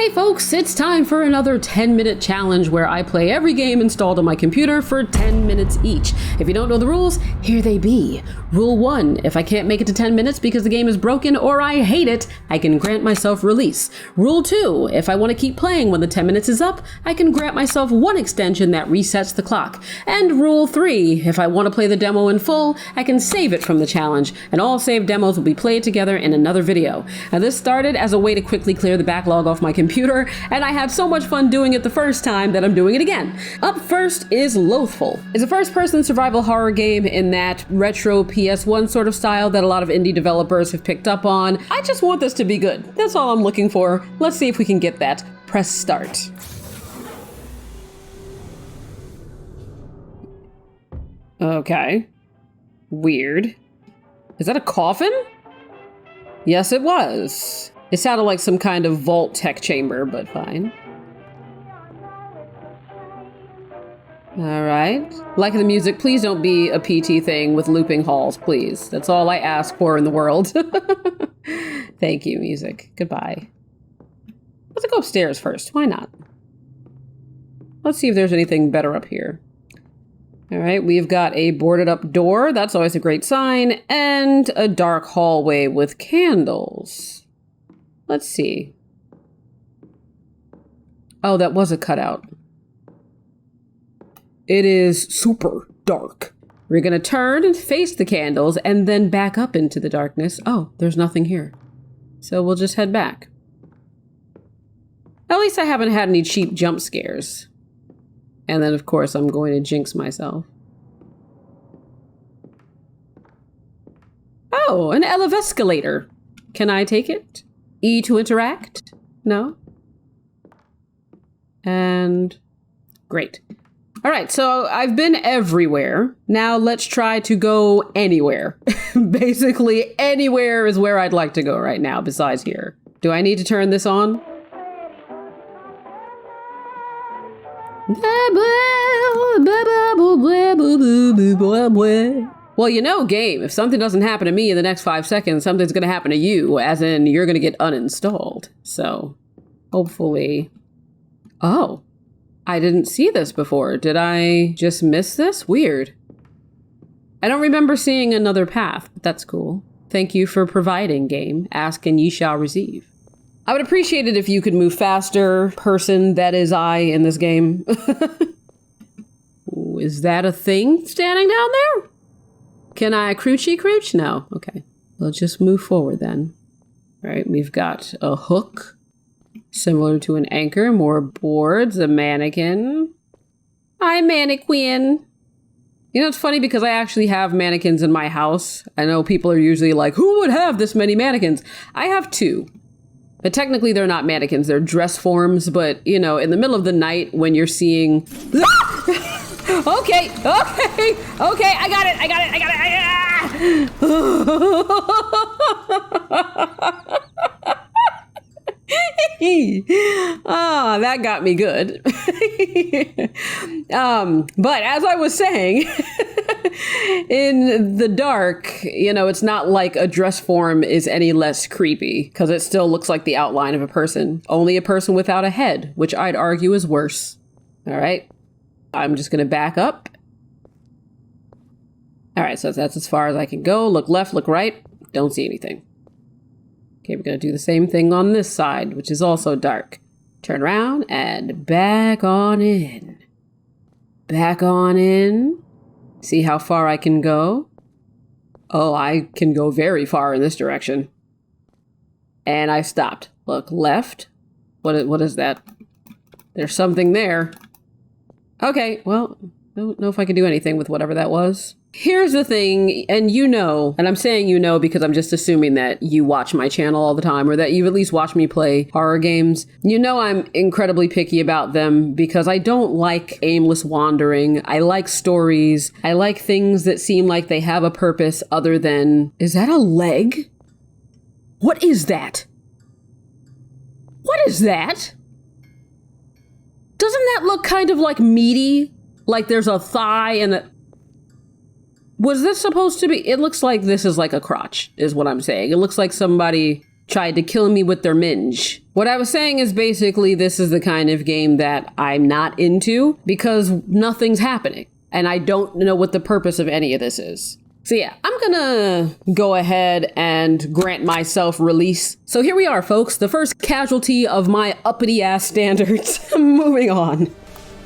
Hey folks, it's time for another 10-minute challenge where I play every game installed on my computer for 10 minutes each. If you don't know the rules, here they be. Rule 1, if I can't make it to 10 minutes because the game is broken or I hate it, I can grant myself release. Rule 2, if I want to keep playing when the 10 minutes is up, I can grant myself one extension that resets the clock. And Rule 3, if I want to play the demo in full, I can save it from the challenge, and all saved demos will be played together in another video. Now this started as a way to quickly clear the backlog off my computer, and I had so much fun doing it the first time that I'm doing it again. Up first is Loathful. It's a first-person survival horror game in that retro PS1 sort of style that a lot of indie developers have picked up on. I just want this to be good. That's all I'm looking for. Let's see if we can get that. Press start. Okay. Weird. Is that a coffin? Yes, it was. It sounded like some kind of vault tech chamber, but fine. Alright. Like the music, please don't be a PT thing with looping halls, please. That's all I ask for in the world. Thank you, music. Goodbye. Let's go upstairs first. Why not? Let's see if there's anything better up here. Alright, we've got a boarded up door. That's always a great sign. And a dark hallway with candles. Let's see. Oh, that was a cutout. It is super dark. We're gonna turn and face the candles and then back up into the darkness. Oh, there's nothing here. So we'll just head back. At least I haven't had any cheap jump scares. And then, of course, I'm going to jinx myself. Oh, an elevescalator. Can I take it? E to interact? No? And great. All right, so I've been everywhere. Now let's try to go anywhere. Basically, anywhere is where I'd like to go right now besides here. Do I need to turn this on? Well, you know, game, if something doesn't happen to me in the next 5 seconds, something's going to happen to you, as in you're going to get uninstalled. So, hopefully... Oh, I didn't see this before. Did I just miss this? Weird. I don't remember seeing another path, but that's cool. Thank you for providing, game. Ask and ye shall receive. I would appreciate it if you could move faster, person that is I in this game. Ooh, is that a thing standing down there? Can I crouchy crouch? No. Okay. We'll just move forward then. All right, we've got a hook, similar to an anchor, more boards, a mannequin. Hi, mannequin. You know, it's funny because I actually have mannequins in my house. I know people are usually like, who would have this many mannequins? I have 2. But technically they're not mannequins, they're dress forms, but you know, in the middle of the night when you're seeing... okay, I got it. Ah, that got me good. But as I was saying, in the dark, you know, it's not like a dress form is any less creepy because it still looks like the outline of a person. Only a person without a head, which I'd argue is worse. All right. I'm just going to back up. All right. So that's as far as I can go. Look left, look right. Don't see anything. Okay, we're going to do the same thing on this side, which is also dark. Turn around and back on in. Back on in. See how far I can go? Oh, I can go very far in this direction. And I stopped. Look, left. What is that? There's something there. Okay, well, I don't know if I can do anything with whatever that was. Here's the thing, and you know, and I'm saying you know because I'm just assuming that you watch my channel all the time or that you've at least watched me play horror games. You know I'm incredibly picky about them because I don't like aimless wandering. I like stories. I like things that seem like they have a purpose other than... Is that a leg? What is that? What is that? Doesn't that look kind of like meaty? Like there's a thigh and a... Was this supposed to be... It looks like this is like a crotch, is what I'm saying. It looks like somebody tried to kill me with their minge. What I was saying is basically this is the kind of game that I'm not into because nothing's happening. And I don't know what the purpose of any of this is. So yeah, I'm gonna go ahead and grant myself release. So here we are, folks, the first casualty of my uppity ass standards. Moving on.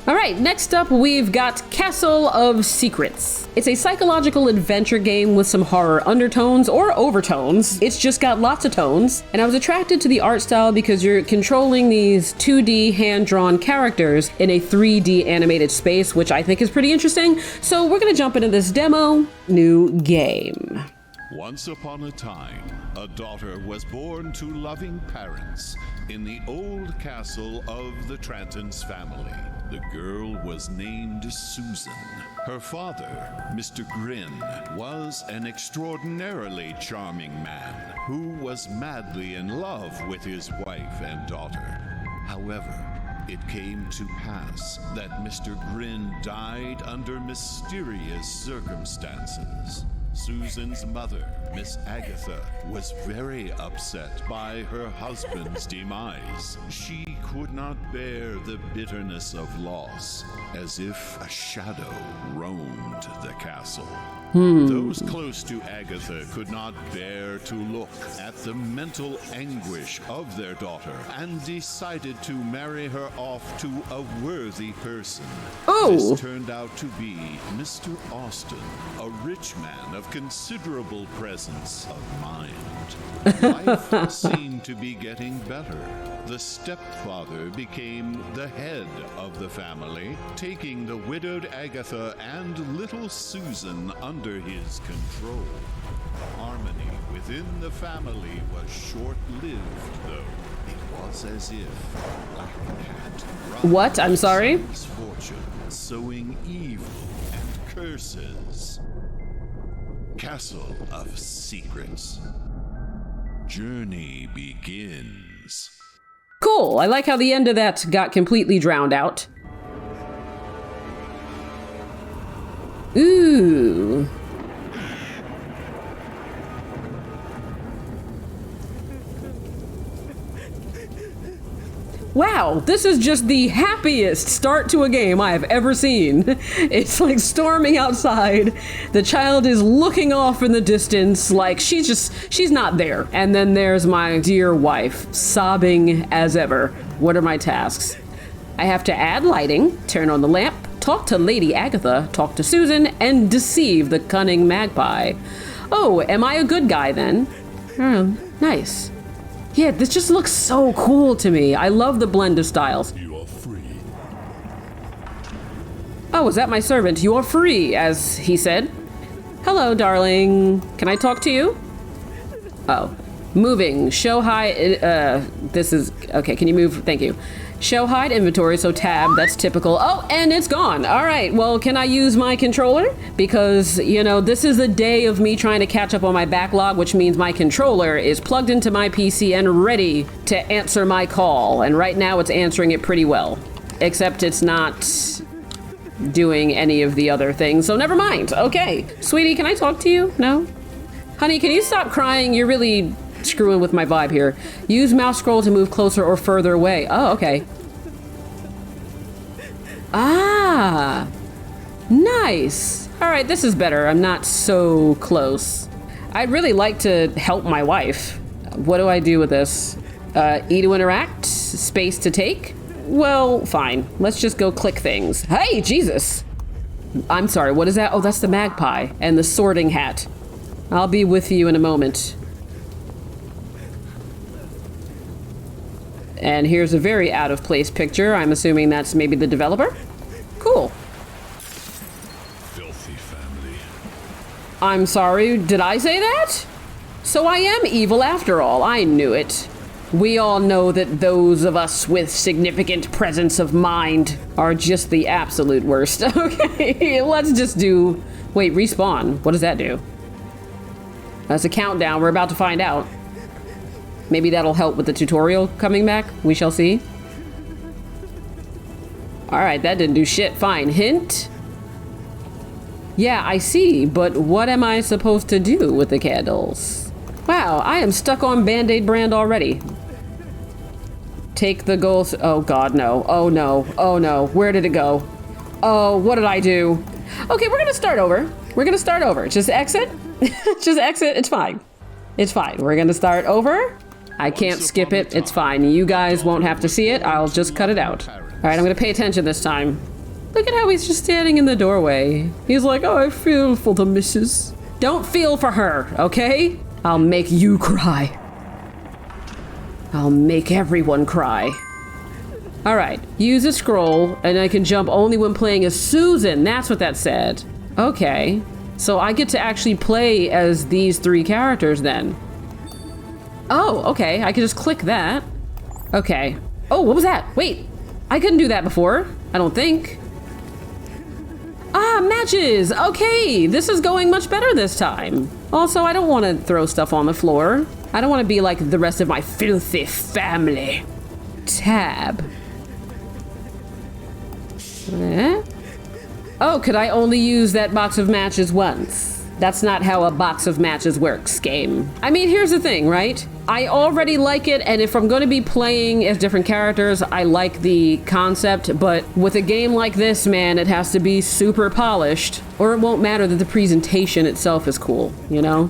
All right, next up we've got Castle of Secrets. It's a psychological adventure game with some horror undertones or overtones. It's just got lots of tones. And I was attracted to the art style because you're controlling these 2D hand-drawn characters in a 3D animated space, which I think is pretty interesting. So we're gonna jump into this demo. New game. Once upon a time, a daughter was born to loving parents in the old castle of the Trantons family. The girl was named Susan. Her father, Mr. Grin, was an extraordinarily charming man who was madly in love with his wife and daughter. However, it came to pass that Mr. Grin died under mysterious circumstances. Susan's mother, Miss Agatha, was very upset by her husband's demise. She could not bear the bitterness of loss, as if a shadow roamed the castle. Those close to Agatha could not bear to look at the mental anguish of their daughter and decided to marry her off to a worthy person. This turned out to be Mr. Austin, a rich man of considerable presence of mind. Life seemed to be getting better. The stepfather became the head of the family, taking the widowed Agatha and little Susan under his control. Harmony within the family was short-lived, though. It was as if Black Cat What? I'm sorry? misfortune, sowing evil and curses. Castle of Secrets. Journey begins. Cool. I like how the end of that got completely drowned out. Ooh. Wow, this is just the happiest start to a game I have ever seen. It's like storming outside. The child is looking off in the distance like she's not there. And then there's my dear wife, sobbing as ever. What are my tasks? I have to add lighting, turn on the lamp, talk to Lady Agatha, talk to Susan, and deceive the cunning magpie. Oh, am I a good guy then? Nice. Yeah, this just looks so cool to me. I love the blend of styles. You are free. Oh, is that my servant? You are free, as he said. Hello, darling. Can I talk to you? Oh. Moving. Show hide. This is... Okay, can you move? Thank you. Show hide inventory, so tab, that's typical. Oh, and it's gone. All right, well, can I use my controller? Because, you know, this is a day of me trying to catch up on my backlog, which means my controller is plugged into my PC and ready to answer my call. And right now it's answering it pretty well, except it's not doing any of the other things, so never mind. Okay, sweetie, can I talk to you? No? Honey, can you stop crying? You're really screwing with my vibe here. Use mouse scroll to move closer or further away. Oh, okay. Ah, nice. All right, this is better. I'm not so close. I'd really like to help my wife. What do I do with this? E to interact, space to take? Well, fine. Let's just go click things. Hey, Jesus. I'm sorry, what is that? Oh, that's the magpie and the sorting hat. I'll be with you in a moment. And here's a very out of place picture. I'm assuming that's maybe the developer. Cool. Filthy family. I'm sorry, did I say that? So I am evil after all. I knew it. We all know that those of us with significant presence of mind are just the absolute worst. Okay, let's just do... Wait, respawn. What does that do? That's a countdown. We're about to find out. Maybe that'll help with the tutorial coming back. We shall see. All right, that didn't do shit. Fine. Hint. Yeah, I see, but what am I supposed to do with the candles? Wow, I am stuck on Band-Aid brand already. Take the goals. Oh god, no. Oh no. Oh no. Where did it go? Oh, what did I do? Okay, we're gonna start over. We're gonna start over. Just exit. Just exit. It's fine. It's fine. We're gonna start over. I can't skip it. It's fine. You guys won't have to see it. I'll just cut it out. All right, I'm gonna pay attention this time. Look at how he's just standing in the doorway. He's like, oh, I feel for the missus. Don't feel for her, okay? I'll make you cry. I'll make everyone cry. All right, use a scroll, and I can jump only when playing as Susan. That's what that said. Okay, so I get to actually play as these 3 characters then. Oh, okay, I can just click that. Okay. Oh, what was that? Wait, I couldn't do that before, I don't think. Ah, matches! Okay, this is going much better this time. Also, I don't want to throw stuff on the floor. I don't want to be like the rest of my filthy family. Tab. Oh, could I only use that box of matches once? That's not how a box of matches works, game. I mean, here's the thing, right? I already like it, and if I'm going to be playing as different characters, I like the concept, but with a game like this, man, it has to be super polished, or it won't matter that the presentation itself is cool, you know?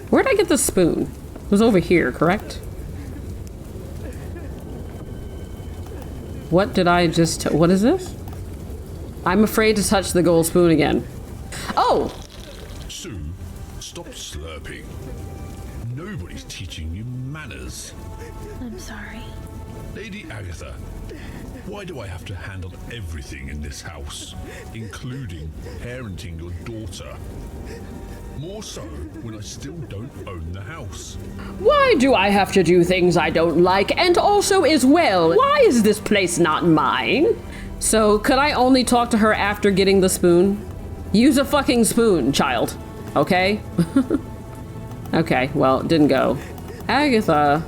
Where'd I get the spoon? It was over here, correct? What did I just... what is this? I'm afraid to touch the gold spoon again. Oh! Sue, stop slurping. Nobody's teaching you manners. I'm sorry. Lady Agatha, why do I have to handle everything in this house, including parenting your daughter? More so when I still don't own the house. Why do I have to do things I don't like? And also as well, why is this place not mine? So, could I only talk to her after getting the spoon? Use a fucking spoon, child. Okay? Okay, well, it didn't go. Agatha.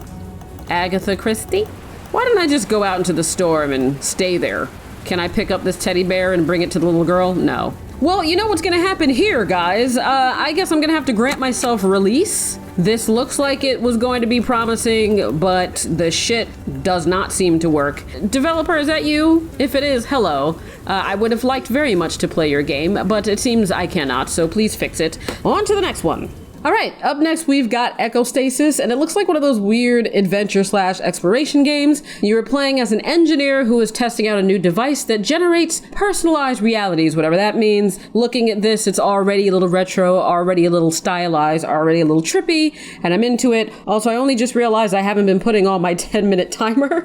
Agatha Christie? Why don't I just go out into the storm and stay there? Can I pick up this teddy bear and bring it to the little girl? No. Well, you know what's gonna happen here, guys. I guess I'm gonna have to grant myself release. This looks like it was going to be promising, but the shit does not seem to work. Developer, is that you? If it is, hello. I would have liked very much to play your game, but it seems I cannot, so please fix it. On to the next one. All right, up next we've got Echostasis, and it looks like one of those weird adventure/exploration games. You are playing as an engineer who is testing out a new device that generates personalized realities, whatever that means. Looking at this, it's already a little retro, already a little stylized, already a little trippy, and I'm into it. Also, I only just realized I haven't been putting on my 10-minute timer,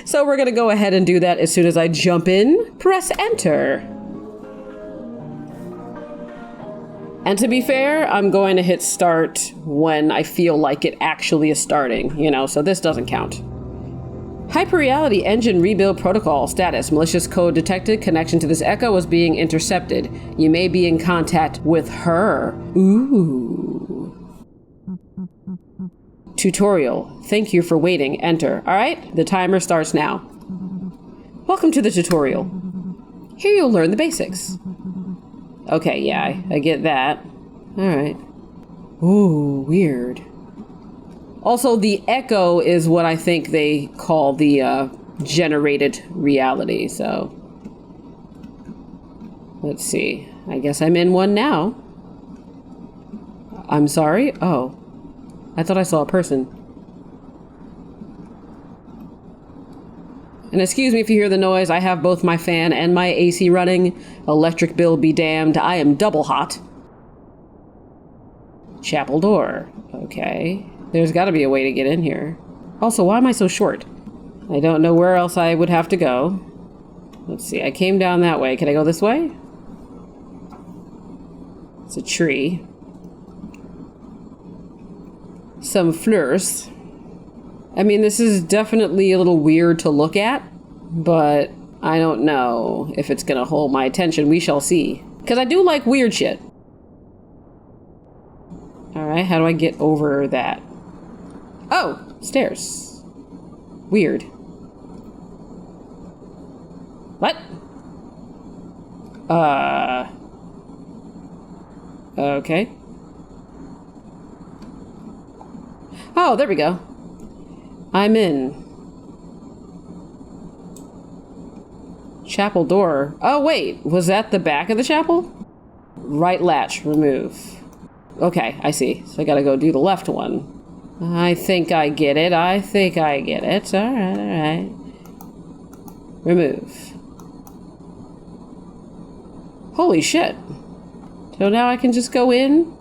so we're gonna go ahead and do that as soon as I jump in. Press enter. And to be fair, I'm going to hit start when I feel like it actually is starting, you know, so this doesn't count. Hyperreality engine rebuild protocol status. Malicious code detected. Connection to this echo is being intercepted. You may be in contact with her. Ooh. Tutorial. Thank you for waiting. Enter. All right, the timer starts now. Welcome to the tutorial. Here you'll learn the basics. Okay, yeah, I get that. Alright. Ooh, weird. Also, the echo is what I think they call the generated reality, so... Let's see. I guess I'm in one now. I'm sorry? Oh. I thought I saw a person. And excuse me if you hear the noise, I have both my fan and my AC running. Electric bill be damned, I am double hot. Chapel door. Okay. There's gotta be a way to get in here. Also, why am I so short? I don't know where else I would have to go. Let's see, I came down that way. Can I go this way? It's a tree. Some fleurs. I mean, this is definitely a little weird to look at, but I don't know if it's gonna hold my attention. We shall see. Because I do like weird shit. Alright, how do I get over that? Oh, stairs. Weird. What? Okay. Oh, there we go. I'm in. Chapel door. Oh, wait. Was that the back of the chapel? Right latch. Remove. Okay, I see. So I gotta go do the left one. I think I get it. I think I get it. Alright, alright. Remove. Holy shit. So now I can just go in?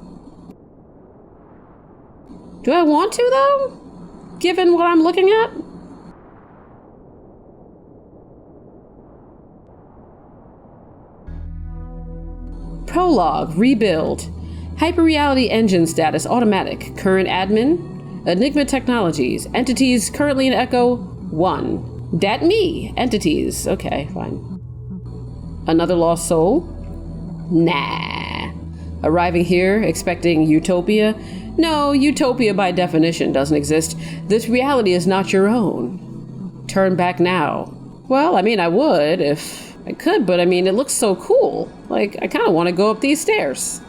Do I want to, though? Given what I'm looking at? Prologue. Rebuild. Hyperreality engine status automatic. Current admin. Enigma Technologies. Entities currently in Echo 1. Dat me. Entities. Okay, fine. Another lost soul? Nah. Arriving here, expecting utopia? No, utopia by definition doesn't exist. This reality is not your own. Turn back now. Well, I mean, I would if I could, but I mean, it looks so cool. Like, I kind of want to go up these stairs.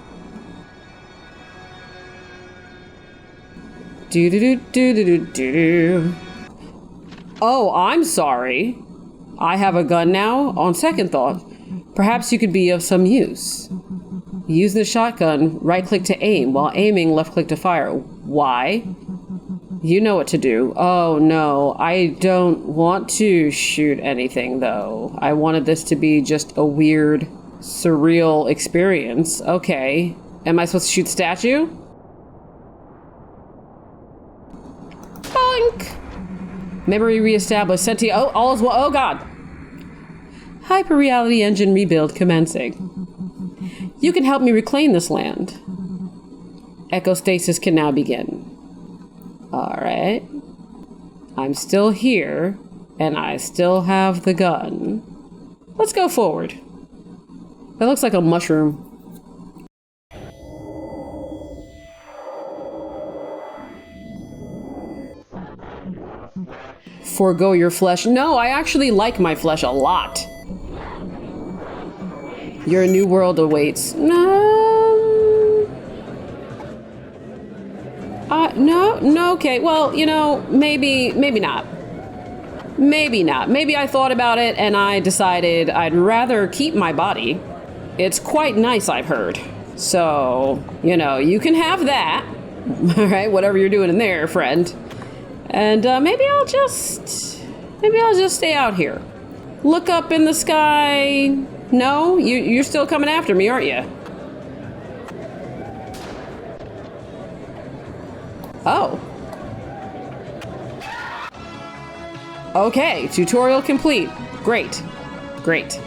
Do-do-do-do-do-do-do. Oh, I'm sorry. I have a gun now. On second thought, perhaps you could be of some use. Use the shotgun, right-click to aim. While aiming, left-click to fire. Why? You know what to do. Oh, no. I don't want to shoot anything, though. I wanted this to be just a weird, surreal experience. Okay. Am I supposed to shoot the statue? Boink! Memory reestablished. Senti. Oh, all is well. Oh, God. Hyperreality engine rebuild commencing. You can help me reclaim this land. Echostasis can now begin. Alright. I'm still here, and I still have the gun. Let's go forward. That looks like a mushroom. Forgo your flesh. No, I actually like my flesh a lot. Your new world awaits. No, okay. Well, you know, maybe not. Maybe not. Maybe I thought about it and I decided I'd rather keep my body. It's quite nice, I've heard. So, you know, you can have that. All right, whatever you're doing in there, friend. And maybe I'll just stay out here. Look up in the sky. No? You're still coming after me, aren't you? Oh. Okay, tutorial complete. Great. Great.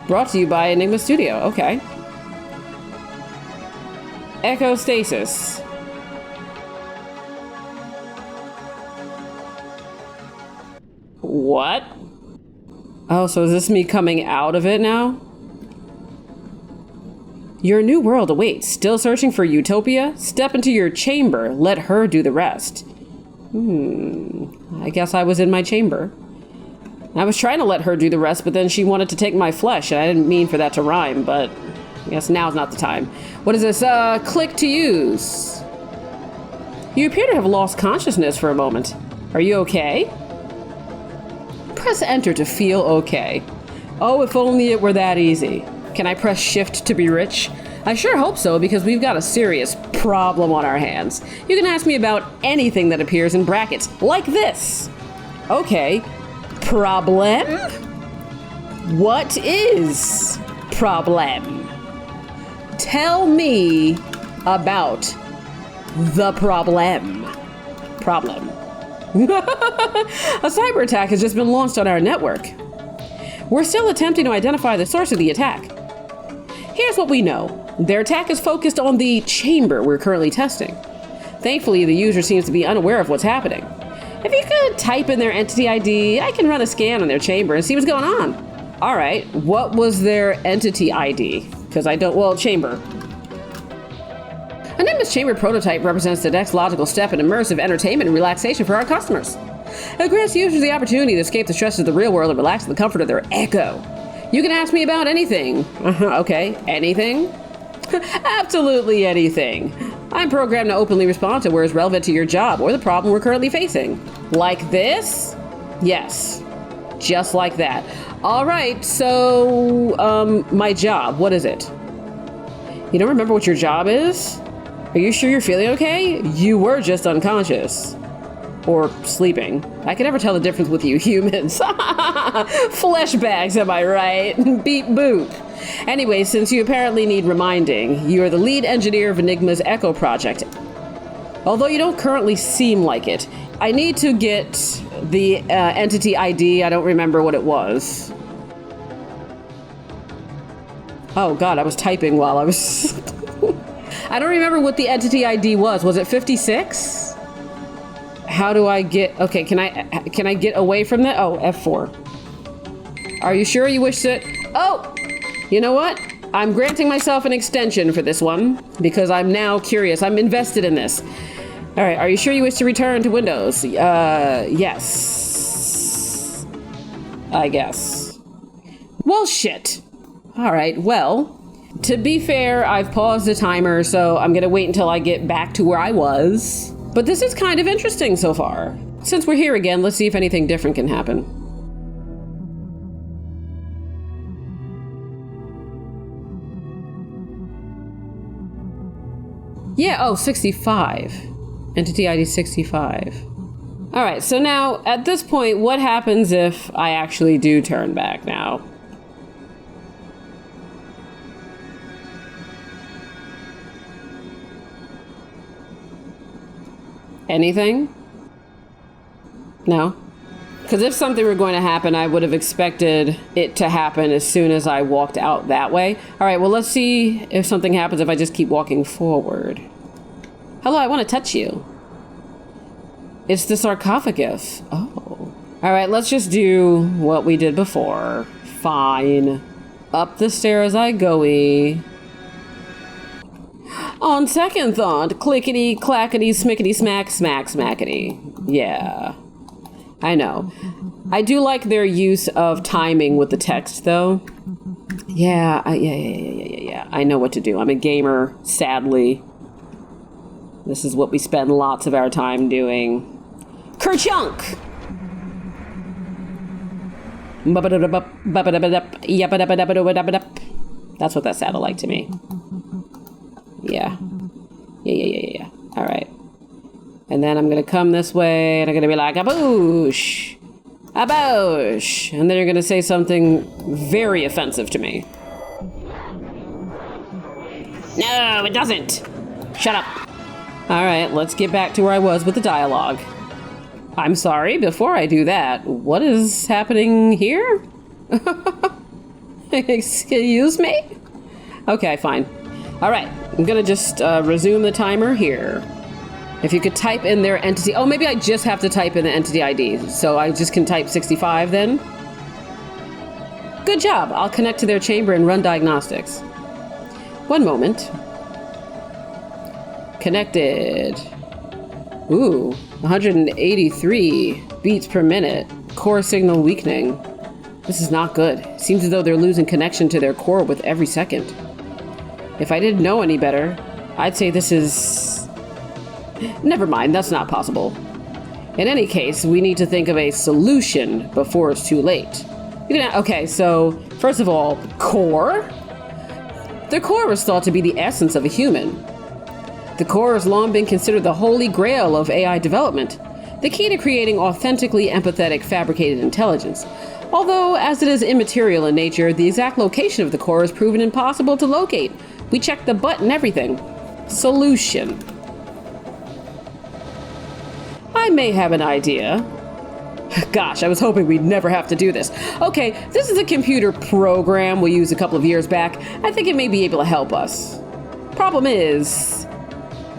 Brought to you by Enigma Studio. Okay. Echostasis. What? Oh, so is this me coming out of it now? Your new world awaits. Still searching for utopia? Step into your chamber. Let her do the rest. I guess I was in my chamber. I was trying to let her do the rest, but then she wanted to take my flesh, and I didn't mean for that to rhyme, but I guess now's not the time. What is this? Click to use. You appear to have lost consciousness for a moment. Are you okay? Press enter to feel okay. Oh, if only it were that easy. Can I press shift to be rich? I sure hope so, because we've got a serious problem on our hands. You can ask me about anything that appears in brackets, like this. Okay. Problem? What is problem? Tell me about the problem. Problem. A cyber attack has just been launched on our network. We're still attempting to identify the source of the attack. Here's what we know. Their attack is focused on the chamber we're currently testing. Thankfully, the user seems to be unaware of what's happening. If you could type in their entity ID, I can run a scan on their chamber and see what's going on. All right, what was their entity ID? Because I don't, well, chamber. A Nimbus chamber prototype represents the next logical step in immersive entertainment and relaxation for our customers. It grants users the opportunity to escape the stresses of the real world and relax in the comfort of their Echo. You can ask me about anything. Okay, anything? Absolutely anything. I'm programmed to openly respond to where is relevant to your job or the problem we're currently facing. Like this? Yes. Just like that. All right, so, my job, what is it? You don't remember what your job is? Are you sure you're feeling okay? You were just unconscious. Or sleeping. I can never tell the difference with you humans. Flesh bags, am I right? Beep boop. Anyway, since you apparently need reminding, you are the lead engineer of Enigma's Echo project. Although you don't currently seem like it, I need to get the entity ID. I don't remember what it was. Oh God, I was typing while I was... I don't remember what the entity ID was. Was it 56? How do I get... Okay, can I get away from that? Oh, F4. Are you sure you wish to... Oh! You know what? I'm granting myself an extension for this one because I'm now curious. I'm invested in this. All right, are you sure you wish to return to Windows? Yes. I guess. Well, shit. All right, well, to be fair, I've paused the timer, so I'm gonna wait until I get back to where I was. But this is kind of interesting so far. Since we're here again, let's see if anything different can happen. Yeah, oh, 65. Entity ID 65. All right, so now, at this point, what happens if I actually do turn back now? Anything? No? Because if something were going to happen, I would have expected it to happen as soon as I walked out that way. All right, well, let's see if something happens if I just keep walking forward. Hello, I want to touch you. It's the sarcophagus. Oh. All right, let's just do what we did before. Fine. Up the stairs I go-y. On second thought, clickety, clackety, smickety, smack, smack, smackety. Yeah. I know. I do like their use of timing with the text, though. Yeah. I know what to do. I'm a gamer, sadly. This is what we spend lots of our time doing. Kerchunk! That's what that sounded like to me. Yeah. All right. And then I'm going to come this way, and I'm going to be like, aboosh! Aboosh! And then you're going to say something very offensive to me. No, it doesn't! Shut up! All right, let's get back to where I was with the dialogue. I'm sorry, before I do that, what is happening here? Excuse me? Okay, fine. All right, I'm gonna just resume the timer here. If you could type in their entity... Oh, maybe I just have to type in the entity ID, so I just can type 65 then? Good job. I'll connect to their chamber and run diagnostics. One moment. Connected. Ooh, 183 beats per minute. Core signal weakening. This is not good. Seems as though they're losing connection to their core with every second. If I didn't know any better, I'd say this is... Never mind, that's not possible. In any case, we need to think of a solution before it's too late. Okay, so, first of all, core? The core was thought to be the essence of a human. The core has long been considered the holy grail of AI development, the key to creating authentically empathetic fabricated intelligence. Although, as it is immaterial in nature, the exact location of the core is proven impossible to locate. We checked the butt and everything. Solution. I may have an idea. Gosh, I was hoping we'd never have to do this. Okay, this is a computer program we used a couple of years back. I think it may be able to help us. Problem is,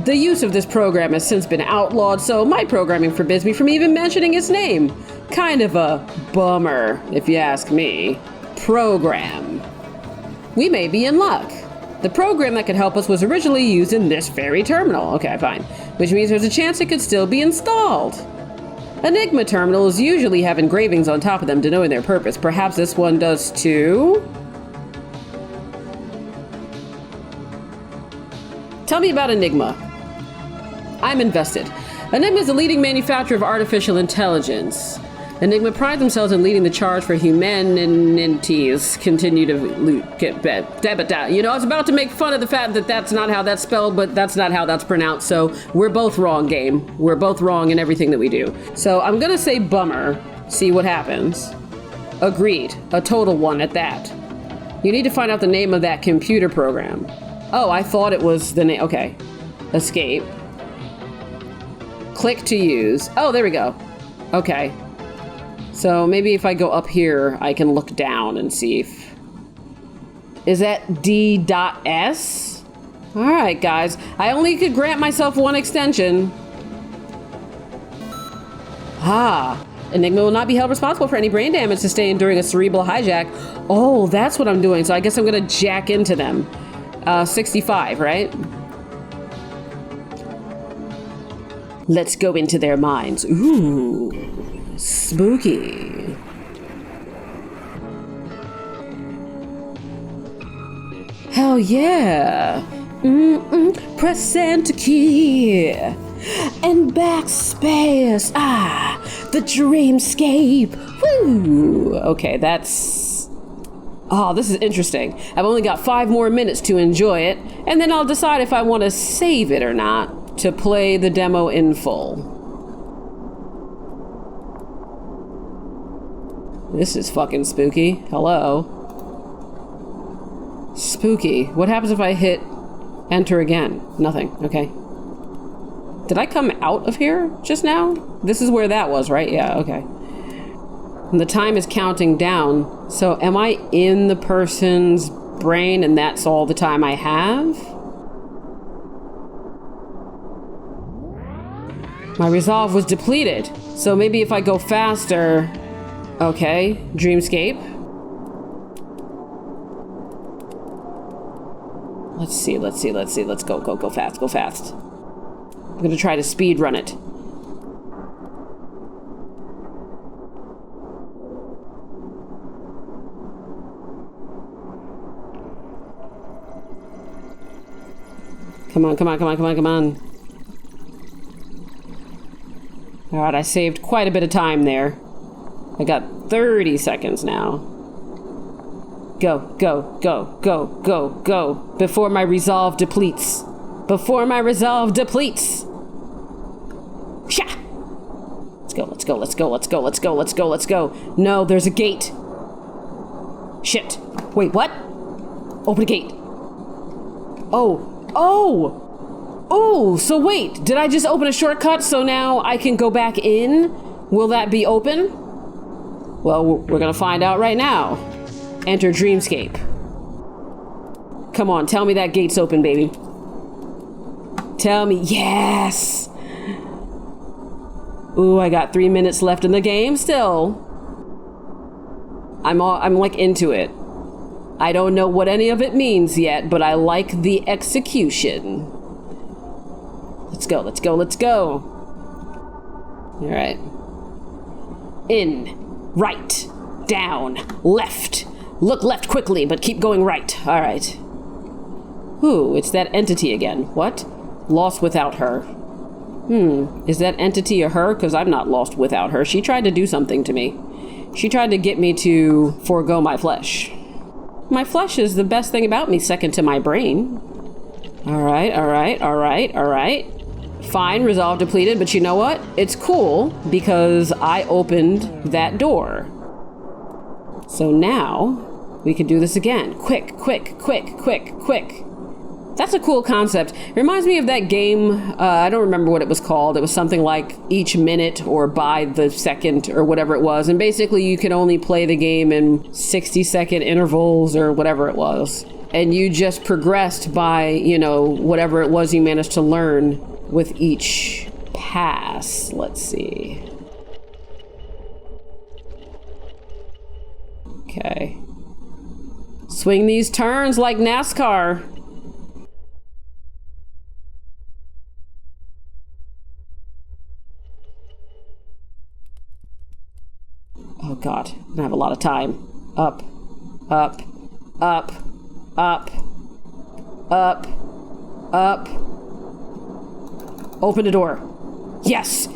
the use of this program has since been outlawed, so my programming forbids me from even mentioning its name. Kind of a bummer, if you ask me. Program. We may be in luck. The program that could help us was originally used in this very terminal. Okay, fine. Which means there's a chance it could still be installed. Enigma terminals usually have engravings on top of them denoting their purpose. Perhaps this one does too? Tell me about Enigma. I'm invested. Enigma is a leading manufacturer of artificial intelligence. Enigma pride themselves in leading the charge for humanities. Continue to get bad. You know, I was about to make fun of the fact that that's not how that's spelled, but that's not how that's pronounced. So we're both wrong, game. We're both wrong in everything that we do. So I'm gonna say bummer. See what happens. Agreed. A total one at that. You need to find out the name of that computer program. Oh, I thought it was the name. Okay. Escape. Click to use. Oh, there we go. Okay. So maybe if I go up here, I can look down and see if... Is that D.S? Alright, guys. I only could grant myself one extension. Ah. Enigma will not be held responsible for any brain damage sustained during a cerebral hijack. Oh, that's what I'm doing. So I guess I'm going to jack into them. 65, right? Let's go into their minds. Ooh. Spooky. Hell yeah. Press enter key. And backspace. Ah, the dreamscape. Woo. Okay, that's... Oh, this is interesting. I've only got 5 more minutes to enjoy it, and then I'll decide if I want to save it or not to play the demo in full. This is fucking spooky. Hello. Spooky. What happens if I hit enter again? Nothing. Okay. Did I come out of here just now? This is where that was, right? Yeah, okay. And the time is counting down. So am I in the person's brain and that's all the time I have? My resolve was depleted. So maybe if I go faster... Okay, dreamscape. Let's see. Let's go fast. I'm gonna try to speed run it. Come on. Alright, I saved quite a bit of time there. I got 30 seconds now. Go. Before my resolve depletes. Sha! Let's go. No, there's a gate. Shit. Wait, what? Open a gate. Oh, so wait, did I just open a shortcut so now I can go back in? Will that be open? Well, we're gonna find out right now. Enter Dreamscape. Come on, tell me that gate's open, baby. Tell me, yes! Ooh, I got 3 minutes left in the game still. I'm like into it. I don't know what any of it means yet, but I like the execution. Let's go. All right. In, right, down, left. Look left quickly, but keep going right. All right. Ooh, it's that entity again. What? Lost without her. Is that entity a her? Because I'm not lost without her. She tried to do something to me. She tried to get me to forego my flesh. My flesh is the best thing about me, second to my brain. All right. Fine, resolve depleted, but you know what? It's cool because I opened that door. So now we can do this again. Quick. That's a cool concept. It reminds me of that game, I don't remember what it was called. It was something like each minute or by the second or whatever it was. And basically you could only play the game in 60-second intervals or whatever it was. And you just progressed by, you know, whatever it was you managed to learn with each pass. Let's see. Okay. Swing these turns like NASCAR. Oh God, I don't have a lot of time. Up. Up. Open the door. Yes.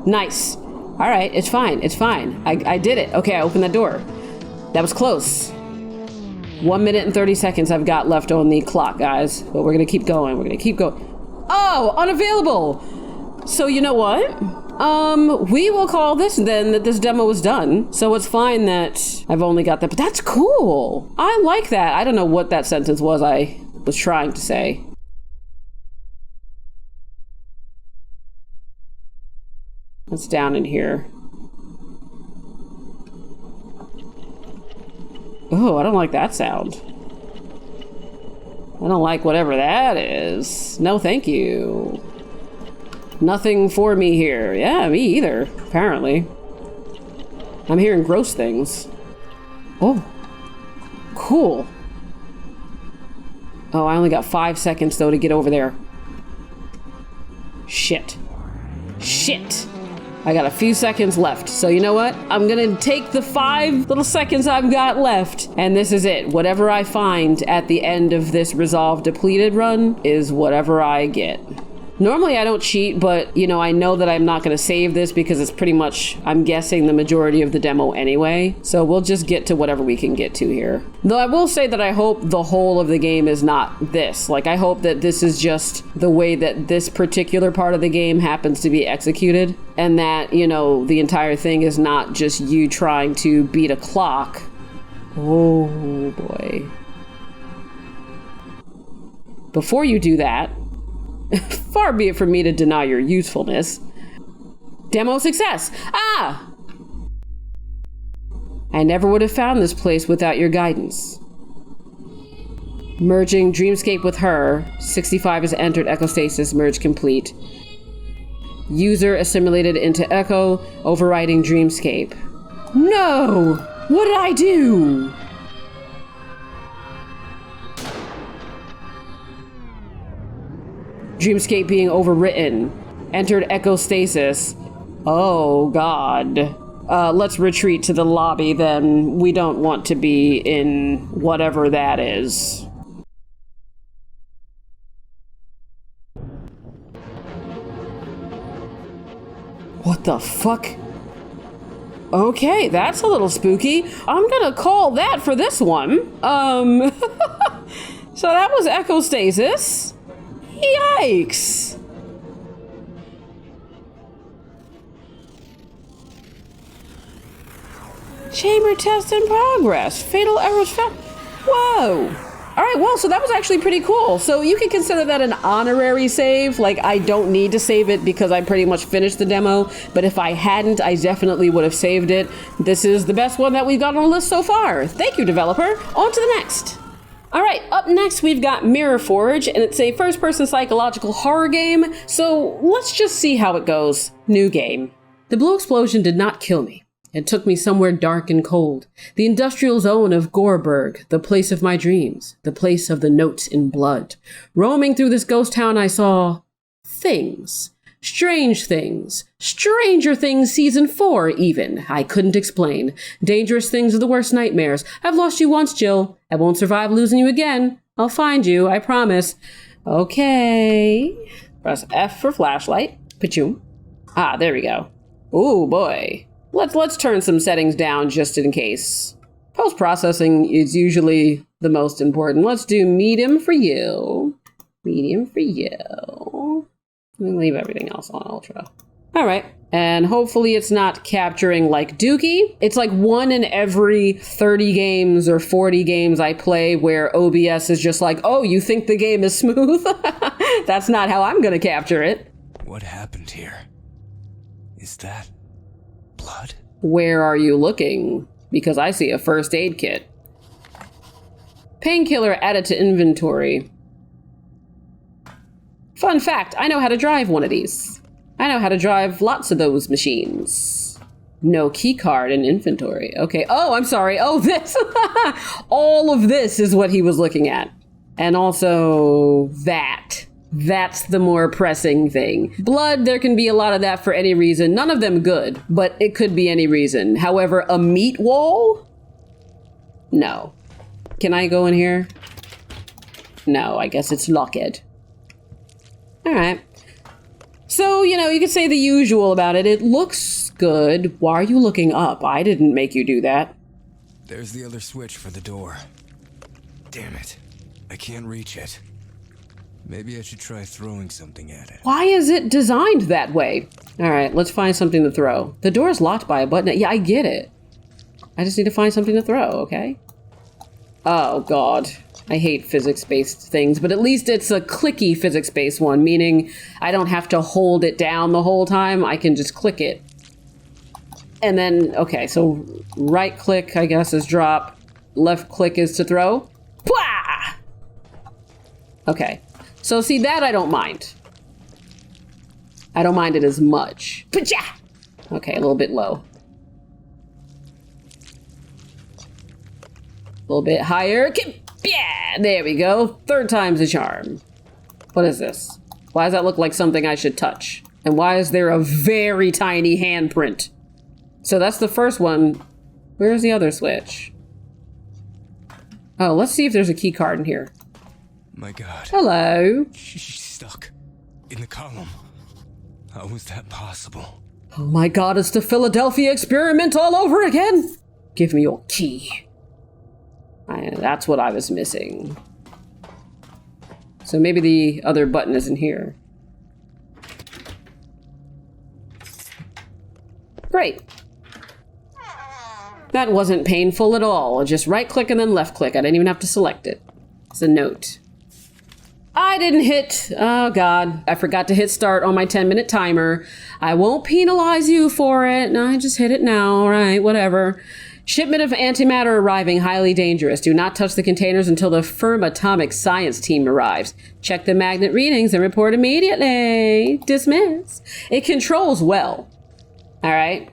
Nice. All right, it's fine. It's fine. I did it. Okay, I opened that door. That was close. 1 minute and 30 seconds I've got left on the clock, guys. But we're gonna keep going. We're gonna keep going. Oh, unavailable. So you know what? We will call this then that this demo is done. So it's fine that I've only got that, but that's cool. I like that. I don't know what that sentence was I was trying to say. What's down in here? Oh, I don't like that sound. I don't like whatever that is. No, thank you. Nothing for me here. Yeah, me either, apparently. I'm hearing gross things. Oh, cool. Oh, I only got 5 seconds, though, to get over there. Shit. Shit. I got a few seconds left. So you know what? I'm gonna take the 5 little seconds I've got left, and this is it. Whatever I find at the end of this resolve depleted run is whatever I get. Normally I don't cheat, but you know, I know that I'm not gonna save this because it's pretty much, I'm guessing, the majority of the demo anyway. So we'll just get to whatever we can get to here. Though I will say that I hope the whole of the game is not this. Like, I hope that this is just the way that this particular part of the game happens to be executed, and that, you know, the entire thing is not just you trying to beat a clock. Oh boy. Before you do that, far be it from me to deny your usefulness. Demo success! Ah! I never would have found this place without your guidance. Merging Dreamscape with her. 65 has entered Echostasis. Merge complete. User assimilated into Echo, overriding Dreamscape. No! What did I do? Dreamscape being overwritten. Entered Echostasis. Oh, God. Let's retreat to the lobby then. We don't want to be in whatever that is. What the fuck? Okay, that's a little spooky. I'm gonna call that for this one. So that was Echostasis. Yikes! Chamber test in progress. Fatal errors found. Whoa! Alright, well, so that was actually pretty cool. So you can consider that an honorary save. Like, I don't need to save it because I pretty much finished the demo. But if I hadn't, I definitely would have saved it. This is the best one that we've got on the list so far. Thank you, developer. On to the next. All right, up next we've got Mirror Forge, and it's a first-person psychological horror game, so let's just see how it goes. New game. The blue explosion did not kill me. It took me somewhere dark and cold. The industrial zone of Gorberg, the place of my dreams, the place of the notes in blood. Roaming through this ghost town, I saw things. Strange things. Stranger Things Season 4, even. I couldn't explain. Dangerous things are the worst nightmares. I've lost you once, Jill. I won't survive losing you again. I'll find you, I promise. Okay. Press F for flashlight. Pachoom. Ah, there we go. Ooh, boy. Let's turn some settings down just in case. Post-processing is usually the most important. Let's do medium for you. Medium for you. Let me leave everything else on ultra. All right. And hopefully it's not capturing like Dookie. It's like 1 in every 30 games or 40 games I play where OBS is just like, oh, you think the game is smooth? That's not how I'm going to capture it. What happened here? Is that blood? Where are you looking? Because I see a first aid kit. Painkiller added to inventory. Fun fact, I know how to drive one of these. I know how to drive lots of those machines. No key card in inventory. Okay. Oh, I'm sorry. Oh, this. All of this is what he was looking at. And also that. That's the more pressing thing. Blood, there can be a lot of that for any reason. None of them good, but it could be any reason. However, a meat wall? No. Can I go in here? No, I guess it's locked. All right. So, you know, you could say the usual about it. It looks good. Why are you looking up? I didn't make you do that. There's the other switch for the door. Damn it. I can't reach it. Maybe I should try throwing something at it. Why is it designed that way? All right, let's find something to throw. The door's locked by a button. Yeah, I get it. I just need to find something to throw, okay? Oh, God. I hate physics-based things, but at least it's a clicky physics-based one, meaning I don't have to hold it down the whole time. I can just click it. And then, okay, so right-click, I guess, is drop. Left-click is to throw. Pwah! Okay. So see, that I don't mind. I don't mind it as much. Okay, a little bit low. A little bit higher. Yeah, there we go. Third time's the charm. What is this? Why does that look like something I should touch? And why is there a very tiny handprint? So that's the first one. Where's the other switch? Oh, let's see if there's a key card in here. My God. Hello. She's stuck in the column. How was that possible? Oh my God, it's the Philadelphia experiment all over again. Give me your key. That's what I was missing. So maybe the other button isn't here. Great. That wasn't painful at all. Just right click and then left click. I didn't even have to select it. It's a note. I didn't hit, oh God, I forgot to hit start on my 10-minute timer. I won't penalize you for it. No, I just hit it now. All right, whatever. Shipment of antimatter arriving, highly dangerous. Do not touch the containers until the firm atomic science team arrives. Check the magnet readings and report immediately. Dismiss. It controls well. All right.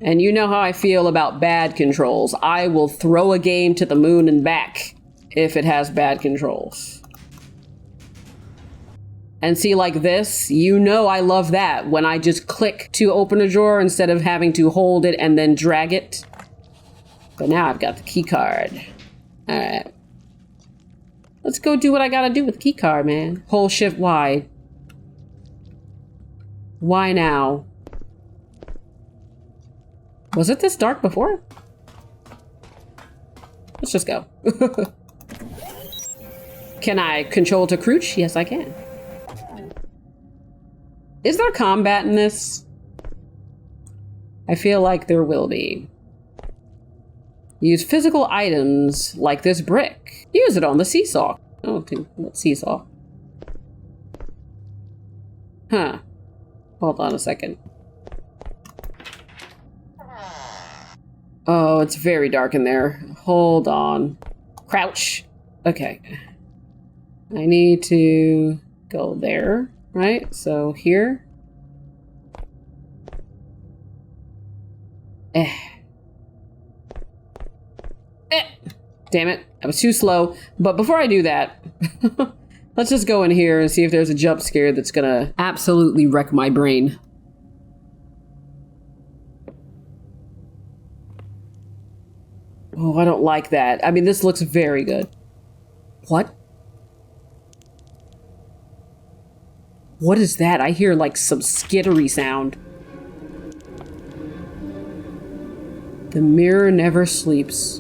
And you know how I feel about bad controls. I will throw a game to the moon and back if it has bad controls. And see, like this, you know I love that. When I just click to open a drawer instead of having to hold it and then drag it. But now I've got the key card. All right. Let's go do what I gotta do with the key card, man. Hold shift Y. Why now? Was it this dark before? Let's just go. Can I control to crouch? Yes, I can. Is there combat in this? I feel like there will be. Use physical items like this brick. Use it on the seesaw. Oh, what seesaw? Huh. Hold on a second. Oh, it's very dark in there. Hold on. Crouch. Okay. I need to go there, right? So here. Damn it. I was too slow. But before I do that, let's just go in here and see if there's a jump scare that's gonna absolutely wreck my brain. Oh, I don't like that. I mean, this looks very good. What? What is that? I hear like some skittery sound. The mirror never sleeps.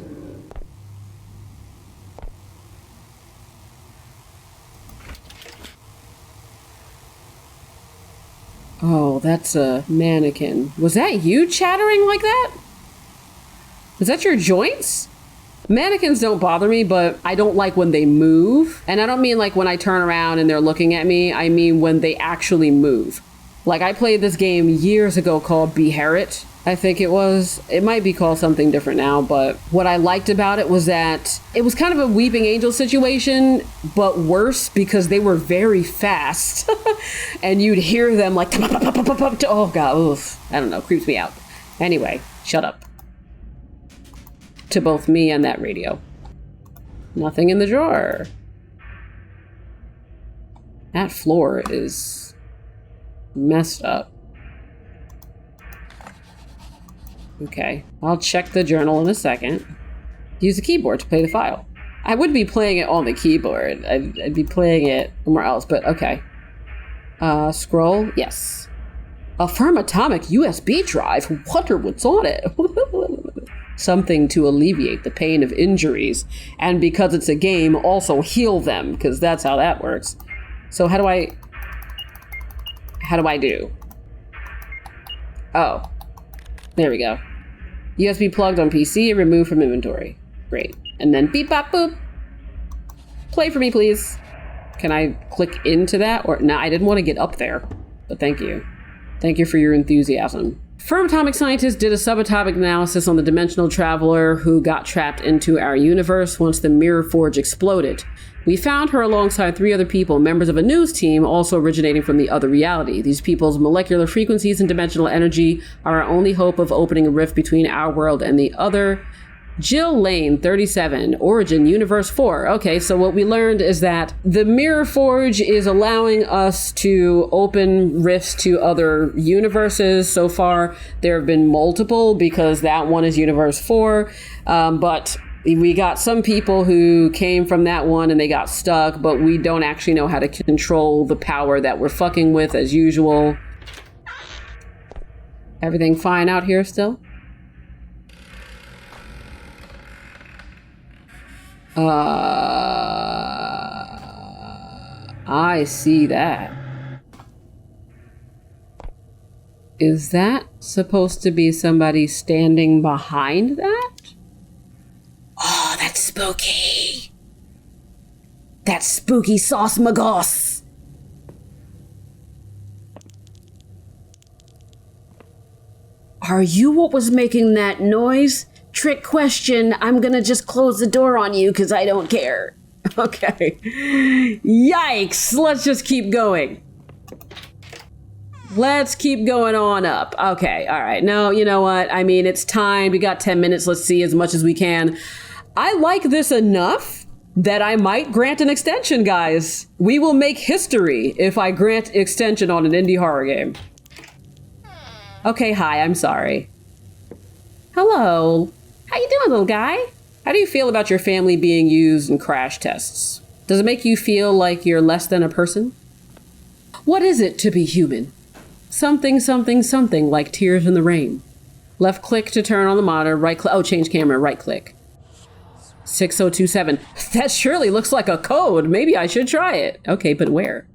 Oh, that's a mannequin. Was that you chattering like that? Is that your joints? Mannequins don't bother me, but I don't like when they move. And I don't mean like when I turn around and they're looking at me. I mean when they actually move. Like I played this game years ago called Beherit, I think it was. It might be called something different now, but what I liked about it was that it was kind of a Weeping Angel situation, but worse because they were very fast. And you'd hear them like, oh God, oof. I don't know, creeps me out. Anyway, shut up. To both me and that radio. Nothing in the drawer. That floor is messed up. Okay, I'll check the journal in a second. Use the keyboard to play the file. I would be playing it on the keyboard. I'd be playing it somewhere else, but okay. Scroll, yes. A firm atomic USB drive? Wonder what's on it. Something to alleviate the pain of injuries. And because it's a game, also heal them, because that's how that works. So how do I do? Oh, there we go. USB plugged on PC, removed from inventory. Great. And then beep, bop, boop. Play for me, please. Can I click into that? Or no, I didn't want to get up there, but thank you. Thank you for your enthusiasm. Firm atomic scientists did a subatomic analysis on the dimensional traveler who got trapped into our universe once the Mirror Forge exploded. We found her alongside 3 other people, members of a news team also originating from the other reality. These people's molecular frequencies and dimensional energy are our only hope of opening a rift between our world and the other. Jill Lane, 37, Origin, Universe 4. Okay, so what we learned is that the Mirror Forge is allowing us to open rifts to other universes. So far, there have been multiple because that one is Universe 4. But we got some people who came from that one and they got stuck, but we don't actually know how to control the power that we're fucking with as usual. Everything fine out here still? I see that. Is that supposed to be somebody standing behind that? Oh, that's spooky. That's spooky sauce magos. Are you what was making that noise? Trick question. I'm gonna just close the door on you because I don't care. Okay. Yikes. Let's just keep going. Let's keep going on up. Okay. All right. No, you know what? I mean, it's time. We got 10 minutes. Let's see as much as we can. I like this enough that I might grant an extension, guys. We will make history if I grant extension on an indie horror game. Okay. Hi. I'm sorry. Hello. How you doing, little guy? How do you feel about your family being used in crash tests? Does it make you feel like you're less than a person? What is it to be human? Something, something, something like tears in the rain. Left click to turn on the monitor, right click, oh, change camera, right click. 6027. That surely looks like a code. Maybe I should try it. Okay, but where?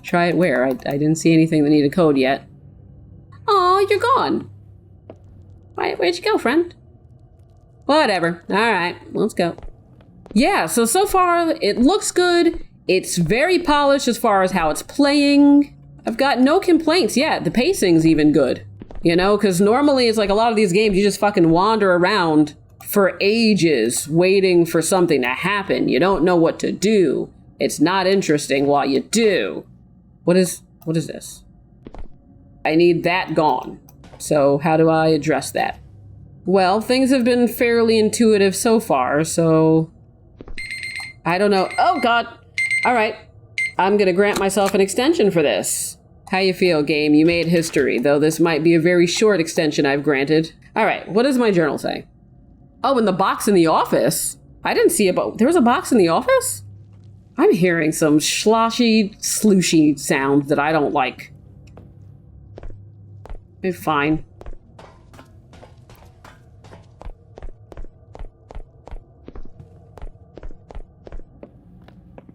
Try it where? I didn't see anything that needed a code yet. Aw, you're gone. Where'd you go, friend? Whatever. All right, let's go. Yeah, so far it looks good. It's very polished as far as how it's playing. I've got no complaints. Yeah, the pacing's even good. You know, because normally it's like a lot of these games, you just fucking wander around for ages waiting for something to happen. You don't know what to do. It's not interesting while you do. What is this? I need that gone. So how do I address that? Well, things have been fairly intuitive so far, so I don't know. Oh, God. All right. I'm going to grant myself an extension for this. How you feel, game? You made history, though this might be a very short extension I've granted. All right. What does my journal say? Oh, and the box in the office. I didn't see it, but there was a box in the office? I'm hearing some sloshy, slooshy sound that I don't like. It's fine.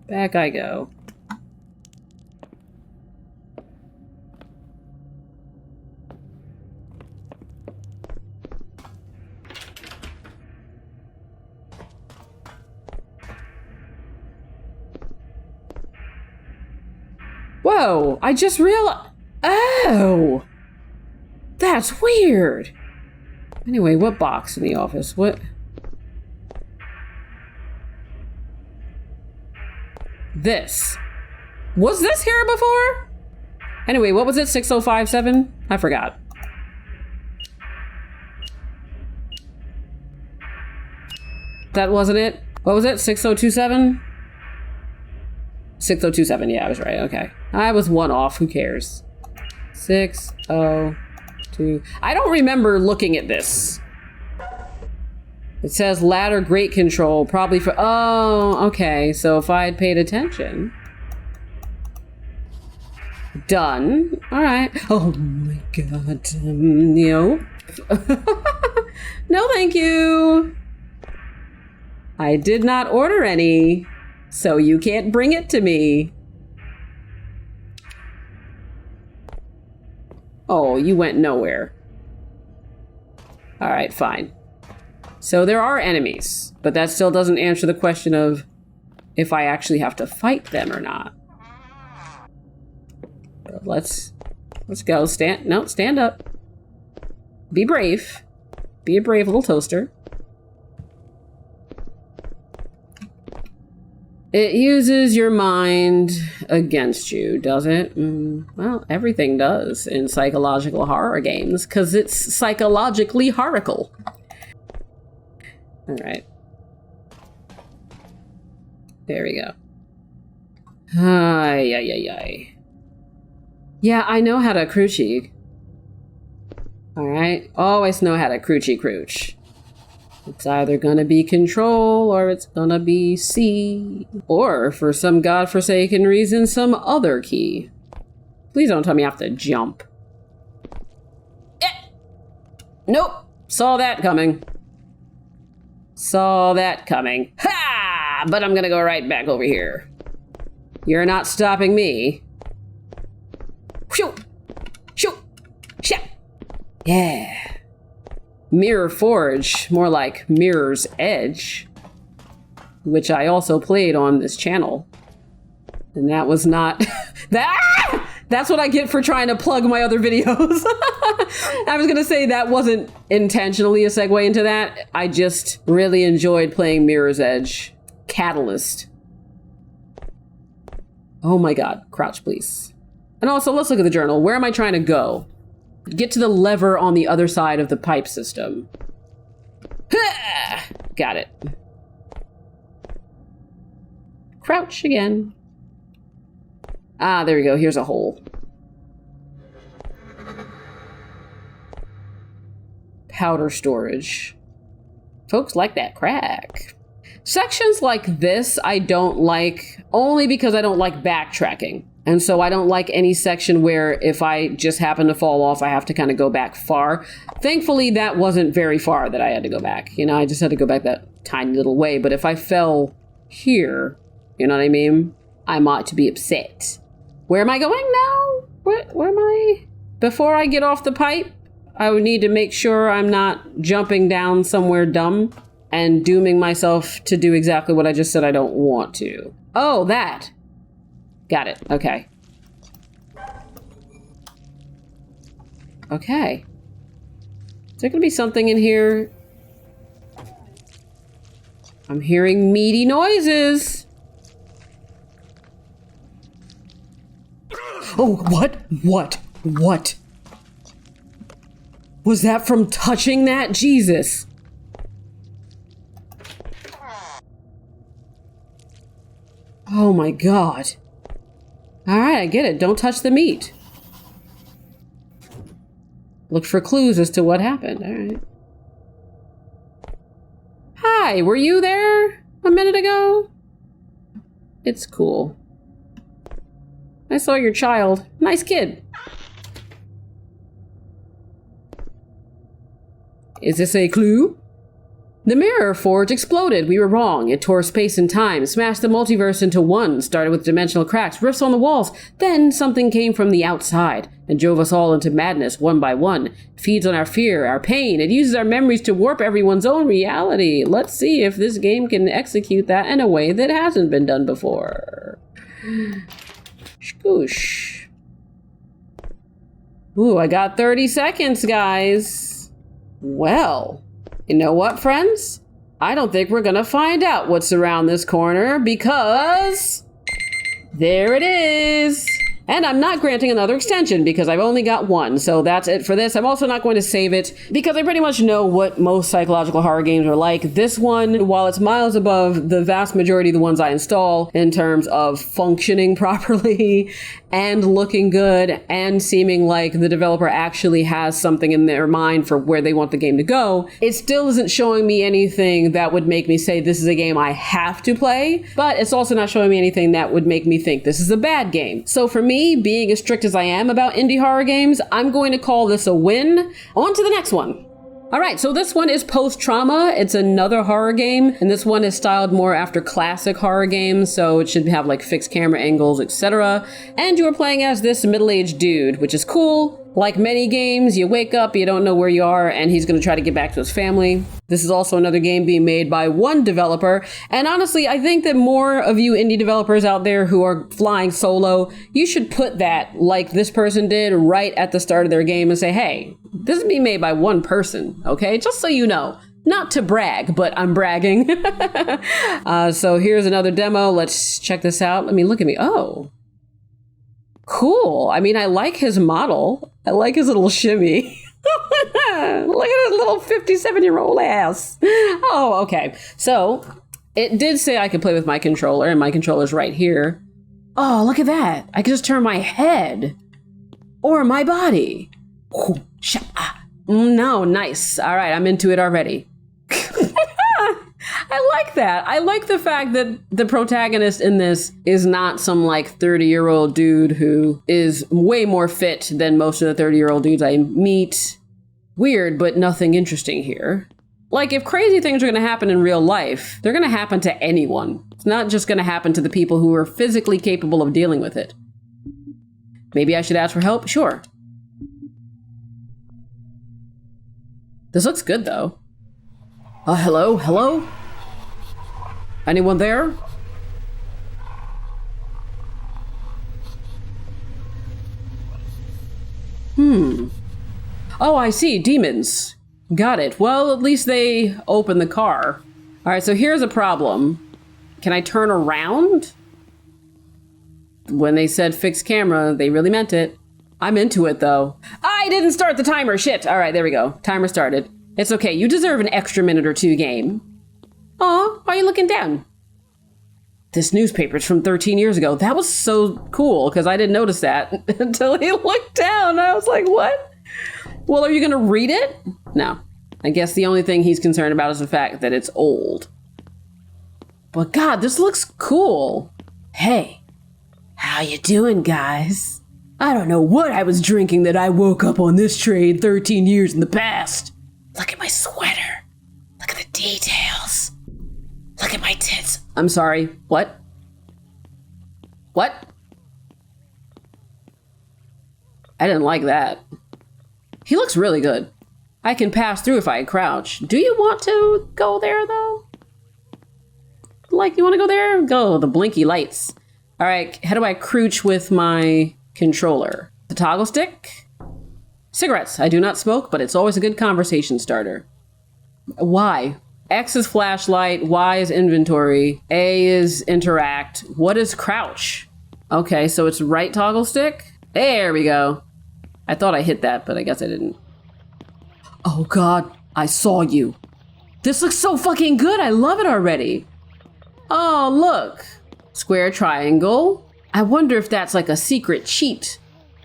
Back I go. Whoa, I just realized. Oh! That's weird. Anyway, what box in the office? What? This. Was this here before? Anyway, what was it? 6057? I forgot. That wasn't it? What was it? 6027? 6027, yeah, I was right. Okay. I was one off. Who cares? 602. I don't remember looking at this. It says ladder grate control, probably for... Oh, okay. So if I had paid attention... Done. All right. Oh my god. No. No, thank you. I did not order any, so you can't bring it to me. Oh, you went nowhere. All right, fine. So there are enemies, but that still doesn't answer the question of if I actually have to fight them or not. Let's go. Stand up. Be brave. Be a brave little toaster. It uses your mind against you, does it? Well, everything does in psychological horror games, because it's psychologically horrible. All right. There we go. Ay, ay, ay, ay. Yeah, I know how to crouchy. All right. Always know how to crouchy crouch. It's either gonna be control or it's gonna be C. Or, for some godforsaken reason, some other key. Please don't tell me I have to jump. Nope. Saw that coming. Saw that coming. Ha! But I'm gonna go right back over here. You're not stopping me. Shoo! Shoo! Shoo! Yeah. Mirror Forge, more like Mirror's Edge, which I also played on this channel. And that was not... That's what I get for trying to plug my other videos. I was gonna say that wasn't intentionally a segue into that. I just really enjoyed playing Mirror's Edge. Catalyst. Oh my god, crouch please. And also, let's look at the journal. Where am I trying to go? Get to the lever on the other side of the pipe system. Got it. Crouch again. Ah, there we go. Here's a hole. Powder storage. Folks like that crack. Sections like this I don't like, only because I don't like backtracking. And so I don't like any section where if I just happen to fall off, I have to kind of go back far. Thankfully, that wasn't very far that I had to go back. You know, I just had to go back that tiny little way. But if I fell here, you know what I mean? I ought to be upset. Where am I going now? Where am I? Before I get off the pipe, I would need to make sure I'm not jumping down somewhere dumb and dooming myself to do exactly what I just said I don't want to. Oh, that. Got it. Okay. Okay. Is there gonna be something in here? I'm hearing meaty noises. Oh, what? What? Was that from touching that? Jesus. Oh my god. Alright, I get it. Don't touch the meat. Look for clues as to what happened. Alright. Hi, were you there a minute ago? It's cool. I saw your child. Nice kid. Is this a clue? The mirror forge exploded. We were wrong. It tore space and time, smashed the multiverse into one, started with dimensional cracks, rifts on the walls. Then something came from the outside and drove us all into madness one by one. It feeds on our fear, our pain. It uses our memories to warp everyone's own reality. Let's see if this game can execute that in a way that hasn't been done before. Skoosh. Ooh, I got 30 seconds, guys. Well... You know what, friends? I don't think we're gonna find out what's around this corner because... there it is! And I'm not granting another extension because I've only got one, so that's it for this. I'm also not going to save it because I pretty much know what most psychological horror games are like. This one, while it's miles above the vast majority of the ones I install in terms of functioning properly and looking good and seeming like the developer actually has something in their mind for where they want the game to go, it still isn't showing me anything that would make me say this is a game I have to play, but it's also not showing me anything that would make me think this is a bad game. So for me, me, being as strict as I am about indie horror games, I'm going to call this a win. On to the next one. All right, so this one is Post-Trauma. It's another horror game, and this one is styled more after classic horror games, so it should have like fixed camera angles, etc. And you are playing as this middle-aged dude, which is cool. Like many games, you wake up, you don't know where you are, and he's going to try to get back to his family. This is also another game being made by one developer, and honestly, I think that more of you indie developers out there who are flying solo, you should put that, like this person did, right at the start of their game and say, hey, this is being made by one person, okay? Just so you know. Not to brag, but I'm bragging. So here's another demo. Let's check this out. Look at me. Oh. Cool. I mean, I like his model. I like his little shimmy. Look at his little 57-year-old ass. Oh, okay. So it did say I could play with my controller, and my controller's right here. Oh, look at that. I can just turn my head or my body. No, nice. All right, I'm into it already. I like that. I like the fact that the protagonist in this is not some like 30-year-old dude who is way more fit than most of the 30-year-old dudes I meet. Weird, but nothing interesting here. Like, if crazy things are going to happen in real life, they're going to happen to anyone. It's not just going to happen to the people who are physically capable of dealing with it. Maybe I should ask for help? Sure. This looks good, though. Hello? Hello? Anyone there? Oh, I see. Demons. Got it. Well, at least they opened the car. All right, so here's a problem. Can I turn around? When they said fixed camera, they really meant it. I'm into it, though. I didn't start the timer. Shit. All right, there we go. Timer started. It's okay. You deserve an extra minute or two, game. Aw, why are you looking down? This newspaper's from 13 years ago. That was so cool, because I didn't notice that until he looked down. I was like, what? Well, are you going to read it? No. I guess the only thing he's concerned about is the fact that it's old. But God, this looks cool. Hey, how you doing, guys? I don't know what I was drinking that I woke up on this train 13 years in the past. Look at my sweater. Look at the details. Look at my tits. I'm sorry. What? What? I didn't like that. He looks really good. I can pass through if I crouch. Do you want to go there, though? Like, you want to go there? Go, the blinky lights. All right, how do I crouch with my controller? The toggle stick? Cigarettes. I do not smoke, but it's always a good conversation starter. Y. X is flashlight, Y is inventory, A is interact. What is crouch? Okay, so it's right toggle stick? There we go. I thought I hit that, but I guess I didn't. Oh God, I saw you. This looks so fucking good. I love it already. Oh, look. Square triangle. I wonder if that's like a secret cheat.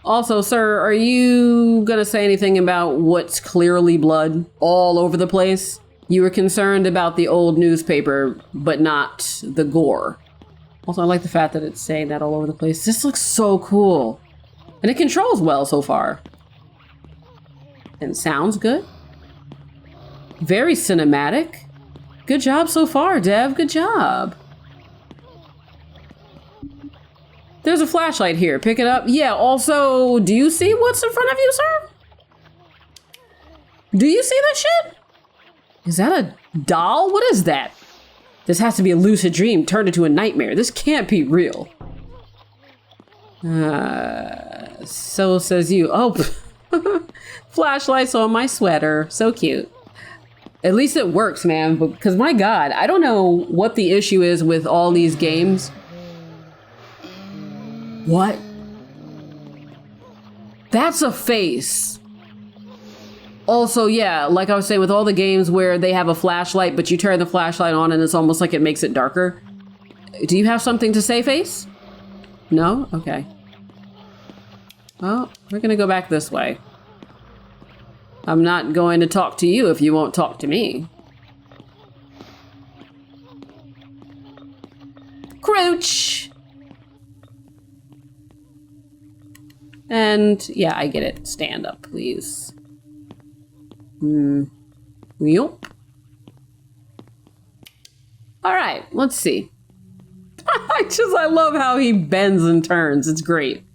Also, sir, are you gonna say anything about what's clearly blood all over the place? You were concerned about the old newspaper, but not the gore. Also, I like the fact that it's saying that all over the place. This looks so cool. And it controls well so far. And sounds good. Very cinematic. Good job so far, Dev. Good job. There's a flashlight here. Pick it up. Yeah, also, do you see what's in front of you, sir? Do you see that shit? Is that a doll? What is that? This has to be a lucid dream turned into a nightmare. This can't be real. So says you. Oh, flashlights on my sweater. So cute. At least it works, man. Because my God, I don't know what the issue is with all these games. What? That's a face. Also, yeah, like I was saying, with all the games where they have a flashlight, but you turn the flashlight on and it's almost like it makes it darker. Do you have something to say, face? No? Okay. Well, we're gonna go back this way. I'm not going to talk to you if you won't talk to me. Crouch! And yeah, I get it. Stand up, please. Yup. All right, let's see. I love how he bends and turns. It's great.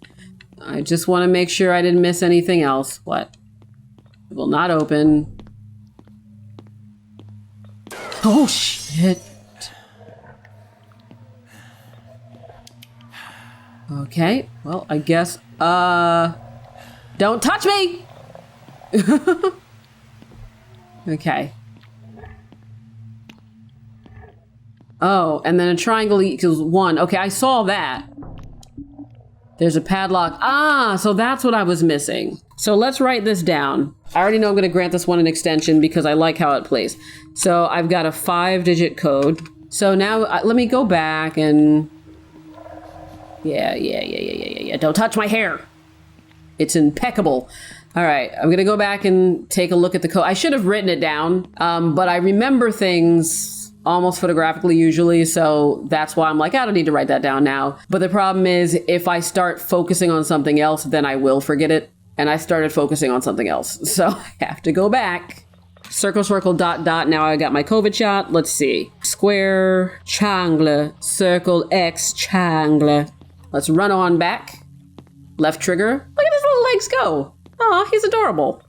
I just want to make sure I didn't miss anything else. What? It will not open. Oh, shit. Okay, well, I guess, don't touch me! Okay. Oh, and then a triangle equals 1. Okay, I saw that. There's a padlock. Ah, so that's what I was missing. So let's write this down. I already know I'm going to grant this one an extension because I like how it plays. So I've got a 5-digit code. So now let me go back and... Yeah. Don't touch my hair. It's impeccable. All right, I'm going to go back and take a look at the code. I should have written it down, but I remember things almost photographically usually, so that's why I'm like, I don't need to write that down now. But the problem is, if I start focusing on something else, then I will forget it. And I started focusing on something else, so I have to go back. Circle, circle, dot, dot. Now I got my COVID shot. Let's see. Square, triangle, circle, X, triangle. Let's run on back. Left trigger. Look at his little legs go. Aw, he's adorable.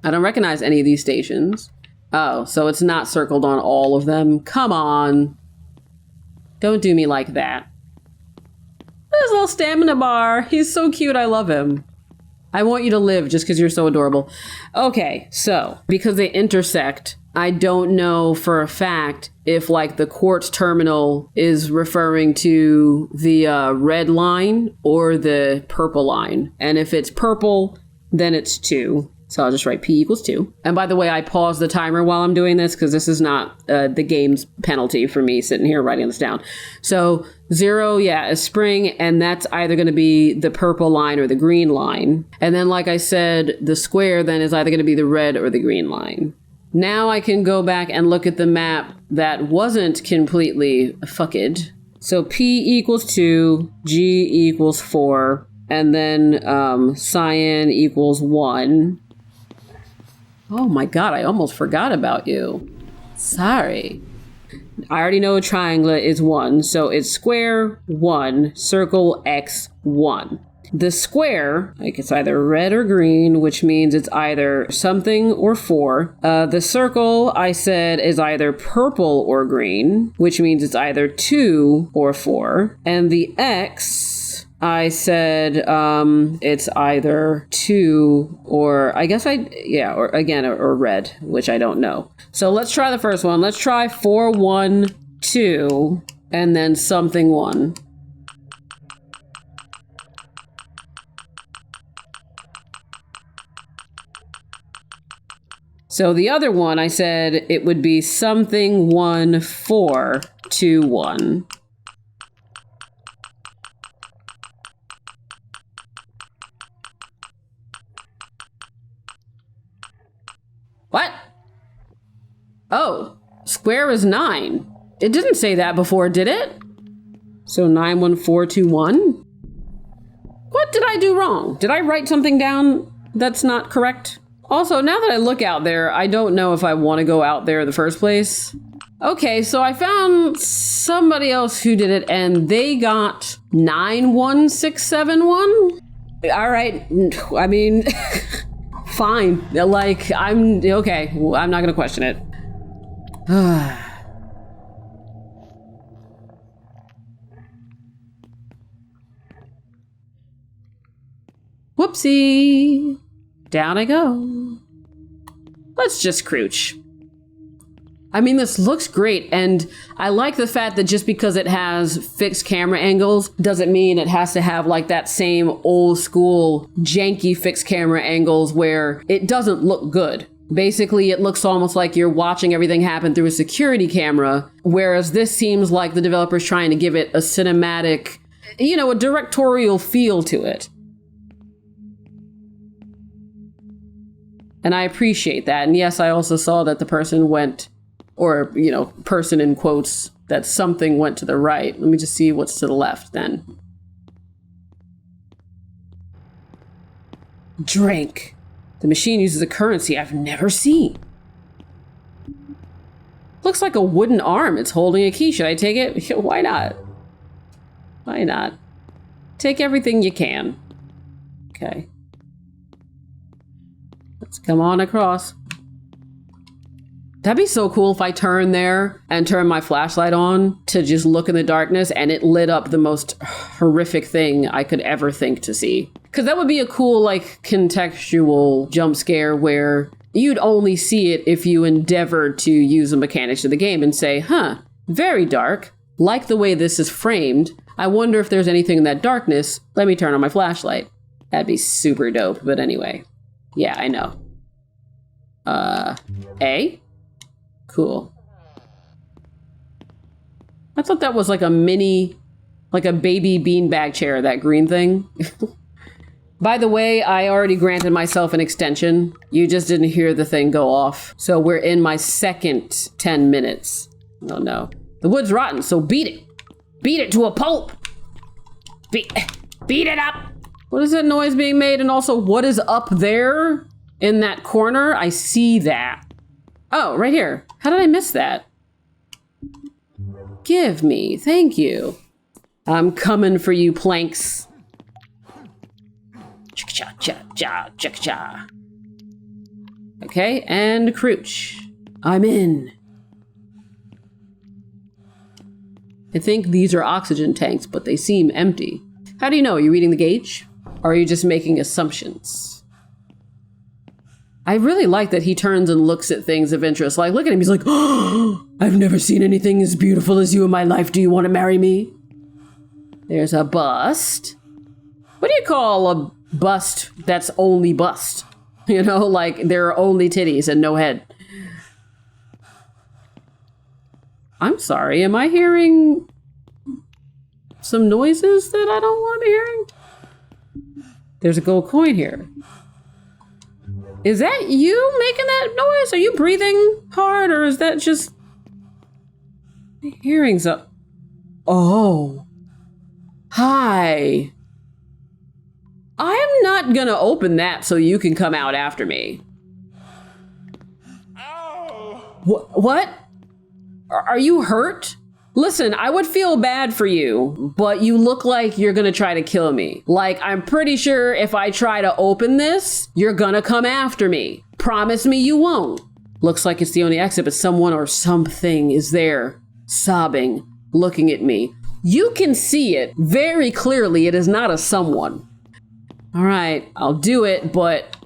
I don't recognize any of these stations. Oh, so it's not circled on all of them. Come on. Don't do me like that. There's a little stamina bar. He's so cute. I love him. I want you to live just because you're so adorable. Okay, so because they intersect, I don't know for a fact if like the quartz terminal is referring to the red line or the purple line. And if it's purple, then it's 2. So I'll just write P equals 2. And by the way, I pause the timer while I'm doing this because this is not the game's penalty for me sitting here writing this down. So 0, yeah, is spring, and that's either going to be the purple line or the green line. And then, like I said, the square then is either going to be the red or the green line. Now I can go back and look at the map that wasn't completely fucked. So P equals 2, G equals 4, and then cyan equals 1. Oh my god, I almost forgot about you. Sorry. I already know a triangle is 1, so it's square 1, circle X 1. The square, like it's either red or green, which means it's either something or 4. The circle, I said, is either purple or green, which means it's either 2 or 4. And the X, I said it's either 2 or, I guess or again, or red, which I don't know. So let's try the first one. Let's try 4, 1, 2, and then something 1. So the other one, I said it would be something 1, 4, 2, 1. What? Oh, square is 9. It didn't say that before, did it? So 9, 1, 4, 2, 1? What did I do wrong? Did I write something down that's not correct? Also, now that I look out there, I don't know if I want to go out there in the first place. Okay, so I found somebody else who did it, and they got 91671. All right, I mean, fine. Like, I'm okay. I'm not gonna question it. Whoopsie. Down I go. Let's just crouch. I mean, this looks great, and I like the fact that just because it has fixed camera angles doesn't mean it has to have like that same old school janky fixed camera angles where it doesn't look good. Basically, it looks almost like you're watching everything happen through a security camera, whereas this seems like the developer's trying to give it a cinematic, you know, a directorial feel to it. And I appreciate that. And yes, I also saw that the person went, or, you know, person in quotes, that something went to the right. Let me just see what's to the left then. Drink. The machine uses a currency I've never seen. Looks like a wooden arm. It's holding a key. Should I take it? Why not? Why not? Take everything you can. Okay. Let's come on across. That'd be so cool if I turned there and turned my flashlight on to just look in the darkness and it lit up the most horrific thing I could ever think to see. Because that would be a cool, like, contextual jump scare where you'd only see it if you endeavored to use the mechanics of the game and say, huh, very dark. Like the way this is framed. I wonder if there's anything in that darkness. Let me turn on my flashlight. That'd be super dope. But anyway. Yeah, I know. A? Cool. I thought that was like a mini, like a baby beanbag chair, that green thing. By the way, I already granted myself an extension. You just didn't hear the thing go off. So we're in my second 10 minutes. Oh no. The wood's rotten, so beat it. Beat it to a pulp. Beat it up. What is that noise being made? And also, what is up there in that corner? I see that. Oh, right here. How did I miss that? Give me. Thank you. I'm coming for you, planks. Cha-cha-cha-cha-cha-cha. Okay, and crouch. I'm in. I think these are oxygen tanks, but they seem empty. How do you know? Are you reading the gauge? Or are you just making assumptions? I really like that he turns and looks at things of interest. Like, look at him. He's like, oh, I've never seen anything as beautiful as you in my life. Do you want to marry me? There's a bust. What do you call a bust that's only bust? You know, like there are only titties and no head. I'm sorry. Am I hearing some noises that I don't want to be hearing? There's a gold coin here. Is that you making that noise? Are you breathing hard, or is that just hearing something? Oh. Hi. I'm not gonna open that so you can come out after me. Ow. What? Are you hurt? Listen, I would feel bad for you, but you look like you're gonna try to kill me. Like, I'm pretty sure if I try to open this, you're gonna come after me. Promise me you won't. Looks like it's the only exit, but someone or something is there, sobbing, looking at me. You can see it very clearly. It is not a someone. All right, I'll do it, but...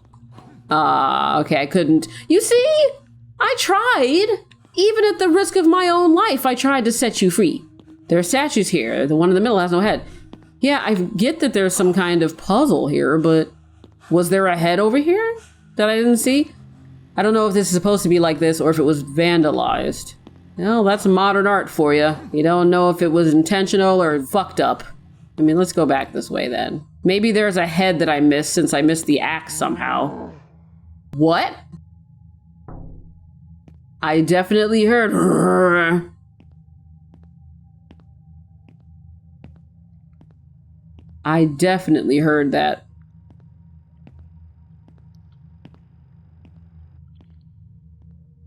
okay, I couldn't. You see? I tried. Even at the risk of my own life, I tried to set you free. There are statues here. The one in the middle has no head. Yeah, I get that there's some kind of puzzle here, but was there a head over here that I didn't see? I don't know if this is supposed to be like this or if it was vandalized. Well, that's modern art for you. You don't know if it was intentional or fucked up. I mean, let's go back this way then. Maybe there's a head that I missed since I missed the axe somehow. What? I definitely heard. I definitely heard that.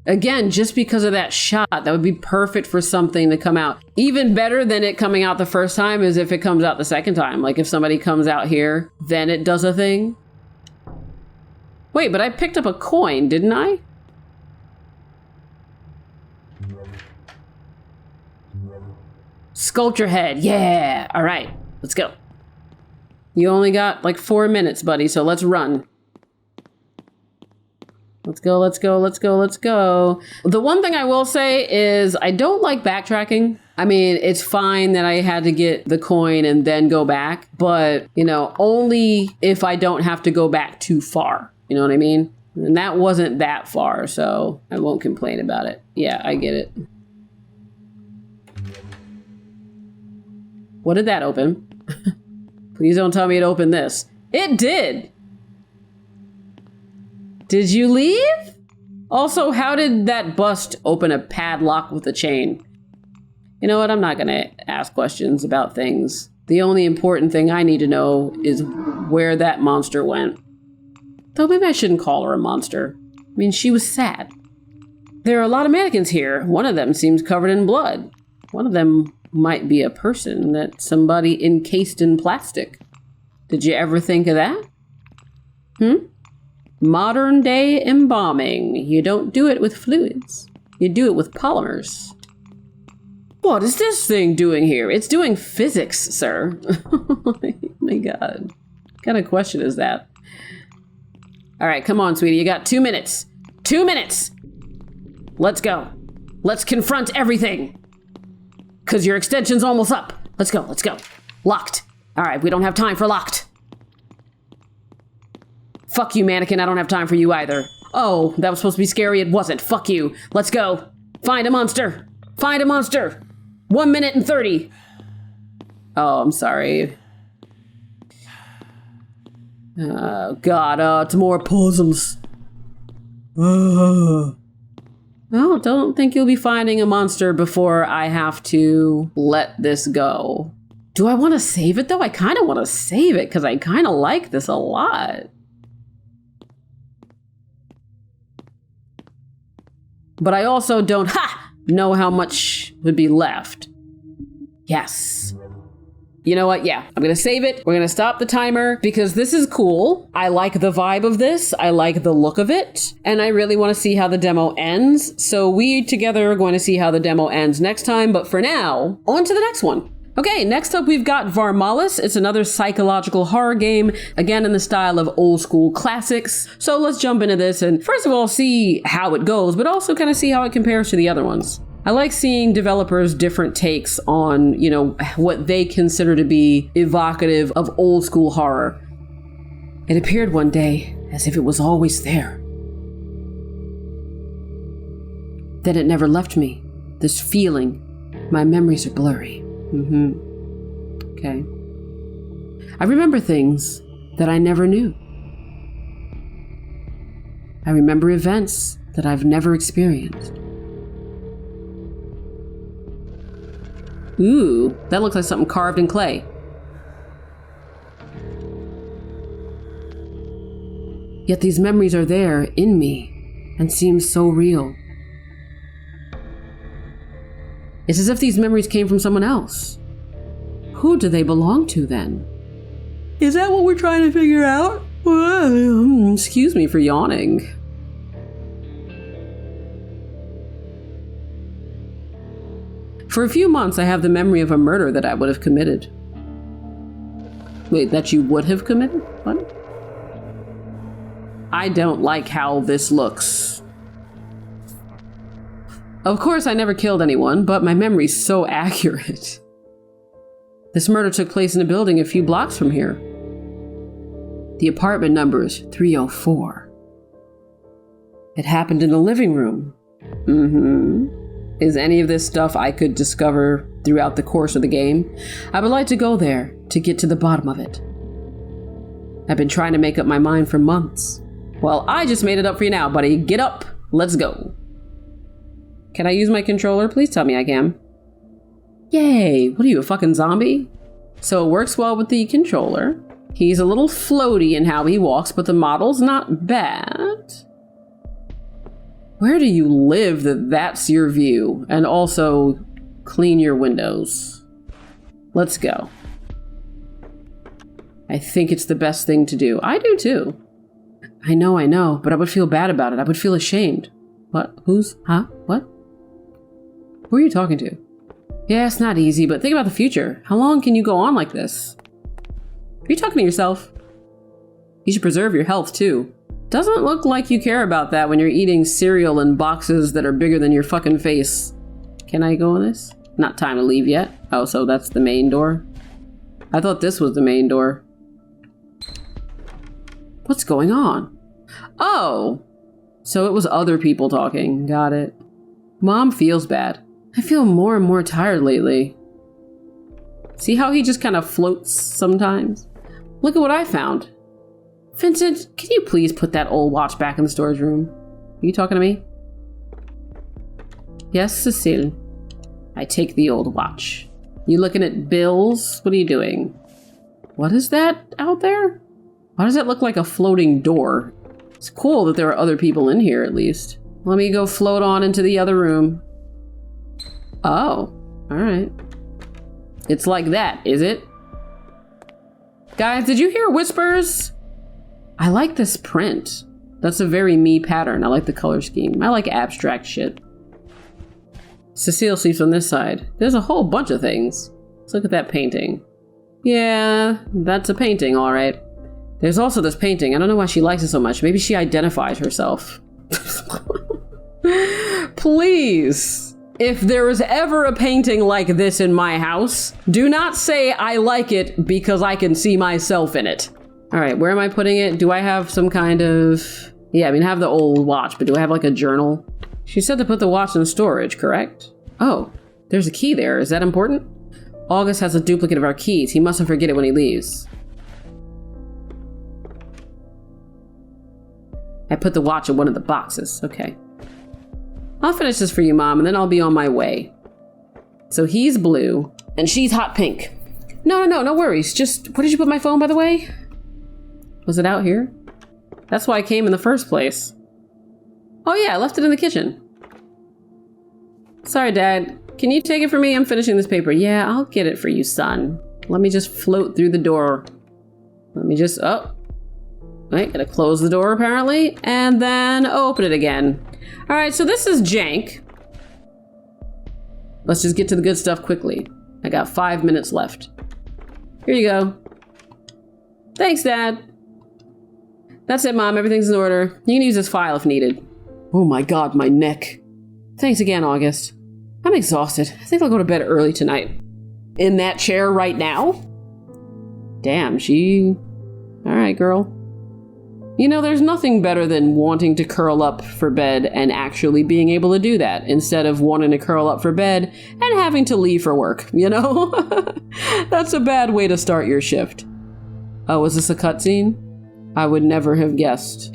Again, just because of that shot, that would be perfect for something to come out. Even better than it coming out the first time is if it comes out the second time. Like if somebody comes out here, then it does a thing. Wait, but I picked up a coin, didn't I? Sculpture head, yeah. All right, let's go. You only got like 4 minutes, buddy, so let's run. Let's go, let's go, let's go, let's go. The one thing I will say is I don't like backtracking. I mean, it's fine that I had to get the coin and then go back, but, you know, only if I don't have to go back too far. You know what I mean? And that wasn't that far, so I won't complain about it. Yeah, I get it. What did that open? Please don't tell me it opened this. It did! Did you leave? Also, how did that bust open a padlock with a chain? You know what? I'm not gonna ask questions about things. The only important thing I need to know is where that monster went. Though maybe I shouldn't call her a monster. I mean, she was sad. There are a lot of mannequins here. One of them seems covered in blood. One of them might be a person, that somebody encased in plastic. Did you ever think of that? Modern day embalming. You don't do it with fluids. You do it with polymers. What is this thing doing here? It's doing physics, sir. Oh my god. What kind of question is that? Alright, come on, sweetie. You got 2 minutes. 2 minutes! Let's go. Let's confront everything. Because your extension's almost up. Let's go, let's go. Locked. Alright, we don't have time for locked. Fuck you, mannequin. I don't have time for you either. Oh, that was supposed to be scary. It wasn't. Fuck you. Let's go. Find a monster. Find a monster. 1 minute and 30. Oh, I'm sorry. Oh, God. It's more puzzles. Oh, don't think you'll be finding a monster before I have to let this go. Do I want to save it, though? I kind of want to save it because I kind of like this a lot. But I also don't know how much would be left. Yes. You know what? Yeah, I'm going to save it. We're going to stop the timer because this is cool. I like the vibe of this. I like the look of it. And I really want to see how the demo ends. So we together are going to see how the demo ends next time. But for now, on to the next one. Okay, next up we've got Varmalis. It's another psychological horror game, again in the style of old school classics. So let's jump into this and first of all see how it goes, but also kind of see how it compares to the other ones. I like seeing developers' different takes on, you know, what they consider to be evocative of old school horror. It appeared one day as if it was always there. Then it never left me. This feeling, my memories are blurry. Okay. I remember things that I never knew. I remember events that I've never experienced. Ooh, that looks like something carved in clay. Yet these memories are there in me and seem so real. It's as if these memories came from someone else. Who do they belong to then? Is that what we're trying to figure out? Excuse me for yawning. For a few months, I have the memory of a murder that I would have committed. Wait, that you would have committed? What? I don't like how this looks. Of course, I never killed anyone, but my memory's so accurate. This murder took place in a building a few blocks from here. The apartment number is 304. It happened in the living room. Is any of this stuff I could discover throughout the course of the game? I would like to go there to get to the bottom of it. I've been trying to make up my mind for months. Well, I just made it up for you now, buddy. Get up. Let's go. Can I use my controller? Please tell me I can. Yay! What are you, a fucking zombie? So it works well with the controller. He's a little floaty in how he walks, but the model's not bad. Where do you live that that's your view? And also, clean your windows. Let's go. I think it's the best thing to do. I do too. I know, but I would feel bad about it. I would feel ashamed. What? What? Who are you talking to? Yeah, it's not easy, but think about the future. How long can you go on like this? Are you talking to yourself? You should preserve your health, too. Doesn't look like you care about that when you're eating cereal in boxes that are bigger than your fucking face. Can I go in this? Not time to leave yet. Oh, so that's the main door? I thought this was the main door. What's going on? Oh! So it was other people talking. Got it. Mom feels bad. I feel more and more tired lately. See how he just kind of floats sometimes? Look at what I found. Vincent, can you please put that old watch back in the storage room? Are you talking to me? Yes, Cecile. I take the old watch. You looking at bills? What are you doing? What is that out there? Why does that look like a floating door? It's cool that there are other people in here, at least. Let me go float on into the other room. Oh, alright. It's like that, is it? Guys, did you hear whispers? I like this print. That's a very me pattern. I like the color scheme. I like abstract shit. Cecile sleeps on this side. There's a whole bunch of things. Let's look at that painting. Yeah, that's a painting, all right. There's also this painting. I don't know why she likes it so much. Maybe she identifies herself. Please, if there is ever a painting like this in my house, do not say I like it because I can see myself in it. All right, where am I putting it? Do I have some kind of... Yeah, I mean, I have the old watch, but do I have like a journal? She said to put the watch in storage, correct? Oh, there's a key there. Is that important? August has a duplicate of our keys. He mustn't forget it when he leaves. I put the watch in one of the boxes. Okay. I'll finish this for you, Mom, and then I'll be on my way. So he's blue, and she's hot pink. No worries. Just, where did you put my phone, by the way? Was it out here? That's why I came in the first place. Oh yeah, I left it in the kitchen. Sorry, Dad. Can you take it for me? I'm finishing this paper. Yeah, I'll get it for you, son. Let me just float through the door. Let me just... Oh. Right, gotta close the door, apparently. And then open it again. Alright, so this is jank. Let's just get to the good stuff quickly. I got 5 minutes left. Here you go. Thanks, Dad. That's it, Mom. Everything's in order. You can use this file if needed. Oh my god, my neck. Thanks again, August. I'm exhausted. I think I'll go to bed early tonight. In that chair right now? Damn, she... Alright, girl. You know, there's nothing better than wanting to curl up for bed and actually being able to do that, instead of wanting to curl up for bed and having to leave for work, you know? That's a bad way to start your shift. Oh, is this a cutscene? I would never have guessed.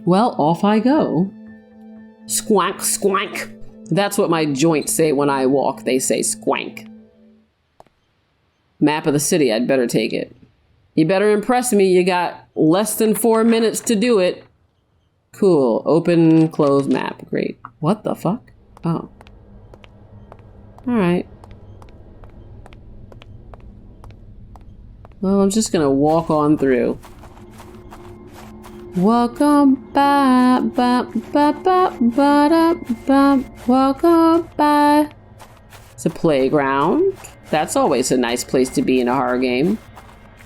Well, off I go. Squank, squank. That's what my joints say when I walk. They say squank. Map of the city. I'd better take it. You better impress me. You got less than 4 minutes to do it. Cool. Open, close map. Great. What the fuck? Oh. Alright. Well, I'm just gonna walk on through. Welcome back, welcome back. It's a playground. That's always a nice place to be in a horror game.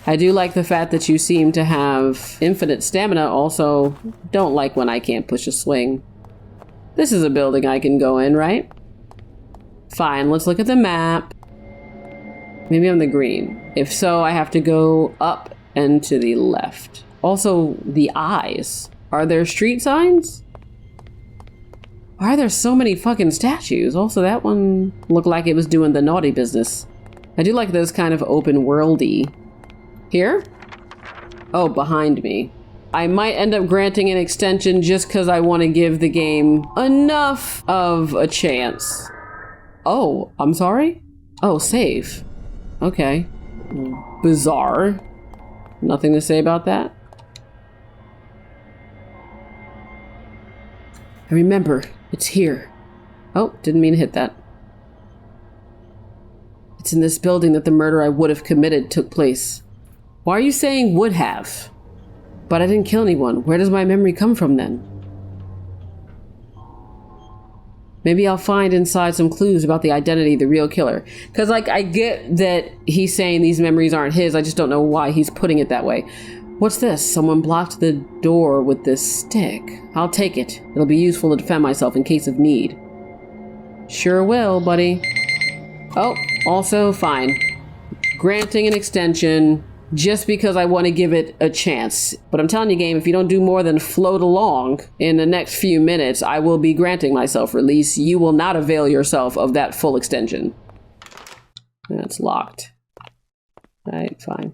I do like the fact that you seem to have infinite stamina. Also, don't like when I can't push a swing. This is a building I can go in, right? Fine, let's look at the map. Maybe I'm the green. If so, I have to go up and to the left. Also, the eyes. Are there street signs? Why are there so many fucking statues? Also, that one looked like it was doing the naughty business. I do like those kind of open worldy. Here? Oh, behind me. I might end up granting an extension just because I want to give the game enough of a chance. Oh, I'm sorry? Oh, save. Okay. Bizarre. Nothing to say about that. I remember. It's here. Oh, didn't mean to hit that. It's in this building that the murder I would have committed took place. Why are you saying would have? But I didn't kill anyone. Where does my memory come from then? Maybe I'll find inside some clues about the identity of the real killer. Because, like, I get that he's saying these memories aren't his. I just don't know why he's putting it that way. What's this? Someone blocked the door with this stick. I'll take it. It'll be useful to defend myself in case of need. Sure will, buddy. Oh, also fine. Granting an extension just because I want to give it a chance. But I'm telling you, game, if you don't do more than float along in the next few minutes, I will be granting myself release. You will not avail yourself of that full extension. That's locked. Alright, fine.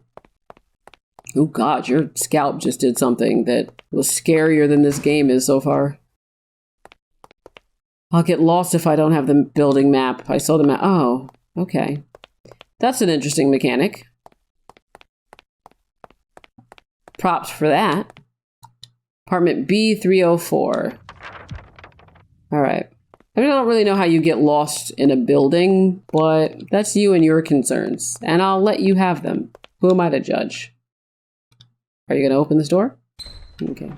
Oh god, your scalp just did something that was scarier than this game is so far. I'll get lost if I don't have the building map. I saw the map. Oh, okay. That's an interesting mechanic. props for that. Apartment B304. All right. I don't really know how you get lost in a building, but that's you and your concerns, and I'll let you have them. Who am I to judge? Are you going to open this door? Okay.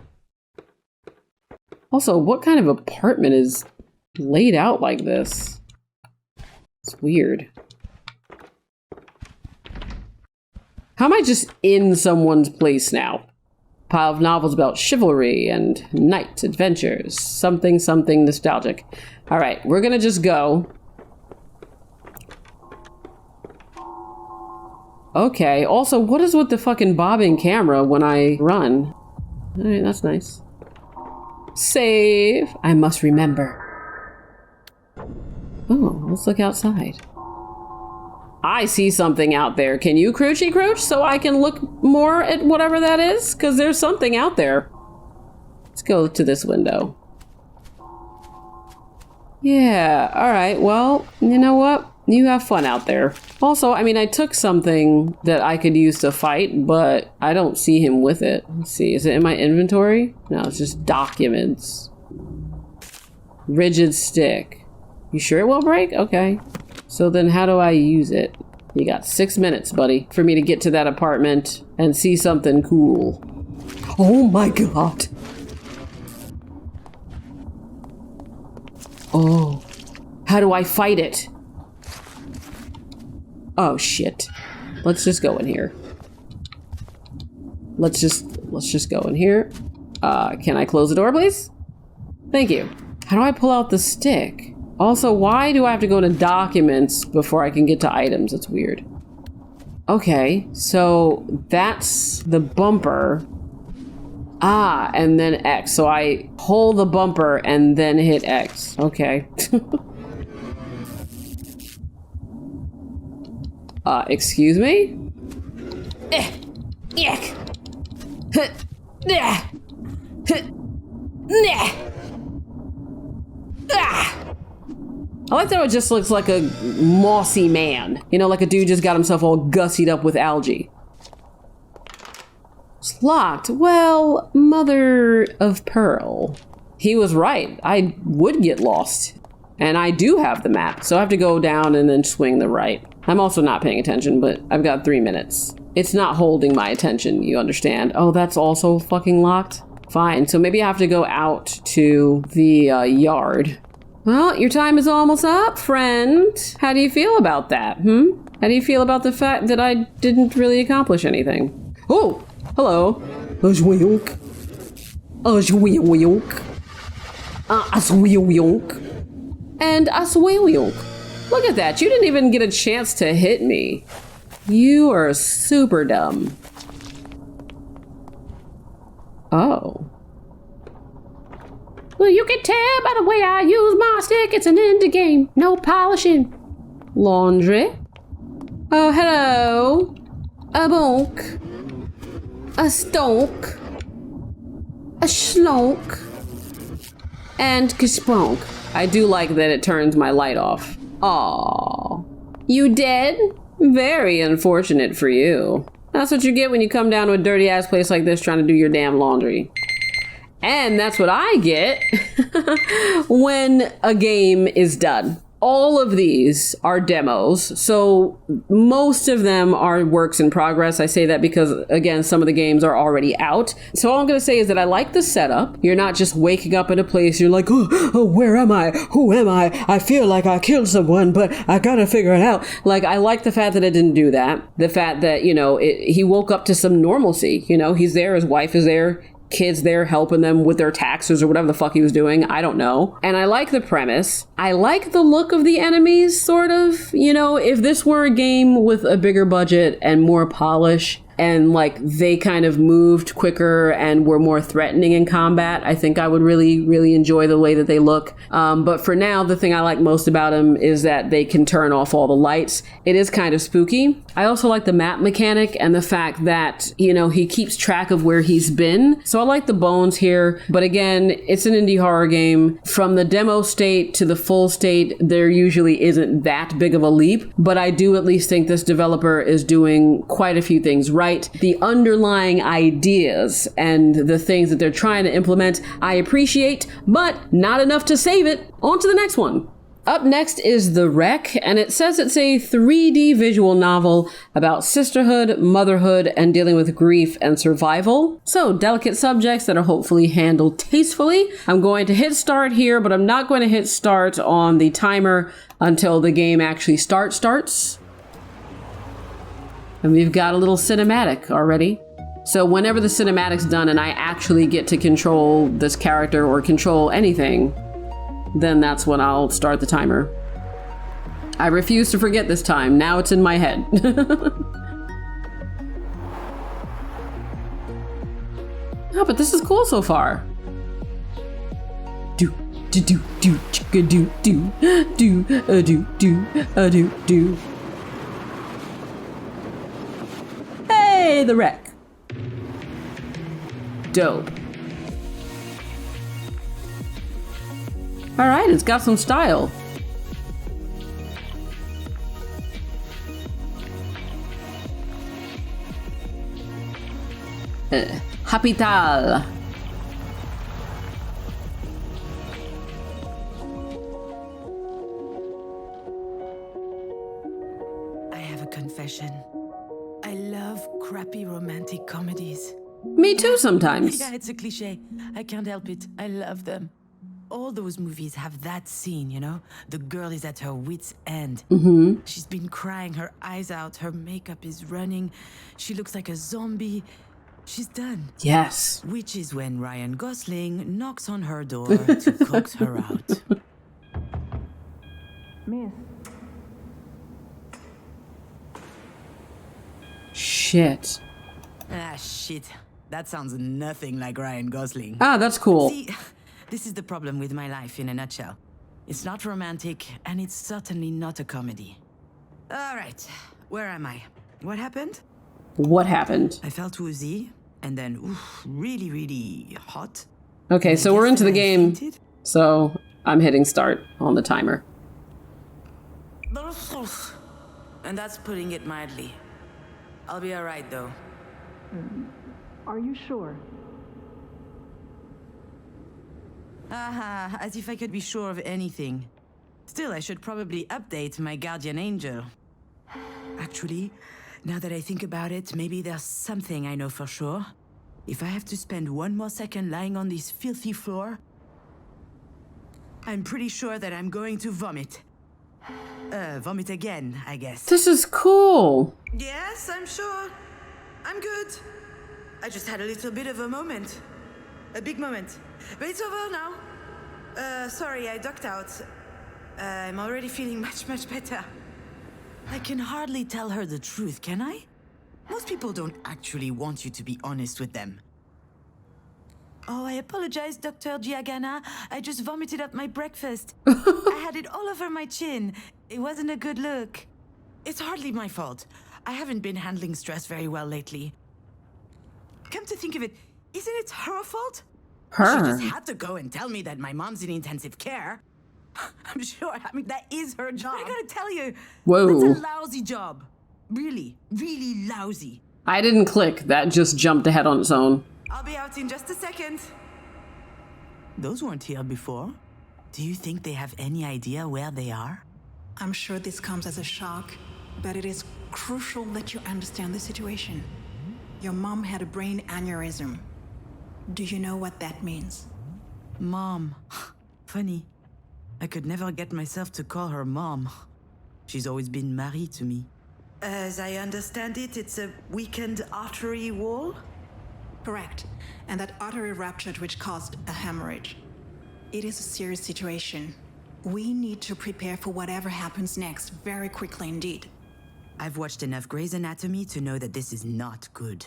Also, what kind of apartment is laid out like this? It's weird. How am I just in someone's place now? Pile of novels about chivalry and knight adventures. Something nostalgic. All right, we're gonna just go. Okay, also, what is with the fucking bobbing camera when I run? All right, that's nice. Save. I must remember. Oh, let's look outside. I see something out there. Can you crouchy crouch so I can look more at whatever that is? Because there's something out there. Let's go to this window. Yeah, alright, well, you know what? You have fun out there. Also, I mean, I took something that I could use to fight, but I don't see him with it. Let's see, is it in my inventory? No, it's just documents. Rigid stick. You sure it won't break? Okay. So then how do I use it? You got 6 minutes, buddy, for me to get to that apartment and see something cool. Oh my god. Oh. How do I fight it? Oh shit. Let's just go in here. Let's just go in here. Can I close the door, please? Thank you. How do I pull out the stick? Also, why do I have to go to documents before I can get to items? It's weird. Okay, so that's the bumper. Ah, and then X. So I hold the bumper and then hit X. Okay. Excuse me? I like that it just looks like a mossy man. You know, like a dude just got himself all gussied up with algae. It's locked. Well, mother of pearl. He was right. I would get lost. And I do have the map, so I have to go down and then swing the right. I'm also not paying attention, but I've got 3 minutes. It's not holding my attention, you understand? Oh, that's also fucking locked? Fine, so maybe I have to go out to the yard. Well, your time is almost up, friend. How do you feel about that, How do you feel about the fact that I didn't really accomplish anything? Oh, hello. And look at that, you didn't even get a chance to hit me. You are super dumb. Oh. Well, you can tell by the way I use my stick, it's an indie game. No polishing. Laundry. Oh, hello. A bonk. A stonk. A schlonk. And kspronk. I do like that it turns my light off. Aww. You dead? Very unfortunate for you. That's what you get when you come down to a dirty ass place like this trying to do your damn laundry. And that's what I get when a game is done. All of these are demos, so most of them are works in progress. I say that because, again, some of the games are already out. So all I'm going to say is that I like the setup. You're not just waking up in a place, you're like, oh, where am I? Who am I? I feel like I killed someone, but I gotta figure it out. Like, I like the fact that it didn't do that. The fact that, you know, he woke up to some normalcy. You know, he's there, his wife is there. Kids there helping them with their taxes or whatever the fuck he was doing. I don't know. And I like the premise. I like the look of the enemies, sort of. You know, if this were a game with a bigger budget and more polish, and like they kind of moved quicker and were more threatening in combat, I think I would really, really enjoy the way that they look. But for now, the thing I like most about them is that they can turn off all the lights. It is kind of spooky. I also like the map mechanic and the fact that, you know, he keeps track of where he's been. So I like the bones here. But again, it's an indie horror game. From the demo state to the full state, there usually isn't that big of a leap. But I do at least think this developer is doing quite a few things right. quite the underlying ideas and the things that they're trying to implement. I appreciate, but not enough to save it. On to the next one. Up next is The Wreck, and it says it's a 3D visual novel about sisterhood, motherhood, and dealing with grief and survival. So, delicate subjects that are hopefully handled tastefully. I'm going to hit start here, but I'm not going to hit start on the timer until the game actually starts. And we've got a little cinematic already. So whenever the cinematic's done and I actually get to control this character or control anything, then that's when I'll start the timer. I refuse to forget this time. Now it's in my head. Oh, but this is cool so far. Do do do do do do do do do do do do. Hey, The Wreck. Dope. All right, it's got some style. Hospital. I have a confession. I love crappy romantic comedies. Me too sometimes. Yeah, it's a cliche. I can't help it. I love them. All those movies have that scene, you know? The girl is at her wit's end. Mm-hmm. She's been crying her eyes out. Her makeup is running. She looks like a zombie. She's done. Yes. Which is when Ryan Gosling knocks on her door to coax her out. Miss. Shit. Ah, shit. That sounds nothing like Ryan Gosling. Ah, that's cool. See, this is the problem with my life in a nutshell. It's not romantic, and it's certainly not a comedy. All right, where am I? What happened? What happened? I felt woozy, and then really, really hot. Okay, so we're into the game. Fainted. So I'm hitting start on the timer. And that's putting it mildly. I'll be all right, though. Are you sure? As if I could be sure of anything. Still, I should probably update my guardian angel. Actually, now that I think about it, maybe there's something I know for sure. If I have to spend one more second lying on this filthy floor, I'm pretty sure that I'm going to vomit. Vomit again, I guess. This is cool. Yes, I'm sure. I'm good. I just had a little bit of a moment. A big moment. But it's over now. Sorry, I ducked out. I'm already feeling much better. I can hardly tell her the truth, can I? Most people don't actually want you to be honest with them. Oh, I apologize, Dr. Giagana. I just vomited up my breakfast. I had it all over my chin. It wasn't a good look. It's hardly my fault. I haven't been handling stress very well lately. Come to think of it, isn't it her fault? Her? She just had to go and tell me that my mom's in intensive care. I'm sure, I mean, that is her job. I gotta tell you, Whoa. that's a lousy job. Really, really lousy. I didn't click. That just jumped ahead on its own. I'll be out in just a second. Those weren't here before. Do you think they have any idea where they are? I'm sure this comes as a shock, but it is crucial that you understand the situation. Your mom had a brain aneurysm. Do you know what that means? Mom. Funny. I could never get myself to call her mom. She's always been Marie to me. As I understand it, it's a weakened artery wall? Correct. And that artery ruptured, which caused a hemorrhage. It is a serious situation. We need to prepare for whatever happens next very quickly indeed. I've watched enough Grey's Anatomy to know that this is not good.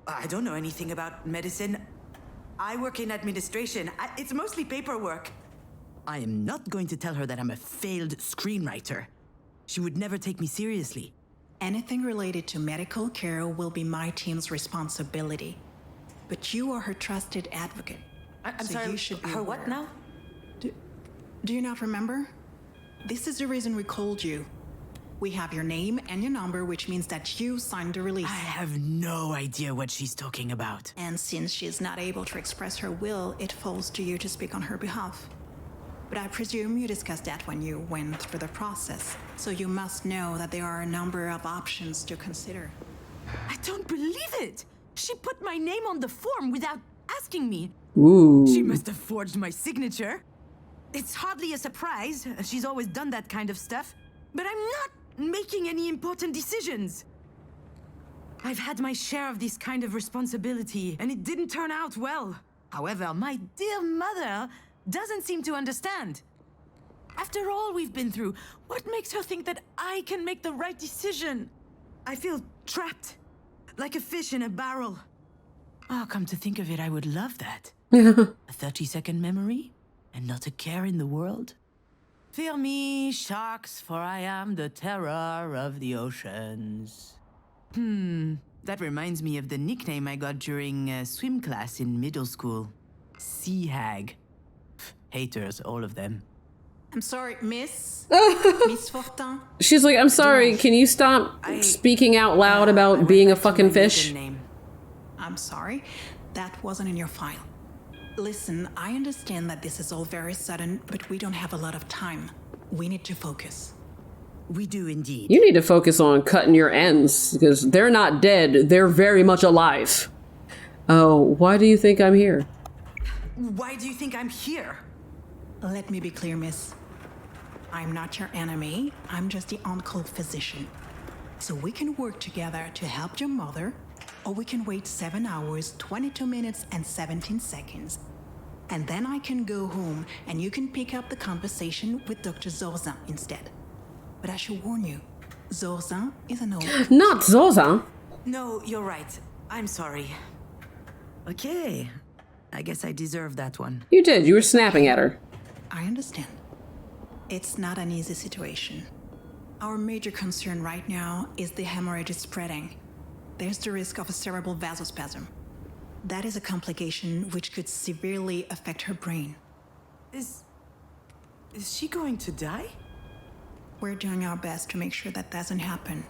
I don't know anything about medicine. I work in administration. It's mostly paperwork. I am not going to tell her that I'm a failed screenwriter. She would never take me seriously. Anything related to medical care will be my team's responsibility. But you are her trusted advocate. I'm so sorry, you should be her what aware. now? Do you not remember? This is the reason we called you. We have your name and your number, which means that you signed the release. I have no idea what she's talking about. And since she is not able to express her will, it falls to you to speak on her behalf. But I presume you discussed that when you went through the process, so you must know that there are a number of options to consider. I don't believe it! She put my name on the form without asking me. Ooh. She must have forged my signature. It's hardly a surprise. She's always done that kind of stuff. But I'm not making any important decisions. I've had my share of this kind of responsibility, and it didn't turn out well. However, my dear mother doesn't seem to understand. After all we've been through, what makes her think that I can make the right decision? I feel trapped, like a fish in a barrel. Oh, come to think of it, I would love that. A 30-second memory, and not a care in the world. Fear me, sharks, for I am the terror of the oceans. That reminds me of the nickname I got during swim class in middle school. Sea Hag. Haters, all of them. I'm sorry, Miss? Miss Fortin? She's like, I'm sorry, can you stop speaking out loud about being a fucking fish? I'm sorry, that wasn't in your file. Listen, I understand that this is all very sudden, but we don't have a lot of time. We need to focus. We do indeed. You need to focus on cutting your ends, because they're not dead, they're very much alive. Oh, why do you think I'm here? Why do you think I'm here? Let me be clear, miss. I'm not your enemy, I'm just the on-call physician. So we can work together to help your mother, or we can wait 7 hours, 22 minutes, and 17 seconds. And then I can go home, and you can pick up the conversation with Dr. Zorzan instead. But I should warn you, Zorzan is an old... Not Zorzan. No, you're right. I'm sorry. Okay. I guess I deserve that one. You did, you were snapping at her. I understand. It's not an easy situation. Our major concern right now is the hemorrhage is spreading. There's the risk of a cerebral vasospasm. That is a complication which could severely affect her brain. Is she going to die? We're doing our best to make sure that doesn't happen.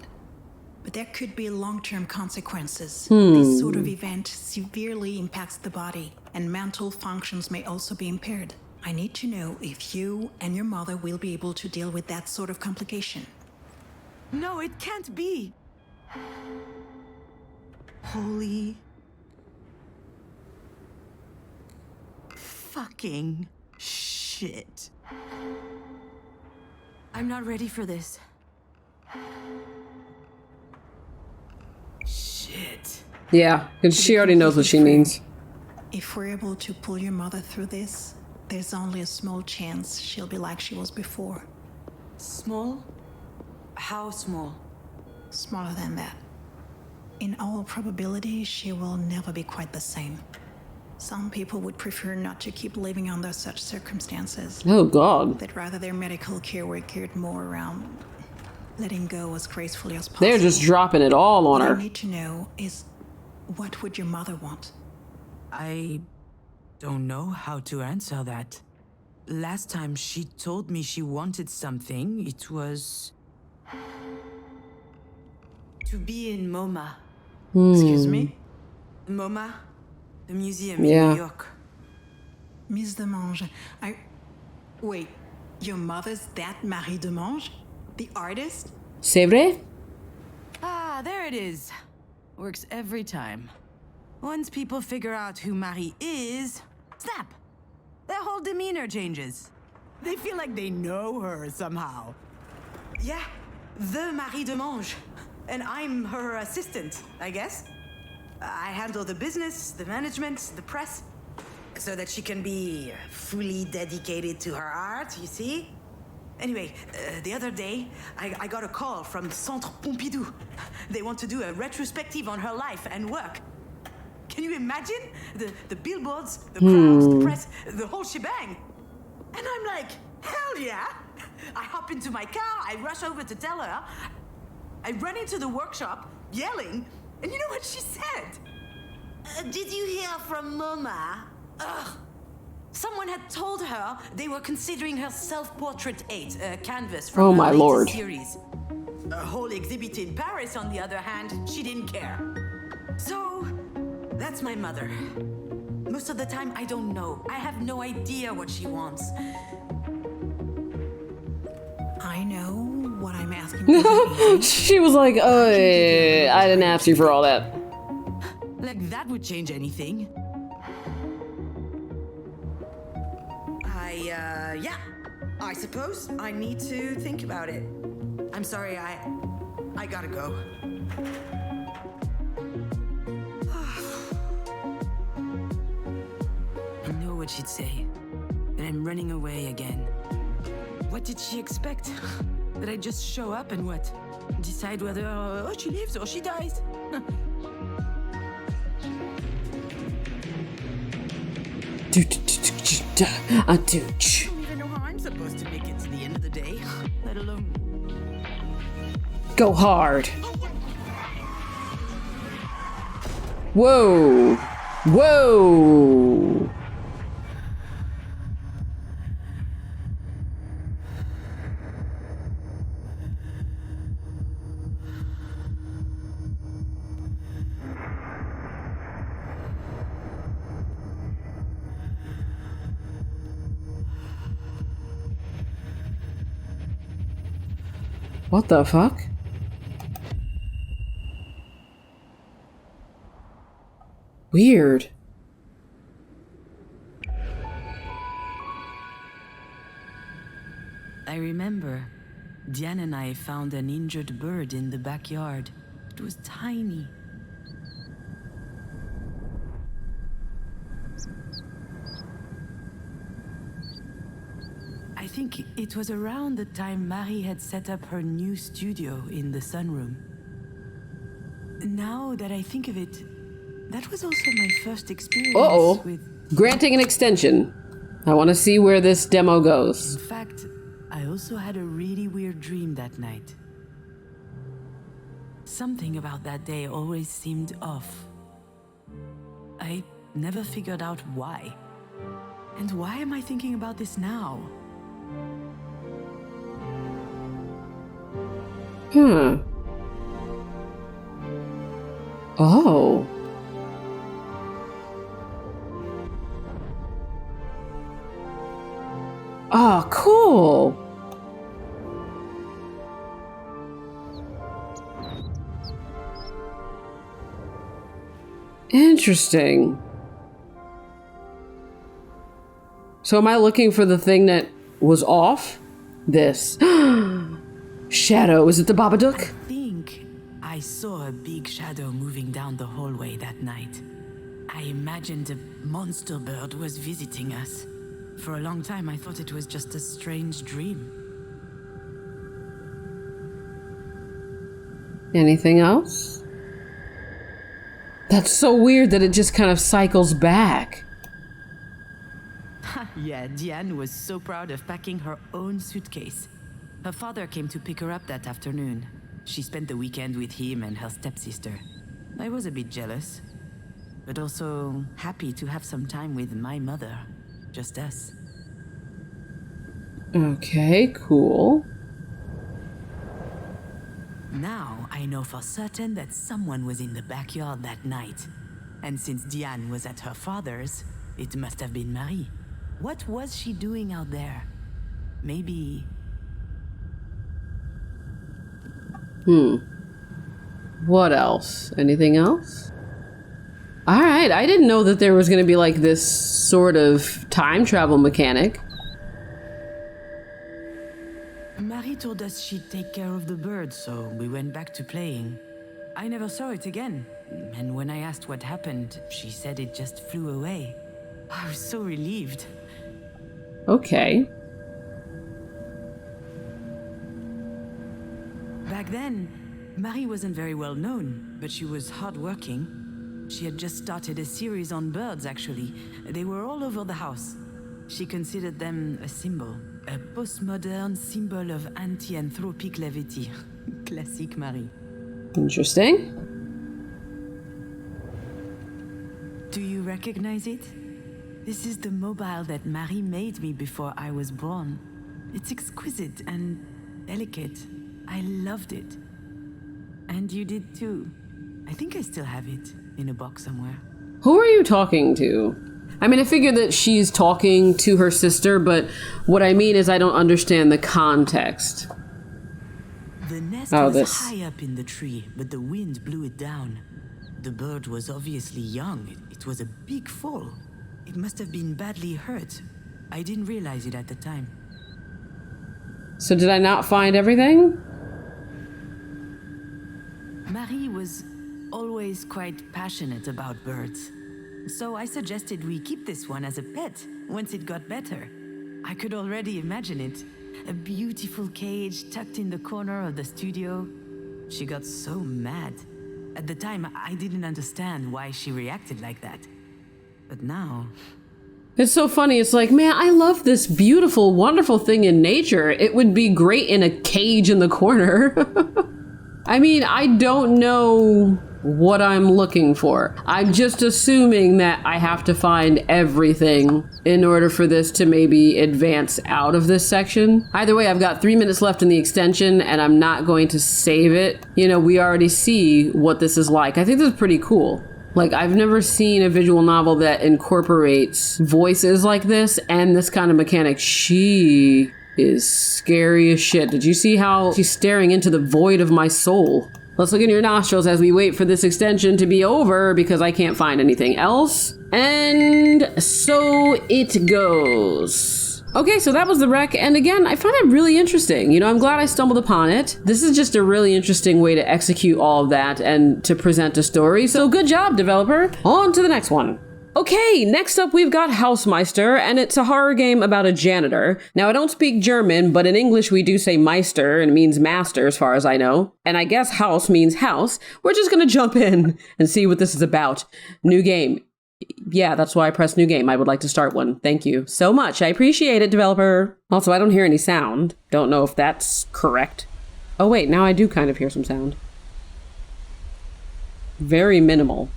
But there could be long-term consequences. This sort of event severely impacts the body, and mental functions may also be impaired. I need to know if you and your mother will be able to deal with that sort of complication. No, it can't be. Holy... fucking shit. I'm not ready for this. Shit. Yeah, because she already knows what she means. If we're able to pull your mother through this, there's only a small chance she'll be like she was before. Small? How small? Smaller than that. In all probability, she will never be quite the same. Some people would prefer not to keep living under such circumstances. Oh, God. That rather their medical care were geared more around letting go as gracefully as possible. They're just dropping it all on What her. I need to know is, what would your mother want? I don't know how to answer that. Last time she told me she wanted something, it was... to be in MoMA. Excuse me? MoMA? The museum Yeah. in New York. Miss Demange, Wait, your mother's that Marie Demange? The artist? C'est vrai? Ah, there it is. Works every time. Once people figure out who Marie is, snap! Their whole demeanor changes. They feel like they know her somehow. Yeah, the Marie Demange. And I'm her assistant, I guess. I handle the business, the management, the press, so that she can be fully dedicated to her art, you see? Anyway, the other day, I got a call from Centre Pompidou. They want to do a retrospective on her life and work. Can you imagine? The billboards, the crowds, the press, the whole shebang. And I'm like, hell yeah! I hop into my car, I rush over to tell her. I run into the workshop, yelling, and you know what she said? Did you hear from MoMA? Ugh. Someone had told her they were considering her self-portrait 8, a canvas from Oh her my latest lord. series. A whole exhibit in Paris, on the other hand, she didn't care. So, that's my mother. Most of the time, I don't know. I have no idea what she wants. I know what I'm asking for. She was like, I didn't ask you for all that. Like that would change anything. Yeah. I suppose I need to think about it. I'm sorry, I gotta go. I know what she'd say. That I'm running away again. What did she expect? That I just show up and what? Decide whether she lives or she dies? I do. I don't even know how I'm supposed to make it to the end of the day, let alone... Go hard. Whoa. Whoa. What the fuck? Weird. I remember. Diane and I found an injured bird in the backyard. It was tiny. I think it was around the time Marie had set up her new studio in the sunroom. Now that I think of it, that was also my first experience with... Granting an extension. I want to see where this demo goes. In fact, I also had a really weird dream that night. Something about that day always seemed off. I never figured out why. And why am I thinking about this now? Oh. Oh, cool. Interesting. So am I looking for the thing that was off? This. Shadow. Is it the Babadook? I think I saw a big shadow moving down the hallway that night. I imagined a monster bird was visiting us. For a long time, I thought it was just a strange dream. Anything else? That's so weird that it just kind of cycles back. Yeah, Diane was so proud of packing her own suitcase. Her father came to pick her up that afternoon. She spent the weekend with him and her stepsister. I was a bit jealous, but also happy to have some time with my mother. Just us. Okay, cool. Now I know for certain that someone was in the backyard that night. And since Diane was at her father's, it must have been Marie. What was she doing out there? Maybe... What else? Anything else? Alright, I didn't know that there was going to be like this sort of time travel mechanic. Marie told us she'd take care of the bird, so we went back to playing. I never saw it again, and when I asked what happened, she said it just flew away. I was so relieved. Okay. Back then, Marie wasn't very well known, but she was hardworking. She had just started a series on birds, actually. They were all over the house. She considered them a symbol. A postmodern symbol of anti-anthropic levity. Classic Marie. Interesting. Do you recognize it? This is the mobile that Marie made me before I was born. It's exquisite and delicate. I loved it. And you did too. I think I still have it in a box somewhere. Who are you talking to? I mean, I figure that she's talking to her sister, but what I mean is I don't understand the context. The nest was high up in the tree, but the wind blew it down. The bird was obviously young. It was a big fall. It must have been badly hurt. I didn't realize it at the time. So did I not find everything? Marie was always quite passionate about birds. So I suggested we keep this one as a pet once it got better. I could already imagine it. A beautiful cage tucked in the corner of the studio. She got so mad. At the time, I didn't understand why she reacted like that. But now... It's so funny. It's like, man, I love this beautiful, wonderful thing in nature. It would be great in a cage in the corner. I mean, I don't know what I'm looking for. I'm just assuming that I have to find everything in order for this to maybe advance out of this section. Either way, I've got 3 minutes left in the extension and I'm not going to save it. You know, we already see what this is like. I think this is pretty cool. Like, I've never seen a visual novel that incorporates voices like this and this kind of mechanic. She is scary as shit. Did you see how she's staring into the void of my soul? Let's look in your nostrils as we wait for this extension to be over because I can't find anything else. And so it goes. Okay, so that was the wreck, and again, I find it really interesting. You know, I'm glad I stumbled upon it. This is just a really interesting way to execute all of that and to present a story, so good job, developer. On to the next one. Okay, next up we've got Hausmeister, and it's a horror game about a janitor. Now, I don't speak German, but in English we do say Meister, and it means master as far as I know. And I guess house means house. We're just gonna jump in and see what this is about. New game. Yeah, that's why I pressed new game. I would like to start one. Thank you so much. I appreciate it, developer. Also, I don't hear any sound. Don't know if that's correct. Oh wait, now I do kind of hear some sound. Very minimal.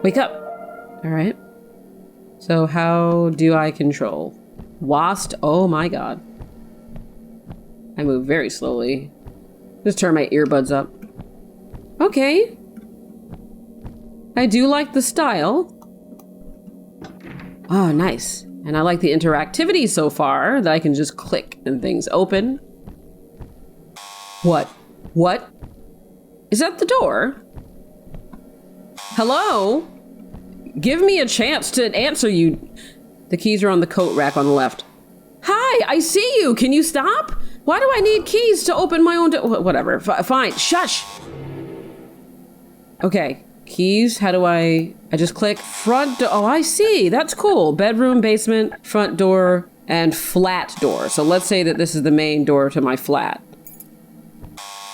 Wake up. All right. So how do I control? Wast, oh my god. I move very slowly. Just turn my earbuds up. Okay. I do like the style. Oh, nice. And I like the interactivity so far that I can just click and things open. What? What? Is that the door? Hello? Give me a chance to answer you. The keys are on the coat rack on the left. Hi, I see you. Can you stop? Why do I need keys to open my own door? Whatever. Fine. Shush. Okay, keys, how do I just click front door. Oh, I see, that's cool. Bedroom, basement, front door, and flat door. So let's say that this is the main door to my flat.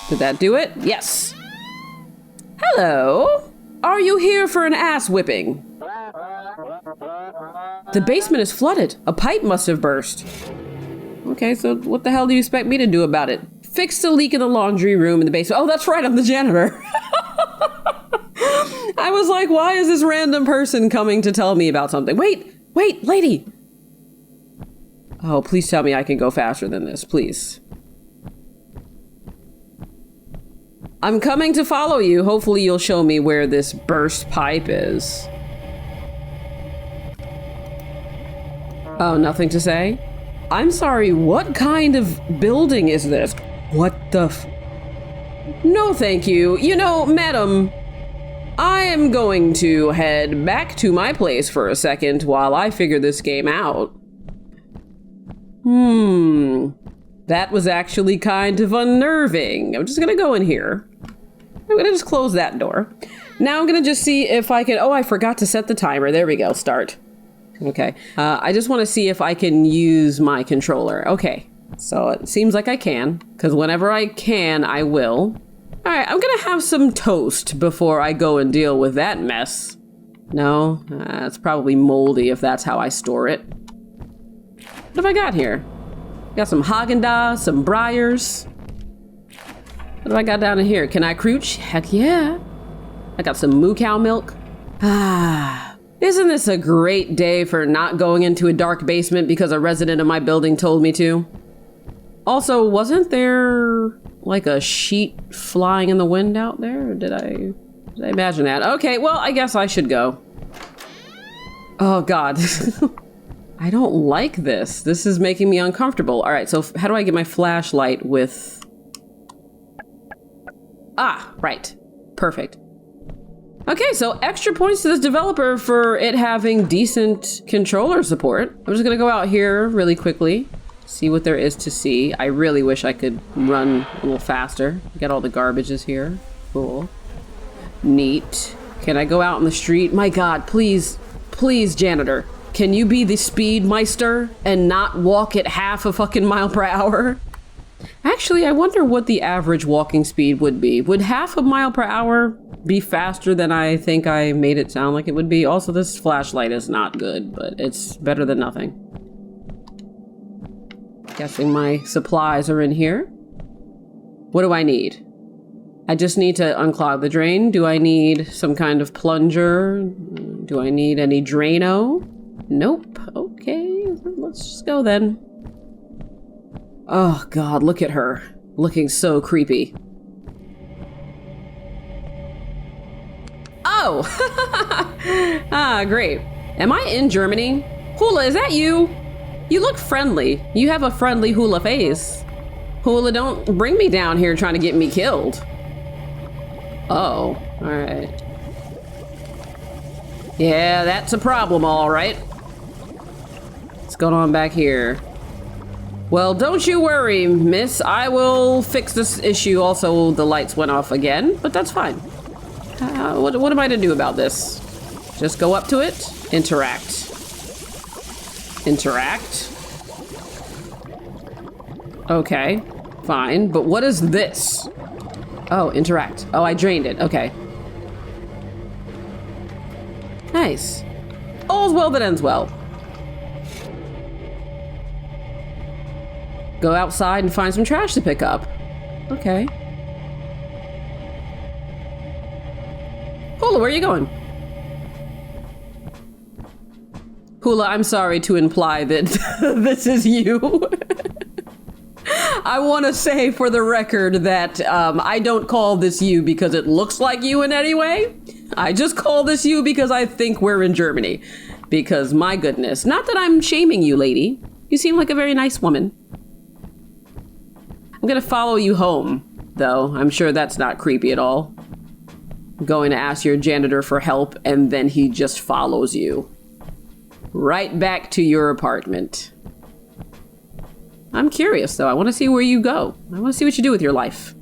Did that do it? Yes. Hello, are you here for an ass whipping? The basement is flooded. A pipe must have burst. Okay, so what the hell do you expect me to do about it? Fix the leak in the laundry room in the basement. Oh, that's right, I'm the janitor. I was like, why is this random person coming to tell me about something? Wait, lady. Oh, please tell me I can go faster than this, please. I'm coming to follow you. Hopefully you'll show me where this burst pipe is. Oh, nothing to say? I'm sorry, what kind of building is this? What the No, thank you. You know, madam, I am going to head back to my place for a second while I figure this game out. That was actually kind of unnerving. I'm just gonna go in here. I'm gonna just close that door. Now I'm gonna just see if I can, oh, I forgot to set the timer. There we go, start. Okay, I just wanna see if I can use my controller. Okay, so it seems like I can, because whenever I can, I will. All right, I'm gonna have some toast before I go and deal with that mess. No, it's probably moldy if that's how I store it. What have I got here? Got some Haagen-Dazs, some Breyers. What do I got down in here? Can I crouch? Heck yeah. I got some moo cow milk. It Isn't this a great day for not going into a dark basement because a resident of my building told me to? Also, wasn't there like a sheet flying in the wind out there? Or did I imagine that? Okay, well, I guess I should go. Oh God. I don't like this. This is making me uncomfortable. All right, so how do I get my flashlight with... Ah, right. Perfect. Okay, so extra points to this developer for it having decent controller support. I'm just gonna go out here really quickly, see what there is to see. I really wish I could run a little faster. Get all the garbages here. Cool. Neat. Can I go out in the street? My God, please, please, janitor. Can you be the speedmeister and not walk at half a fucking mile per hour? Actually, I wonder what the average walking speed would be. Would half a mile per hour be faster than I think I made it sound like it would be? Also, this flashlight is not good, but it's better than nothing. Guessing my supplies are in here. What do I need? I just need to unclog the drain. Do I need some kind of plunger? Do I need any Drano? Nope. Okay, let's just go then. Oh God, look at her. Looking so creepy. Oh! Ah, great. Am I in Germany? Hula, is that you? You look friendly. You have a friendly Hula face. Hula, don't bring me down here trying to get me killed. Oh, alright. Yeah, that's a problem, alright. What's going on back here? Well, don't you worry, miss. I will fix this issue. Also, the lights went off again, but that's fine. What am I to do about this? Just go up to it, interact. Interact. Okay, fine, but what is this? Oh, interact. Oh, I drained it, okay. Nice. All's well that ends well. Go outside and find some trash to pick up. Okay. Hula, where are you going? Hula, I'm sorry to imply that this is you. I want to say for the record that I don't call this you because it looks like you in any way. I just call this you because I think we're in Germany. Because my goodness, not that I'm shaming you, lady. You seem like a very nice woman. I'm gonna follow you home, though. I'm sure that's not creepy at all. I'm going to ask your janitor for help, and then he just follows you. Right back to your apartment. I'm curious, though. I want to see where you go. I want to see what you do with your life. Okay,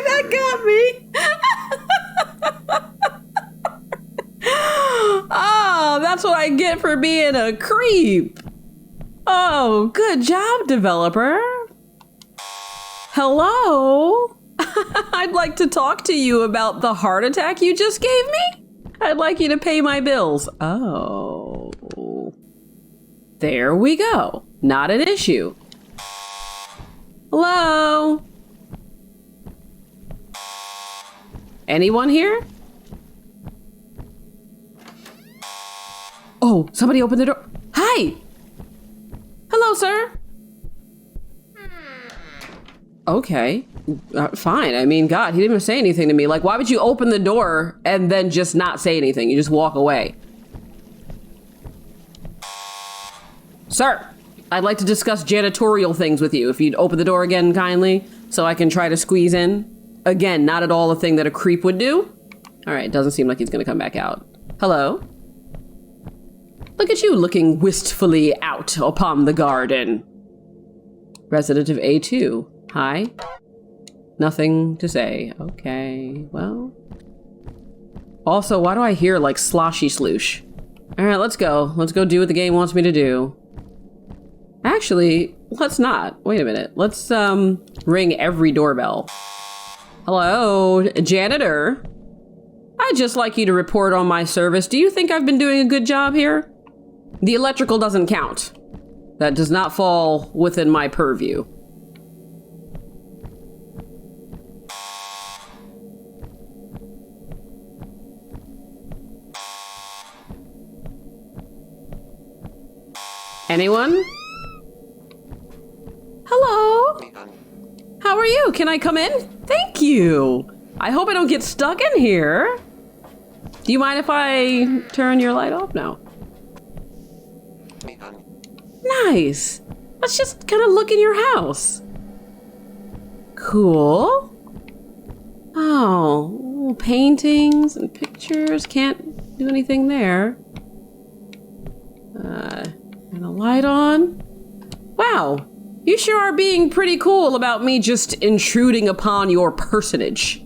that got me. Oh, that's what I get for being a creep. Oh, good job, developer. Hello? I'd like to talk to you about the heart attack you just gave me. I'd like you to pay my bills. Oh. There we go. Not an issue. Hello? Anyone here? Oh, somebody opened the door. Hi! Hello, sir. Okay, fine. I mean, God, he didn't even say anything to me. Like, why would you open the door and then just not say anything? You just walk away. Sir, I'd like to discuss janitorial things with you. If you'd open the door again, kindly, so I can try to squeeze in. Again, not at all the thing that a creep would do. All right, doesn't seem like he's gonna come back out. Hello? Look at you looking wistfully out upon the garden. Resident of A2. Hi. Nothing to say. Okay, well. Also, why do I hear like sloshy sloosh? All right, let's go. Let's go do what the game wants me to do. Actually, let's not. Wait a minute. Let's ring every doorbell. Hello, janitor. I'd just like you to report on my service. Do you think I've been doing a good job here? The electrical doesn't count. That does not fall within my purview. Anyone? Hello? How are you? Can I come in? Thank you. I hope I don't get stuck in here. Do you mind if I turn your light off? No. Nice. Let's just kind of look in your house. Cool. Oh, paintings and pictures. Can't do anything there. And a light on. Wow. You sure are being pretty cool about me just intruding upon your personage.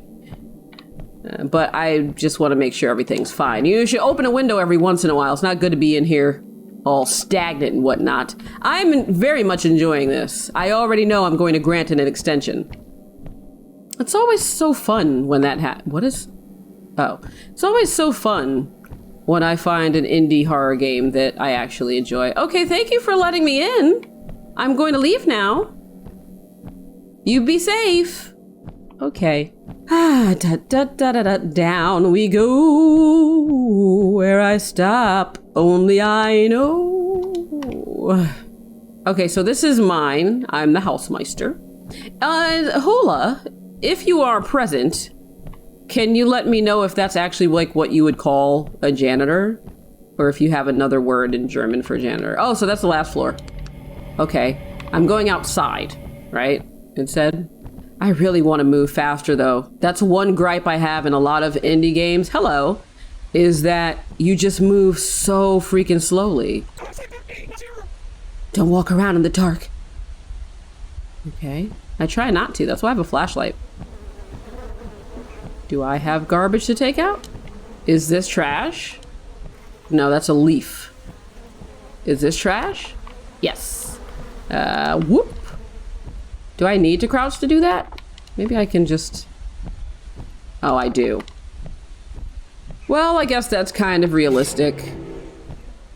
But I just want to make sure everything's fine. You should open a window every once in a while. It's not good to be in here all stagnant and whatnot. I'm very much enjoying this. I already know I'm going to grant an extension. It's always so fun when that It's always so fun when I find an indie horror game that I actually enjoy. Okay, thank you for letting me in. I'm going to leave now. You be safe. Okay. Down we go. Where I stop, only I know. Okay, so this is mine. I'm the Hausmeister. Hola, if you are present, can you let me know if that's actually like what you would call a janitor? Or if you have another word in German for janitor. Oh, so that's the last floor. Okay, I'm going outside, right? Instead. I really want to move faster though. That's one gripe I have in a lot of indie games. Hello. Is that you just move so freaking slowly. Don't walk around in the dark. Okay. I try not to. That's why I have a flashlight. Do I have garbage to take out? Is this trash? No, that's a leaf. Is this trash? Yes. Whoop. Do I need to crouch to do that? Maybe I can just... Oh, I do. Well, I guess that's kind of realistic.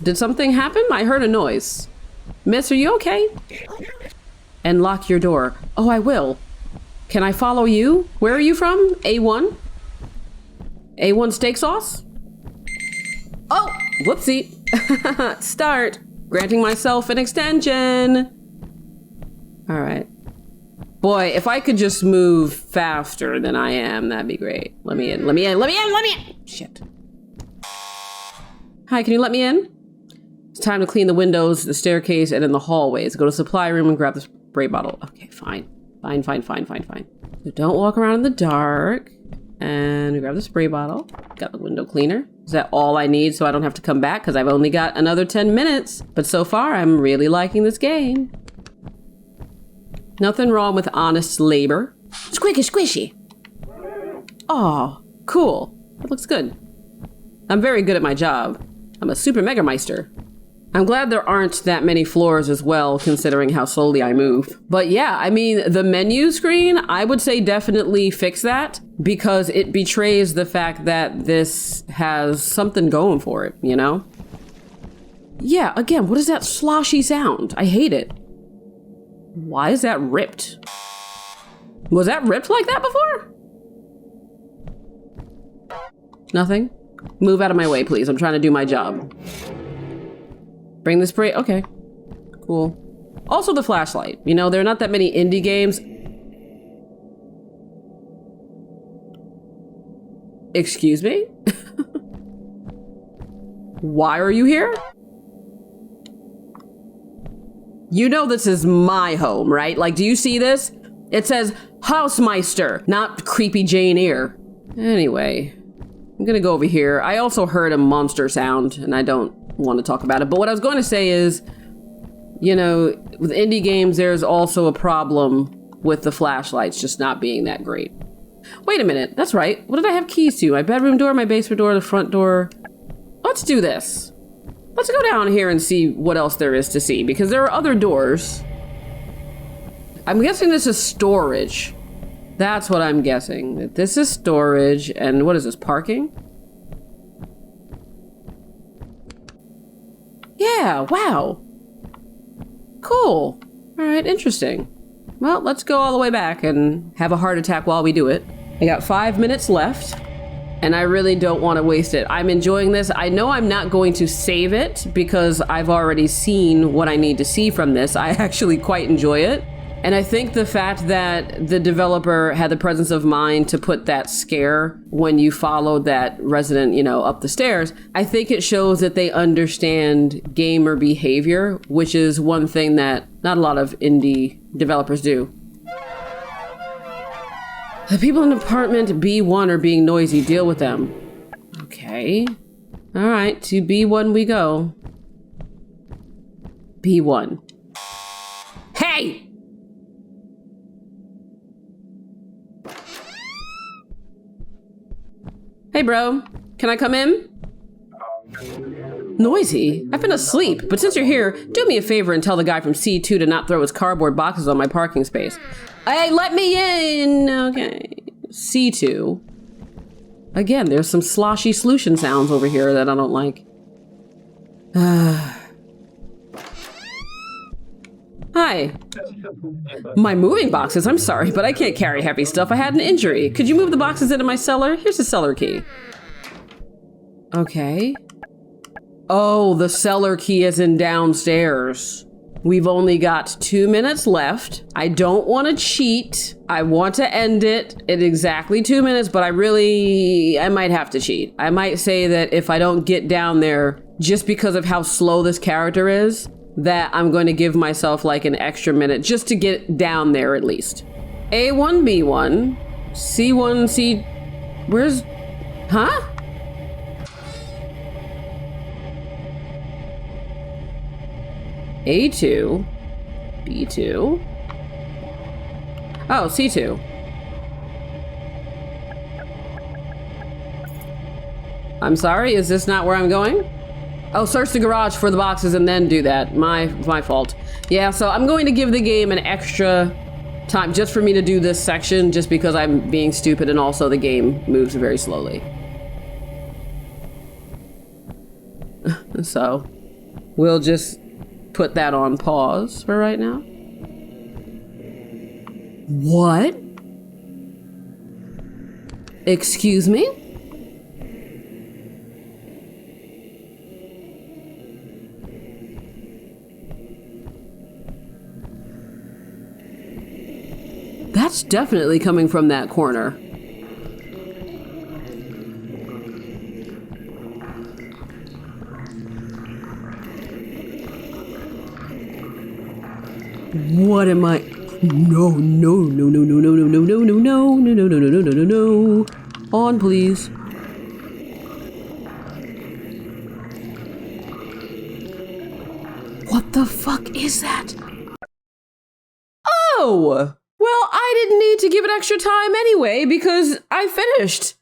Did something happen? I heard a noise. Miss, are you okay? And lock your door. Oh, I will. Can I follow you? Where are you from? A1? A1 steak sauce? Oh, whoopsie. Start. Granting myself an extension. All right. Boy, if I could just move faster than I am, that'd be great. Let me in, let me in, let me in, let me in! Shit. Hi, can you let me in? It's time to clean the windows, the staircase, and in the hallways. Go to the supply room and grab the spray bottle. Okay, fine. Fine. So don't walk around in the dark. And grab the spray bottle. Got the window cleaner. Is that all I need so I don't have to come back? Because I've only got another 10 minutes. But so far, I'm really liking this game. Nothing wrong with honest labor. Squishy, squishy. Oh, cool. That looks good. I'm very good at my job. I'm a super mega meister. I'm glad there aren't that many floors as well, considering how slowly I move. But yeah, I mean, the menu screen, I would say definitely fix that because it betrays the fact that this has something going for it, you know? Yeah, again, what is that sloshy sound? I hate it. Why is that ripped? Was that ripped like that before? Nothing? Move out of my way, please. I'm trying to do my job. Bring the spray. Okay. Cool. Also the flashlight. You know, there are not that many indie games. Excuse me? Why are you here? You know this is my home, right? Like, do you see this? It says Hausmeister, not creepy Jane Eyre. Anyway, I'm gonna go over here. I also heard a monster sound, and I don't want to talk about it. But what I was going to say is, you know, with indie games, there's also a problem with the flashlights just not being that great. Wait a minute. That's right. What did I have keys to? My bedroom door, my basement door, the front door. Let's do this. Let's go down here and see what else there is to see, because there are other doors. I'm guessing this is storage. That's what I'm guessing. This is storage, and what is this, parking? Yeah, wow. Cool. All right, interesting. Well, let's go all the way back and have a heart attack while we do it. I got 5 minutes left. and I really don't want to waste it. I'm enjoying this. I know I'm not going to save it because I've already seen what I need to see from this. I actually quite enjoy it. And I think the fact that the developer had the presence of mind to put that scare when you followed that resident, you know, up the stairs, I think it shows that they understand gamer behavior, which is one thing that not a lot of indie developers do. The people in apartment B1 are being noisy. Deal with them. Okay. All right, to B1 we go. B1. Hey! Hey, bro. Can I come in? Noisy? I've been asleep, but since you're here, do me a favor and tell the guy from C2 to not throw his cardboard boxes on my parking space. Hey, let me in! Okay. C2. Again, there's some sloshy solution sounds over here that I don't like. Hi. My moving boxes, I'm sorry, but I can't carry heavy stuff. I had an injury. Could you move the boxes into my cellar? Here's the cellar key. Okay. Oh, the cellar key is in downstairs. We've only got 2 minutes left. I don't want to cheat. I want to end it in exactly 2 minutes, but I might have to cheat. I might say that if I don't get down there, just because of how slow this character is, that I'm going to give myself like an extra minute just to get down there at least. A1, B1, C1, C... Where's... Huh? A2, B2. Oh, C2. I'm sorry, is this not where I'm going? Oh, search the garage for the boxes and then do that. My fault. Yeah, so I'm going to give the game an extra time just for me to do this section just because I'm being stupid and also the game moves very slowly. So, we'll just put that on pause for right now. What? Excuse me? That's definitely coming from that corner. What am I? No, no, no, no, no, no, no, no, no, no, no, no, no, no, no, no, no, no, no. On, please. What the fuck is that? Oh! Well, I didn't need to give it extra time anyway because I finished.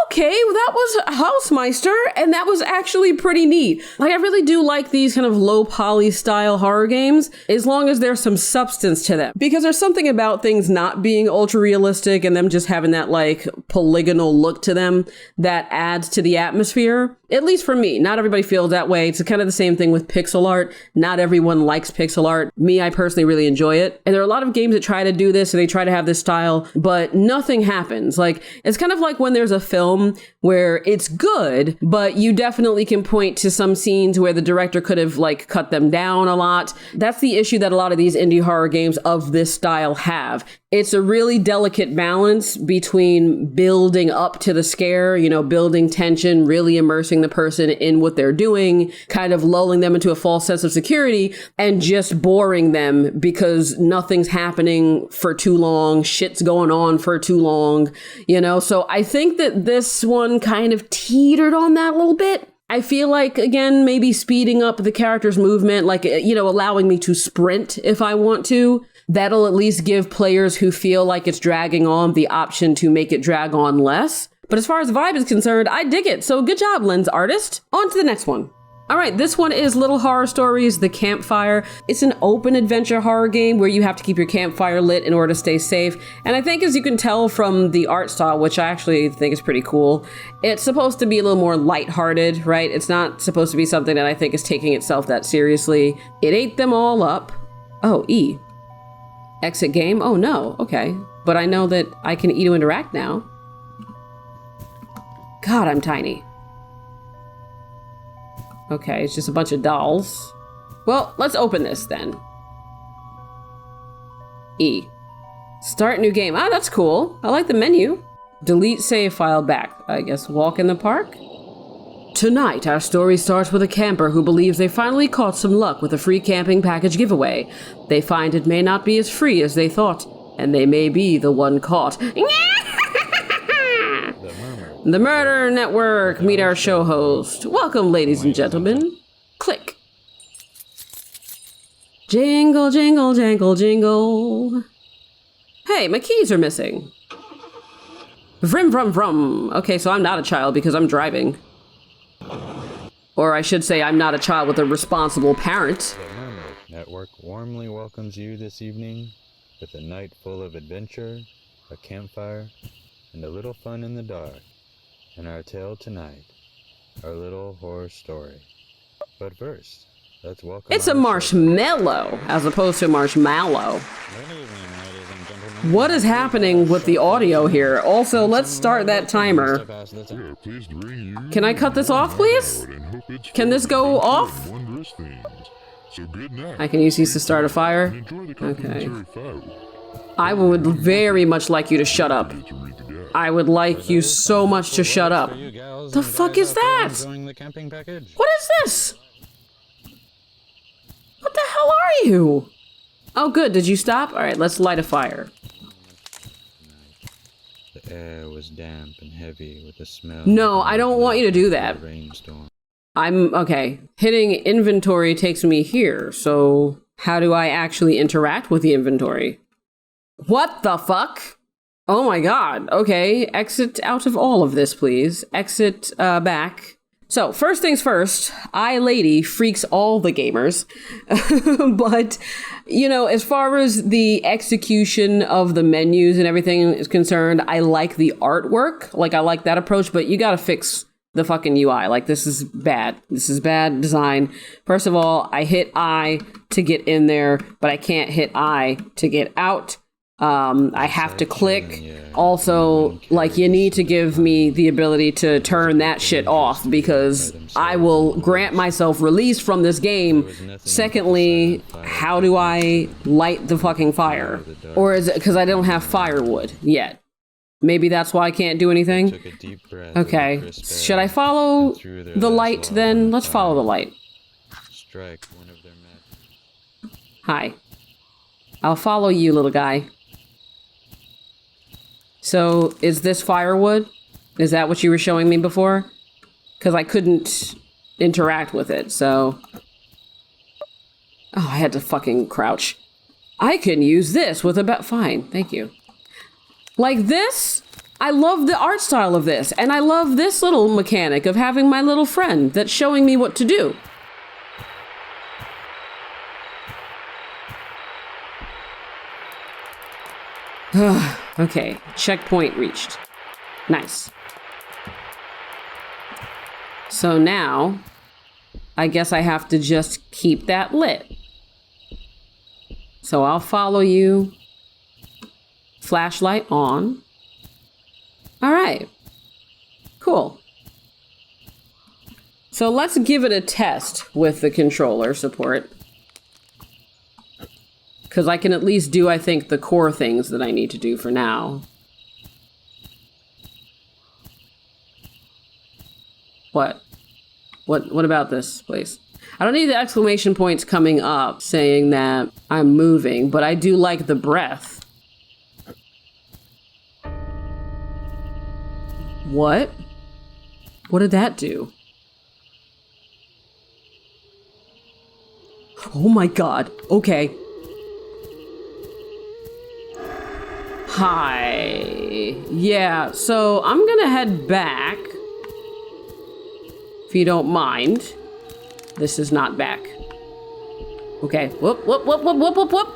Okay, well, that was Hausmeister, and that was actually pretty neat. Like, I really do like these kind of low poly style horror games, as long as there's some substance to them. Because there's something about things not being ultra realistic and them just having that like polygonal look to them that adds to the atmosphere. At least for me, not everybody feels that way. It's kind of the same thing with pixel art. Not everyone likes pixel art. Me, I personally really enjoy it. And there are a lot of games that try to do this and they try to have this style, but nothing happens. Like, it's kind of like when there's a film where it's good, but you definitely can point to some scenes where the director could have like cut them down a lot. That's the issue that a lot of these indie horror games of this style have. It's a really delicate balance between building up to the scare, you know, building tension, really immersing the person in what they're doing, kind of lulling them into a false sense of security, and just boring them because nothing's happening for too long, shit's going on for too long, you know? So I think that this one kind of teetered on that a little bit. I feel like, again, maybe speeding up the character's movement, like, you know, allowing me to sprint if I want to. That'll at least give players who feel like it's dragging on the option to make it drag on less. But as far as the vibe is concerned, I dig it. So good job, Lens Artist. On to the next one. All right, this one is Little Horror Stories, The Campfire. It's an open adventure horror game where you have to keep your campfire lit in order to stay safe. And I think, as you can tell from the art style, which I actually think is pretty cool, it's supposed to be a little more lighthearted, right? It's not supposed to be something that I think is taking itself that seriously. It ate them all up. Oh, E. Exit game? Oh no, okay. But I know that I can E to interact now. God, I'm tiny. Okay, it's just a bunch of dolls. Well, let's open this then. E. Start new game. Ah, that's cool. I like the menu. Delete save file back. I guess walk in the park? Tonight, our story starts with a camper who believes they finally caught some luck with a free camping package giveaway. They find it may not be as free as they thought, and they may be the one caught. The Murder Network. Meet our show host. Welcome, ladies and gentlemen. Click. Jingle, jingle, jangle, jingle. Hey, my keys are missing. Vrim, vrum, vrum. Okay, so I'm not a child because I'm driving. Or I should say I'm not a child with a responsible parent. The Murder Network warmly welcomes you this evening with a night full of adventure, a campfire, and a little fun in the dark. And our tale tonight, our little horror story. But first, let's welcome. It's a marshmallow as opposed to marshmallow. What is happening with the audio here? Also, let's start that timer. Can I cut this off, please? Can this go off? I can use these to start a fire. Okay. I would very much like you to shut up. I would like you so much to shut up. The fuck is that? What is this? What the hell are you? Oh good, did you stop? Alright, let's light a fire. The air was damp and heavy with the smell. No, I don't want you to do that. Okay. Hitting inventory takes me here, so how do I actually interact with the inventory? What the fuck? Oh my god. Okay, exit out of all of this, please. Exit back. So, first things first, lady freaks all the gamers. But, you know, as far as the execution of the menus and everything is concerned, I like the artwork. Like, I like that approach, but you gotta fix the fucking UI. Like, this is bad. This is bad design. First of all, I hit I to get in there, but I can't hit I to get out. I have to click. Also, like, you need to give me the ability to turn that shit off because I will grant myself release from this game. Secondly, how do I light the fucking fire? Or is it because I don't have firewood yet? Maybe that's why I can't do anything? Okay. Should I follow the light then? Let's follow the light. Hi. I'll follow you, little guy. So, is this firewood? Is that what you were showing me before? Because I couldn't interact with it, so... Oh, I had to fucking crouch. I can use this with a fine, thank you. Like this? I love the art style of this, and I love this little mechanic of having my little friend that's showing me what to do. Okay, checkpoint reached. Nice. So now, I guess I have to just keep that lit. So I'll follow you. Flashlight on. All right. Cool. So let's give it a test with the controller support. Because I can at least do, I think, the core things that I need to do for now. What? What about this place? I don't need the exclamation points coming up saying that I'm moving, but I do like the breath. What? What did that do? Oh my god. Okay. Hi. Yeah, so I'm gonna head back. If you don't mind. This is not back. Okay. Whoop, whoop, whoop, whoop, whoop, whoop, whoop.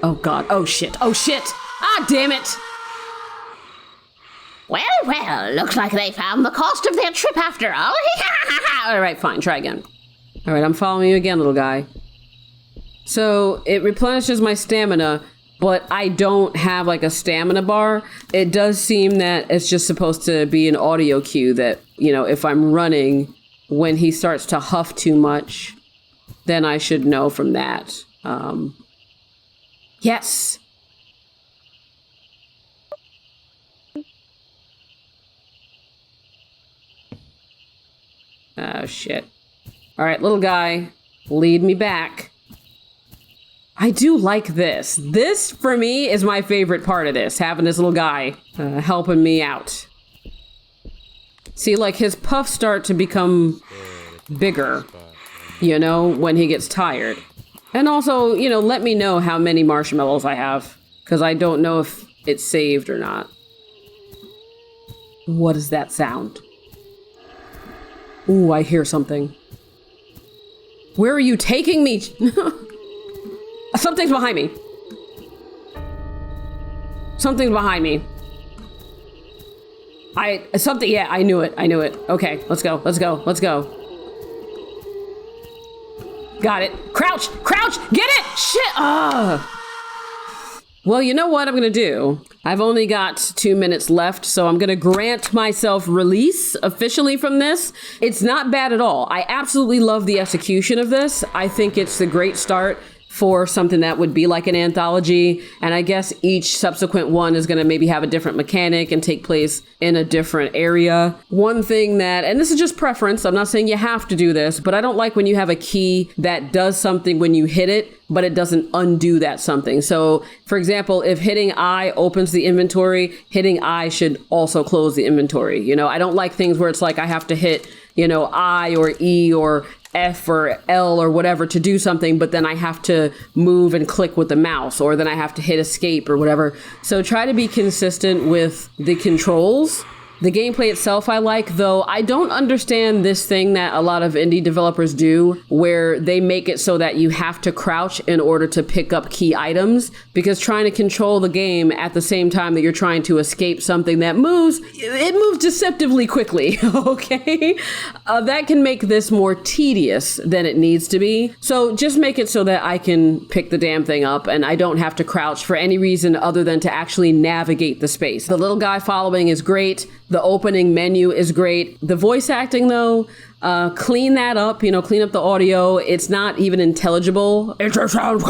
Oh god. Oh shit. Oh shit. Ah, damn it. Well, well, looks like they found the cost of their trip after all. Alright, fine. Try again. Alright, I'm following you again, little guy. So, it replenishes my stamina, but I don't have like a stamina bar. It does seem that it's just supposed to be an audio cue that, you know, if I'm running, when he starts to huff too much, then I should know from that. Yes. Oh, shit. All right, little guy, lead me back. I do like this. This, for me, is my favorite part of this, having this little guy helping me out. See, like, his puffs start to become bigger, you know, when he gets tired. And also, you know, let me know how many marshmallows I have, because I don't know if it's saved or not. What is that sound? Ooh, I hear something. Where are you taking me? Something's behind me. Something's behind me. Yeah, I knew it. Okay, let's go. Got it. Crouch, get it! Shit, Well, you know what I'm gonna do? I've only got 2 minutes left, so I'm gonna grant myself release officially from this. It's not bad at all. I absolutely love the execution of this. I think it's a great start for something that would be like an anthology. And I guess each subsequent one is going to maybe have a different mechanic and take place in a different area. One thing that, and this is just preference, I'm not saying you have to do this, but I don't like when you have a key that does something when you hit it, but it doesn't undo that something. So for example, if hitting I opens the inventory, hitting I should also close the inventory. You know, I don't like things where it's like I have to hit, you know, I or E or F or L or whatever to do something, but then I have to move and click with the mouse, or then I have to hit escape or whatever. So try to be consistent with the controls. The gameplay itself I like, though I don't understand this thing that a lot of indie developers do, where they make it so that you have to crouch in order to pick up key items, because trying to control the game at the same time that you're trying to escape something that moves, it moves deceptively quickly, okay? That can make this more tedious than it needs to be. So just make it so that I can pick the damn thing up and I don't have to crouch for any reason other than to actually navigate the space. The little guy following is great. The opening menu is great. The voice acting, though, clean that up, you know, clean up the audio. It's not even intelligible. That's kind of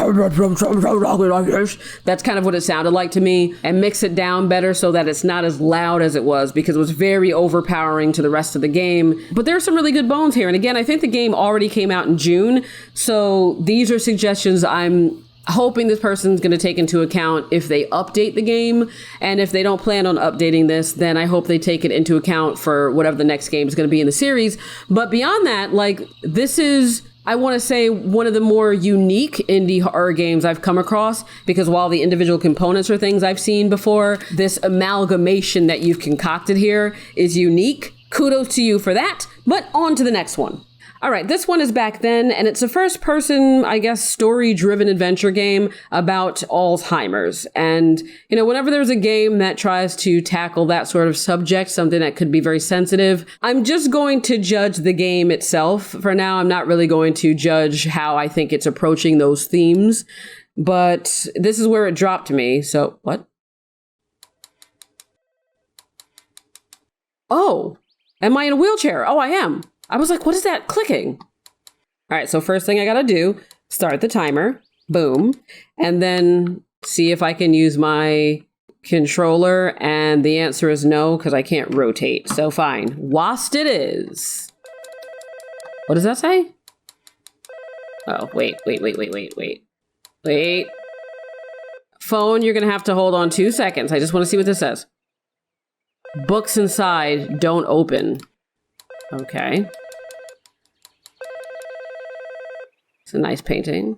what it sounded like to me. And mix it down better so that it's not as loud as it was, because it was very overpowering to the rest of the game. But there's some really good bones here. And again, I think the game already came out in June. So these are suggestions I'm hoping this person's going to take into account if they update the game. And if they don't plan on updating this, then I hope they take it into account for whatever the next game is going to be in the series. But beyond that, like, this is, I want to say, one of the more unique indie horror games I've come across, because while the individual components are things I've seen before, this amalgamation that you've concocted here is unique. Kudos to you for that. But on to the next one. All right, this one is Back Then, and it's a first-person, I guess, story-driven adventure game about Alzheimer's. And, you know, whenever there's a game that tries to tackle that sort of subject, something that could be very sensitive, I'm just going to judge the game itself. For now, I'm not really going to judge how I think it's approaching those themes. But this is where it dropped me, so what? Oh, am I in a wheelchair? Oh, I am. I was like, what is that clicking? All right, so first thing I gotta do, start the timer, boom, and then see if I can use my controller, and the answer is no, because I can't rotate, so fine. WASD it is. What does that say? Oh, wait. Phone, you're gonna have to hold on 2 seconds. I just wanna see what this says. Books inside don't open. Okay. It's a nice painting.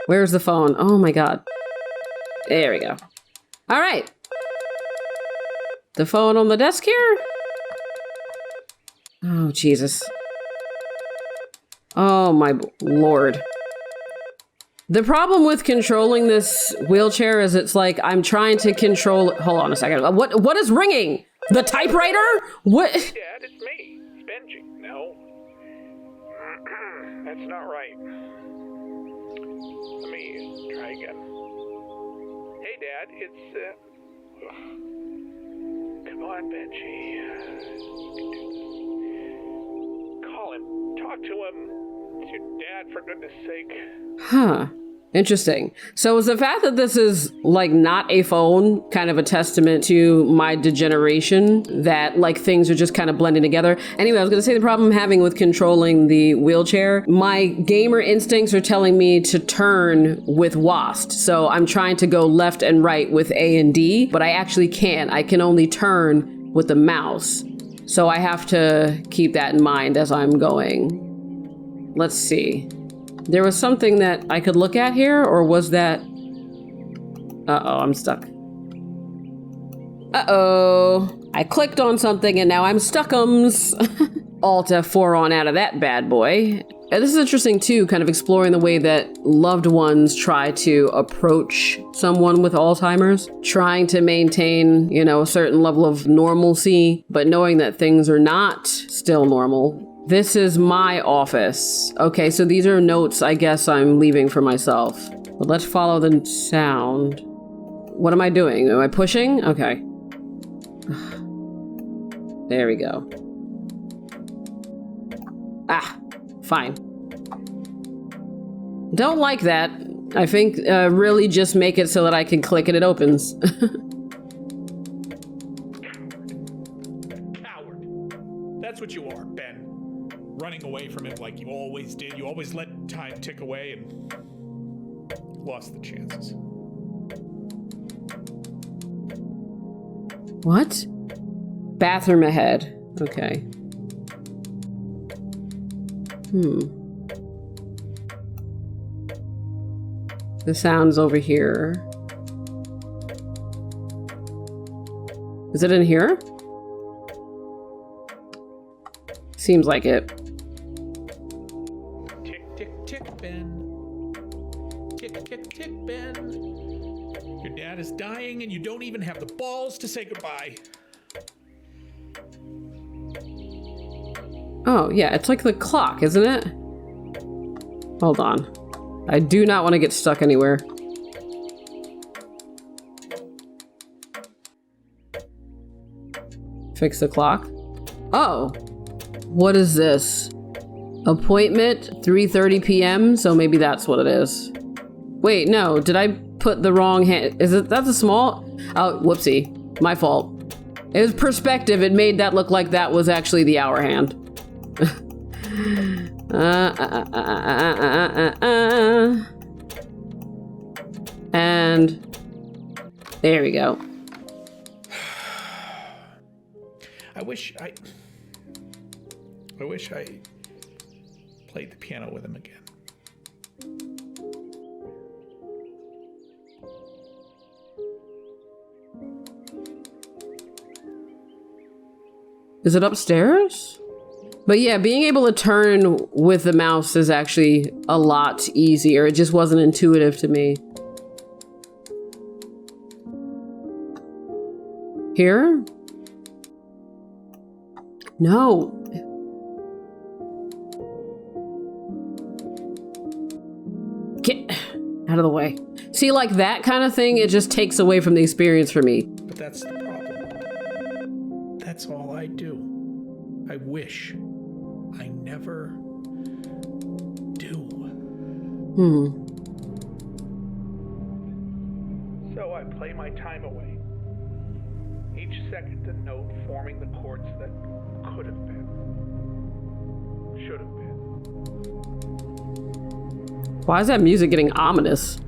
Where's the phone? Oh my god. There we go. All right. The phone on the desk here? Oh, Jesus. Oh my lord. The problem with controlling this wheelchair is it's like I'm trying to control... Hold on a second. What is ringing? The typewriter? What? Dad, it's me, Benji. No. That's not right. Let me try again. Hey, Dad, it's, Come on, Benji. You can do this. Call him. Talk to him. It's your dad, for goodness sake. Huh. Interesting. So is the fact that this is like not a phone kind of a testament to my degeneration, that like things are just kind of blending together? Anyway, I was going to say the problem I'm having with controlling the wheelchair, my gamer instincts are telling me to turn with WASD. So I'm trying to go left and right with A and D, but I actually can't. I can only turn with the mouse. So I have to keep that in mind as I'm going. Let's see. There was something that I could look at here, or was that... Uh-oh, I'm stuck. Uh-oh. I clicked on something and now I'm stuckums. Alt F4 on out of that bad boy. And this is interesting too, kind of exploring the way that loved ones try to approach someone with Alzheimer's, trying to maintain, you know, a certain level of normalcy, but knowing that things are not still normal. This is my office. Okay, so these are notes I guess I'm leaving for myself. But let's follow the sound. What am I doing? Am I pushing? Okay. There we go. Ah, fine. Don't like that. I think really just make it so that I can click and it opens. Coward. That's what you are, Ben. Running away from it like you always did. You always let time tick away and lost the chances. What? Bathroom ahead. Okay. The sound's over here. Is it in here? Seems like it. Tick, tick, tick, Ben. Tick, tick, tick, Ben. Your dad is dying and you don't even have the balls to say goodbye. Oh, yeah, it's like the clock, isn't it? Hold on. I do not want to get stuck anywhere. Fix the clock. Oh. What is this? Appointment, 3:30 p.m., so maybe that's what it is. Wait, no, did I put the wrong hand? Is it, that's a small? Oh, whoopsie. My fault. It was perspective, it made that look like that was actually the hour hand. And there we go. I wish I played the piano with him again. Is it upstairs? But yeah, being able to turn with the mouse is actually a lot easier. It just wasn't intuitive to me. Here? No. Get out of the way. See, like that kind of thing, it just takes away from the experience for me. But that's the problem. That's all I do. I wish. I never do. So I play my time away. Each second a note forming the chords that could have been. Should have been. Why is that music getting ominous?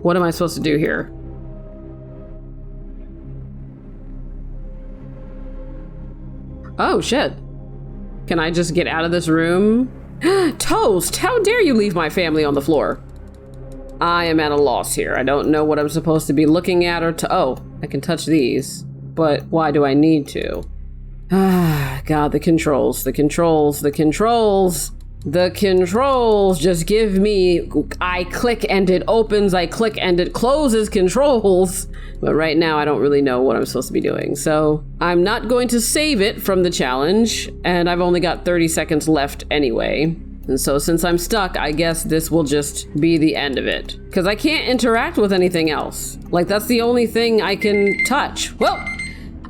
What am I supposed to do here? Oh, shit. Can I just get out of this room? Toast! How dare you leave my family on the floor? I am at a loss here. I don't know what I'm supposed to be looking at or to... Oh, I can touch these. But why do I need to? Ah, God, the controls, the controls, the controls. The controls just give me, I click and it opens, I click and it closes controls. But right now I don't really know what I'm supposed to be doing. So I'm not going to save it from the challenge, and I've only got 30 seconds left anyway. And so since I'm stuck, I guess this will just be the end of it. Because I can't interact with anything else. Like, that's the only thing I can touch. Well,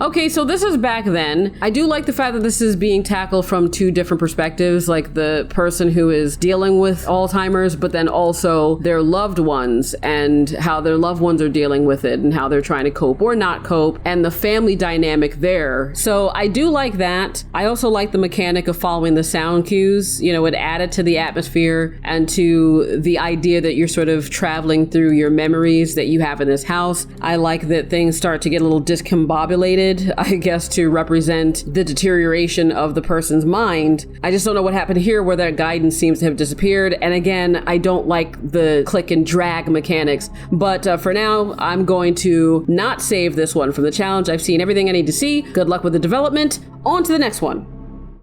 okay, so this is back then. I do like the fact that this is being tackled from two different perspectives, like the person who is dealing with Alzheimer's, but then also their loved ones and how their loved ones are dealing with it and how they're trying to cope or not cope, and the family dynamic there. So I do like that. I also like the mechanic of following the sound cues. You know, it added to the atmosphere and to the idea that you're sort of traveling through your memories that you have in this house. I like that things start to get a little discombobulated, I guess, to represent the deterioration of the person's mind. I just don't know what happened here where that guidance seems to have disappeared. And again, I don't like the click and drag mechanics. But for now, I'm going to not save this one from the challenge. I've seen everything I need to see. Good luck with the development. On to the next one.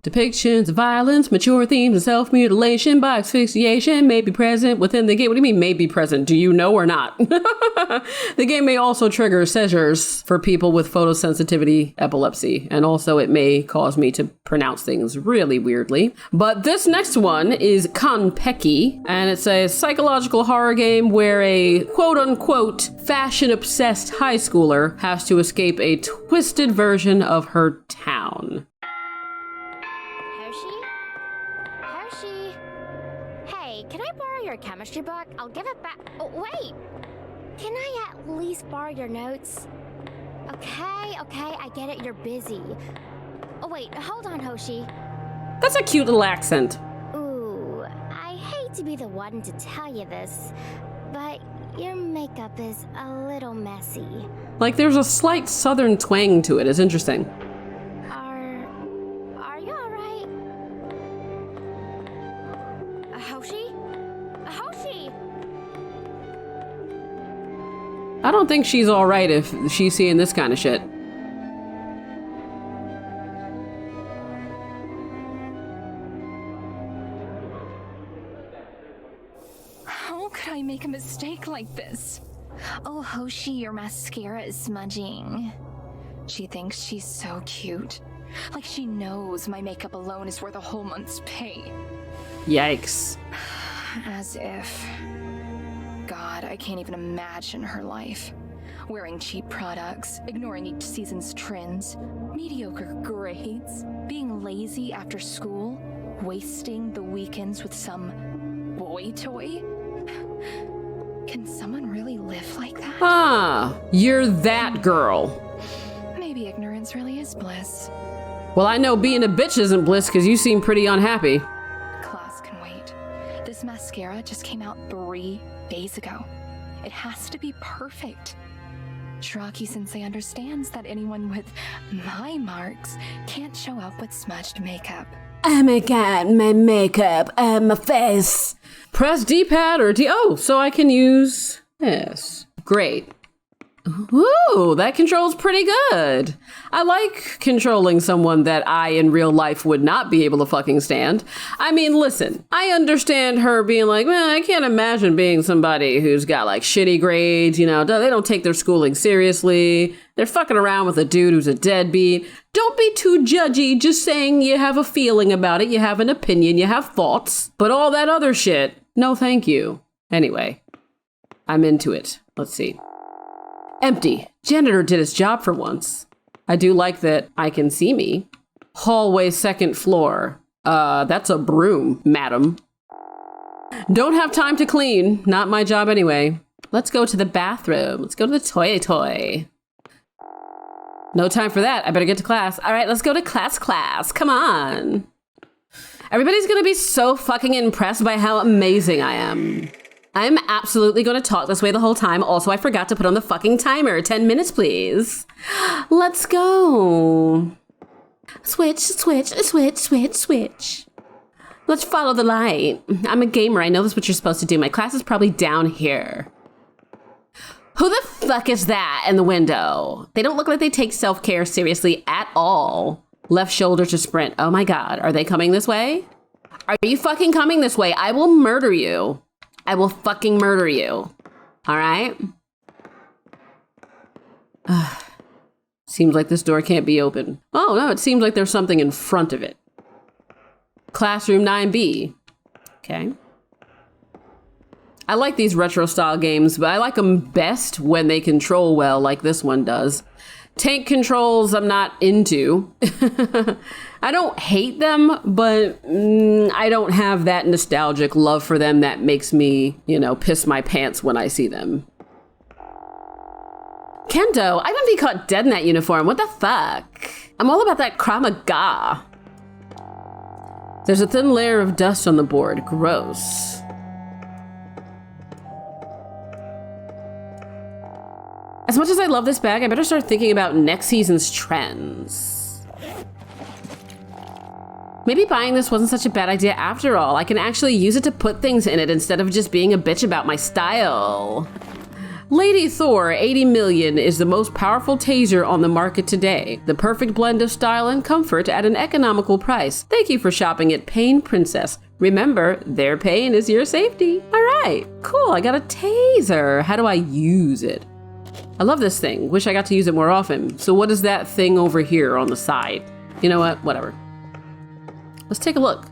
Depictions of violence, mature themes, and self-mutilation by asphyxiation may be present within the game. What do you mean may be present? Do you know or not? The game may also trigger seizures for people with photosensitivity epilepsy, and also it may cause me to pronounce things really weirdly. But this next one is Kanpeki, and it's a psychological horror game where a quote-unquote fashion-obsessed high schooler has to escape a twisted version of her town. Can I borrow your chemistry book? I'll give it back. Oh, wait. Can I at least borrow your notes? Okay, I get it. You're busy. Oh, wait. Hold on, Hoshi. That's a cute little accent. Ooh, I hate to be the one to tell you this, but your makeup is a little messy. Like, there's a slight southern twang to it. It's interesting. Are you all right? Hoshi? Hoshi! I don't think she's all right if she's seeing this kind of shit. How could I make a mistake like this? Oh, Hoshi, your mascara is smudging. She thinks she's so cute. Like she knows my makeup alone is worth a whole month's pay. Yikes. As if. God, I can't even imagine her life. Wearing cheap products, ignoring each season's trends, mediocre grades, being lazy after school, wasting the weekends with some boy toy. Can someone really live like that? Ah, you're that girl. Maybe ignorance really is bliss. Well, I know being a bitch isn't bliss because you seem pretty unhappy. Class can wait. This mascara just came out 3 days ago. It has to be perfect. Shiraki-sensei understands that anyone with my marks can't show up with smudged makeup. Oh my god, my makeup, my face. Press D-pad or D. Oh, so I can use this. Great. Ooh, that controls pretty good. I like controlling someone that I in real life would not be able to fucking stand. I mean, listen, I understand her being like, man, I can't imagine being somebody who's got like shitty grades, you know, they don't take their schooling seriously. They're fucking around with a dude who's a deadbeat. Don't be too judgy, just saying you have a feeling about it, you have an opinion, you have thoughts. But all that other shit, no thank you. Anyway, I'm into it. Let's see. Empty. Janitor did his job for once. I do like that I can see me. Hallway, 2nd floor. That's a broom, madam. Don't have time to clean. Not my job anyway. Let's go to the bathroom. Let's go to the toy. No time for that. I better get to class. All right, let's go to class. Come on. Everybody's gonna be so fucking impressed by how amazing I am. I'm absolutely going to talk this way the whole time. Also, I forgot to put on the fucking timer. 10 minutes, please. Let's go. Switch. Let's follow the light. I'm a gamer. I know that's what you're supposed to do. My class is probably down here. Who the fuck is that in the window? They don't look like they take self-care seriously at all. Left shoulder to sprint. Oh my God. Are they coming this way? Are you fucking coming this way? I will murder you. I will fucking murder you. All right? Seems like this door can't be open. Oh, no, it seems like there's something in front of it. Classroom 9B. Okay. I like these retro style games, but I like them best when they control well, like this one does. Tank controls I'm not into. I don't hate them, but I don't have that nostalgic love for them that makes me, you know, piss my pants when I see them. Kendo, I wouldn't be caught dead in that uniform. What the fuck? I'm all about that Krav Maga. There's a thin layer of dust on the board. Gross. As much as I love this bag, I better start thinking about next season's trends. Maybe buying this wasn't such a bad idea after all. I can actually use it to put things in it instead of just being a bitch about my style. Lady Thor 80 million is the most powerful taser on the market today. The perfect blend of style and comfort at an economical price. Thank you for shopping at Pain Princess. Remember, their pain is your safety. All right, cool, I got a taser. How do I use it? I love this thing. Wish I got to use it more often. So what is that thing over here on the side? You know what? Whatever. Let's take a look.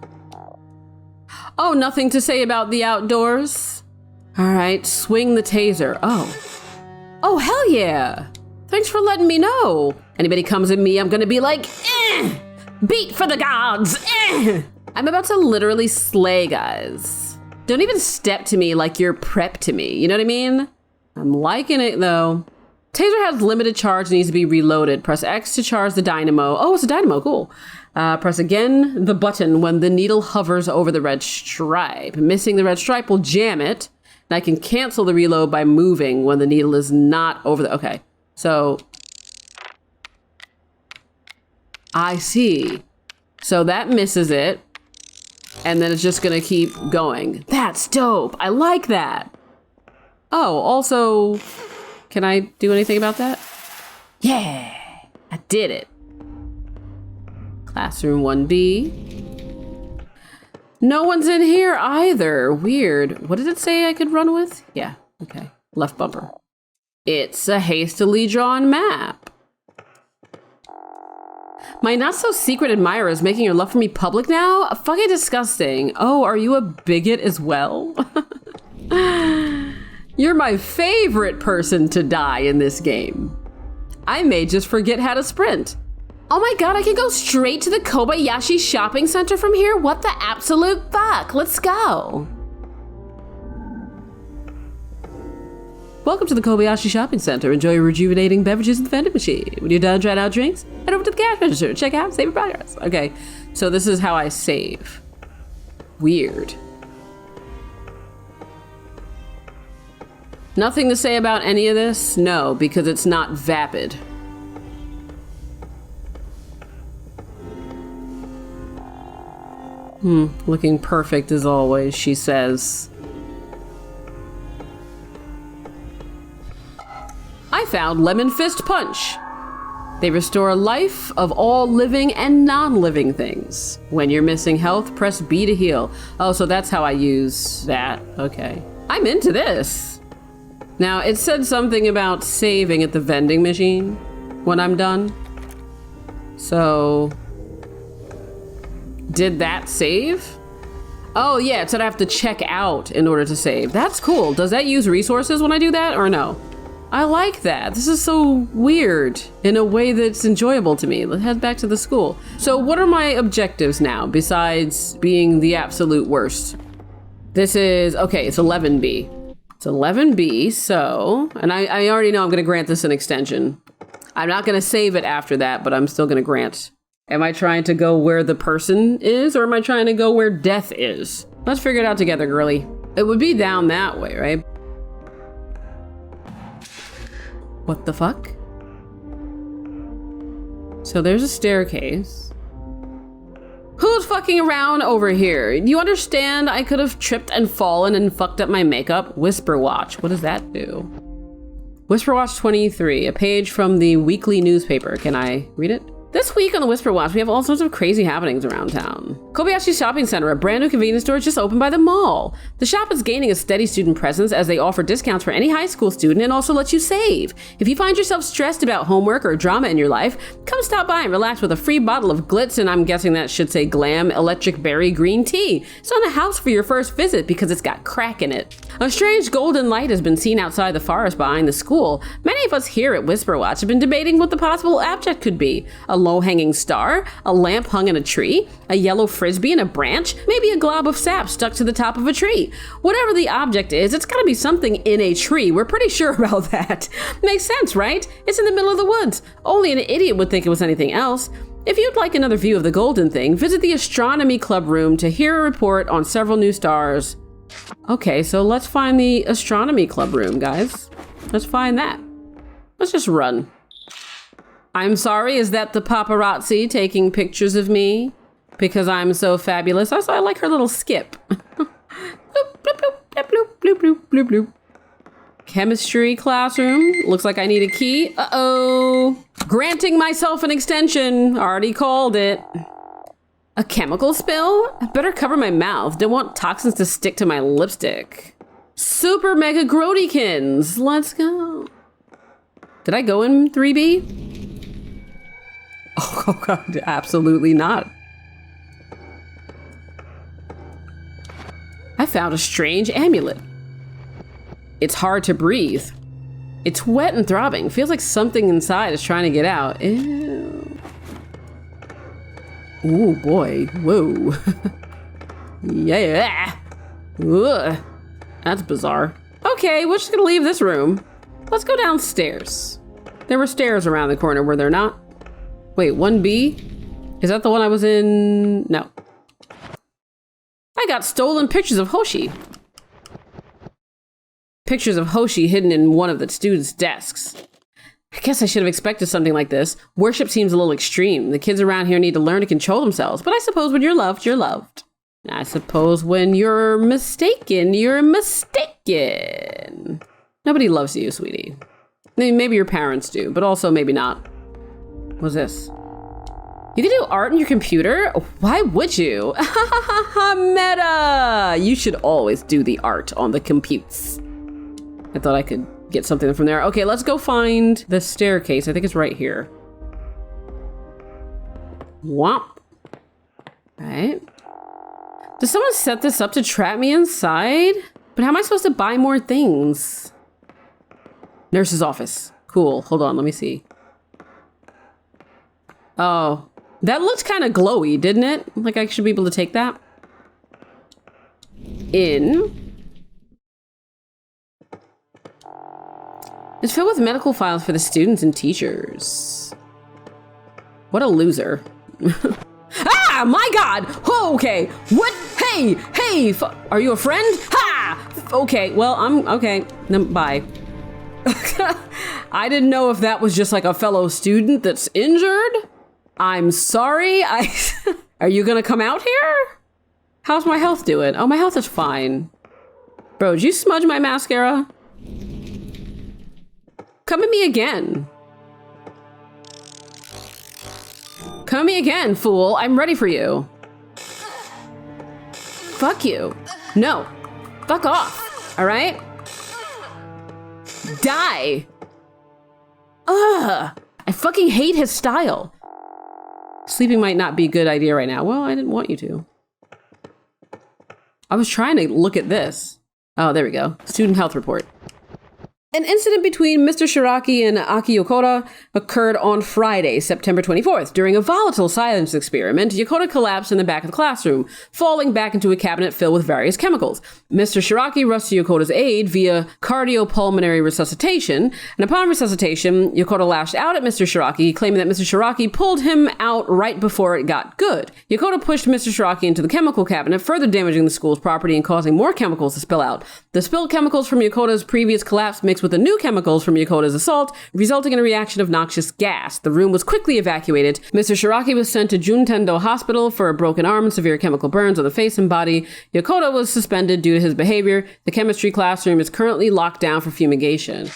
Oh, nothing to say about the outdoors? All right, swing the taser. Oh, hell yeah. Thanks for letting me know. Anybody comes at me, I'm gonna be like, beat for the gods. I'm about to literally slay guys. Don't even step to me like you're prep to me. You know what I mean? I'm liking it though. Taser has limited charge, needs to be reloaded. Press X to charge the dynamo. Oh, it's a dynamo, cool. Press again the button when the needle hovers over the red stripe. Missing the red stripe will jam it. And I can cancel the reload by moving when the needle is not over the, okay. So, I see. So that misses it. And then it's just gonna keep going. That's dope, I like that. Oh, also, can I do anything about that? Yeah, I did it. Classroom 1B. No one's in here either. Weird. What did it say I could run with? Yeah, okay. Left bumper. It's a hastily drawn map. My not so secret admirer is making your love for me public now? Fucking disgusting. Oh, are you a bigot as well? You're my favorite person to die in this game. I may just forget how to sprint. Oh my god, I can go straight to the Kobayashi shopping center from here? What the absolute fuck? Let's go. Welcome to the Kobayashi shopping center. Enjoy your rejuvenating beverages in the vending machine. When you're done trying out drinks, head over to the cash register. Check out, save your progress. Okay, so this is how I save. Weird. Nothing to say about any of this? No, because it's not vapid. Looking perfect as always, she says. I found Lemon Fist Punch. They restore life of all living and non-living things. When you're missing health, press B to heal. Oh, so that's how I use that. Okay. I'm into this. Now, it said something about saving at the vending machine when I'm done. So, did that save? Oh yeah, it said I have to check out in order to save. That's cool. Does that use resources when I do that or no? I like that. This is so weird in a way that's enjoyable to me. Let's head back to the school. So what are my objectives now besides being the absolute worst? This is, okay, it's 11B. It's 11B, so, and I already know I'm gonna grant this an extension. I'm not gonna save it after that, but I'm still gonna grant. Am I trying to go where the person is, or am I trying to go where death is? Let's figure it out together, girly. It would be down that way, right? What the fuck? So there's a staircase. Who's fucking around over here? You understand I could have tripped and fallen and fucked up my makeup? Whisper Watch, what does that do? Whisper Watch 23, a page from the weekly newspaper. Can I read it? This week on the Whisper Watch, we have all sorts of crazy happenings around town. Kobayashi Shopping Center, a brand new convenience store just opened by the mall. The shop is gaining a steady student presence as they offer discounts for any high school student and also let you save. If you find yourself stressed about homework or drama in your life, come stop by and relax with a free bottle of Glitz, and I'm guessing that should say Glam Electric Berry Green Tea. It's on the house for your first visit because it's got crack in it. A strange golden light has been seen outside the forest behind the school. Many of us here at Whisper Watch have been debating what the possible object could be. A low-hanging star, a lamp hung in a tree, a yellow frisbee in a branch, maybe a glob of sap stuck to the top of a tree. Whatever the object is, it's gotta be something in a tree. We're pretty sure about that. Makes sense, right? It's in the middle of the woods. Only an idiot would think it was anything else. If you'd like another view of the golden thing, visit the Astronomy Club room to hear a report on several new stars. Okay, so let's find the Astronomy Club room, guys. Let's find that. Let's just run. I'm sorry, is that the paparazzi taking pictures of me? Because I'm so fabulous. Also, I like her little skip. Bloop, bloop, bloop, bloop, bloop, bloop, bloop, bloop. Chemistry classroom. Looks like I need a key. Uh-oh. Granting myself an extension. Already called it. A chemical spill? I better cover my mouth. Don't want toxins to stick to my lipstick. Super Mega Grodykins. Let's go. Did I go in 3B? Oh god, absolutely not. I found a strange amulet. It's hard to breathe. It's wet and throbbing. Feels like something inside is trying to get out. Ew. Ooh, boy. Whoa. Yeah. Ugh. That's bizarre. Okay, we're just gonna leave this room. Let's go downstairs. There were stairs around the corner, were there not? Wait, 1B? Is that the one I was in? No. I got stolen pictures of Hoshi. Pictures of Hoshi hidden in one of the students' desks. I guess I should have expected something like this. Worship seems a little extreme. The kids around here need to learn to control themselves. But I suppose when you're loved, you're loved. I suppose when you're mistaken, you're mistaken. Nobody loves you, sweetie. I mean, maybe your parents do, but also maybe not. What's this? You can do art on your computer? Why would you? Meta! You should always do the art on the computes. I thought I could get something from there. Okay, let's go find the staircase. I think it's right here. Womp. Right. Does someone set this up to trap me inside? But how am I supposed to buy more things? Nurse's office. Cool. Hold on, let me see. Oh, that looked kind of glowy, didn't it? Like I should be able to take that. In. It's filled with medical files for the students and teachers. What a loser. Ah, my God. Oh, okay. What? Hey, are you a friend? Ha! Okay, well, I'm okay. Bye. I didn't know if that was just like a fellow student that's injured. I'm sorry. Are you gonna come out here? How's my health doing? Oh, my health is fine. Bro, did you smudge my mascara? Come at me again. Come at me again, fool. I'm ready for you. Fuck you. No. Fuck off. All right? Die. Ugh. I fucking hate his style. Sleeping might not be a good idea right now. Well, I didn't want you to. I was trying to look at this. Oh, there we go. Student health report. An incident between Mr. Shiraki and Aki Yokota occurred on Friday, September 24th. During a volatile science experiment, Yokota collapsed in the back of the classroom, falling back into a cabinet filled with various chemicals. Mr. Shiraki rushed to Yokota's aid via cardiopulmonary resuscitation, and upon resuscitation, Yokota lashed out at Mr. Shiraki, claiming that Mr. Shiraki pulled him out right before it got good. Yokota pushed Mr. Shiraki into the chemical cabinet, further damaging the school's property and causing more chemicals to spill out. The spilled chemicals from Yokota's previous collapse mixed with the new chemicals from Yokota's assault, resulting in a reaction of noxious gas. The room was quickly evacuated. Mr. Shiraki was sent to Juntendo Hospital for a broken arm and severe chemical burns on the face and body. Yokota was suspended due to his behavior. The chemistry classroom is currently locked down for fumigation.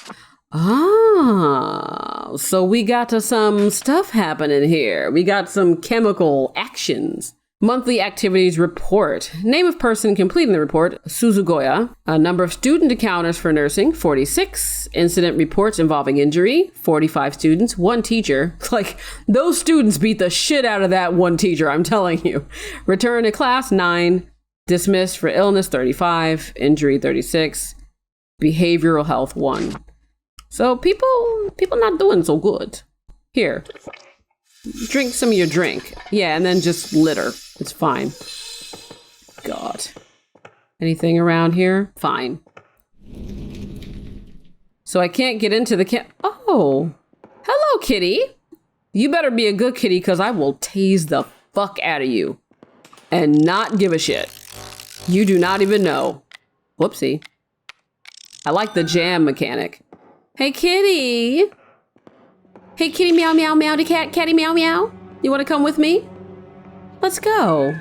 Ah, so we got to some stuff happening here. We got some chemical actions. Monthly activities report. Name of person completing the report, Suzugoya. A number of student encounters for nursing, 46. Incident reports involving injury, 45 students, 1 teacher. Like, those students beat the shit out of that one teacher, I'm telling you. Return to class, 9. Dismissed for illness, 35. Injury, 36. Behavioral health, 1. So people not doing so good. Here. Drink some of your drink. Yeah, and then just litter. It's fine. God. Anything around here? Fine. So I can't get into the camp. Oh. Hello, kitty. You better be a good kitty, because I will tase the fuck out of you. And not give a shit. You do not even know. Whoopsie. I like the jam mechanic. Hey, kitty. Hey, kitty meow meow meow to catty meow meow. You want to come with me? Let's go.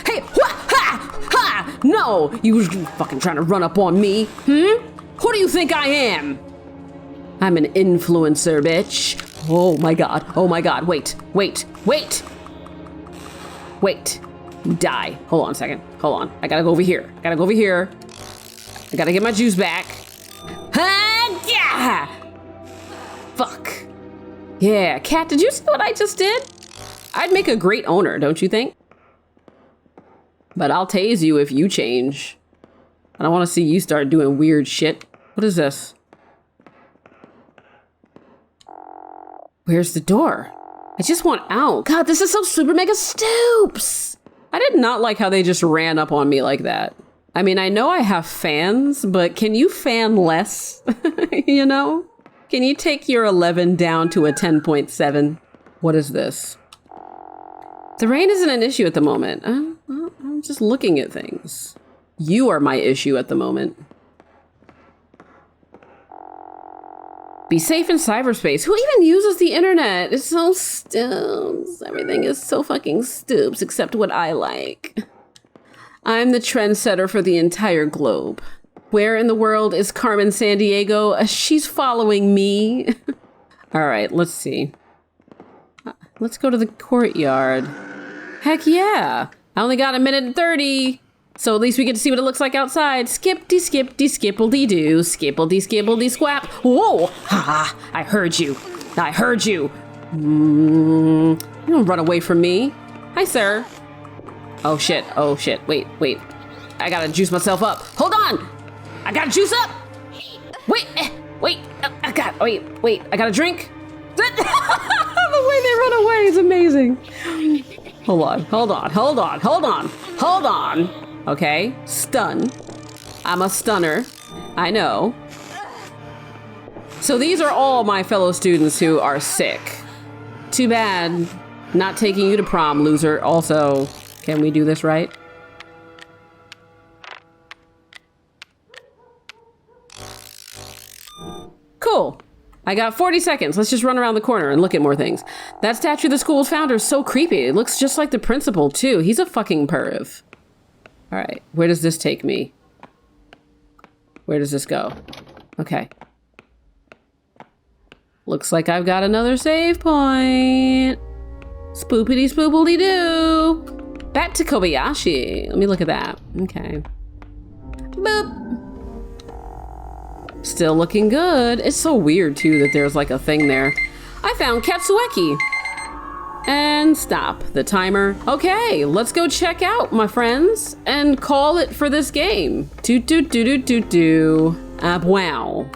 Hey, ha, ha, no, you fucking trying to run up on me, Who do you think I am? I'm an influencer, bitch. Oh my god, wait. Die. Hold on a second, hold on. I gotta go over here. I gotta get my juice back. Yeah. Fuck. Yeah, cat, did you see what I just did? I'd make a great owner, don't you think? But I'll tase you if you change. I don't want to see you start doing weird shit. What is this? Where's the door? I just want out. God, this is so super mega stoops. I did not like how they just ran up on me like that. I mean, I know I have fans, but can you fan less? You know? Can you take your 11 down to a 10.7? What is this? The rain isn't an issue at the moment. I'm just looking at things. You are my issue at the moment. Be safe in cyberspace. Who even uses the internet? It's so stoops. Everything is so fucking stoops except what I like. I'm the trendsetter for the entire globe. Where in the world is Carmen Sandiego? She's following me. All right, let's see. Let's go to the courtyard. Heck yeah. I only got 1:30. So at least we get to see what it looks like outside. Skip-de skipple-dee-doo. Skipple-dee squap. Whoa! Ha! I heard you. You don't run away from me. Hi, sir. Oh shit. Wait. I gotta juice myself up. Hold on! I gotta juice up! Wait! I gotta drink? The way they run away is amazing. Hold on. Okay, stun. I'm a stunner. I know. So these are all my fellow students who are sick. Too bad. Not taking you to prom, loser. Also, can we do this right? Cool. I got 40 seconds. Let's just run around the corner and look at more things. That statue of the school's founder is so creepy. It looks just like the principal, too. He's a fucking perv. All right. Where does this take me? Where does this go? Okay. Looks like I've got another save point. Spoopity spoopily doo. Back to Kobayashi. Let me look at that. Okay. Boop. Still looking good. It's so weird, too, that there's like a thing there. I found Katsueki. And stop the timer. Okay, let's go check out, my friends, and call it for this game. Wow.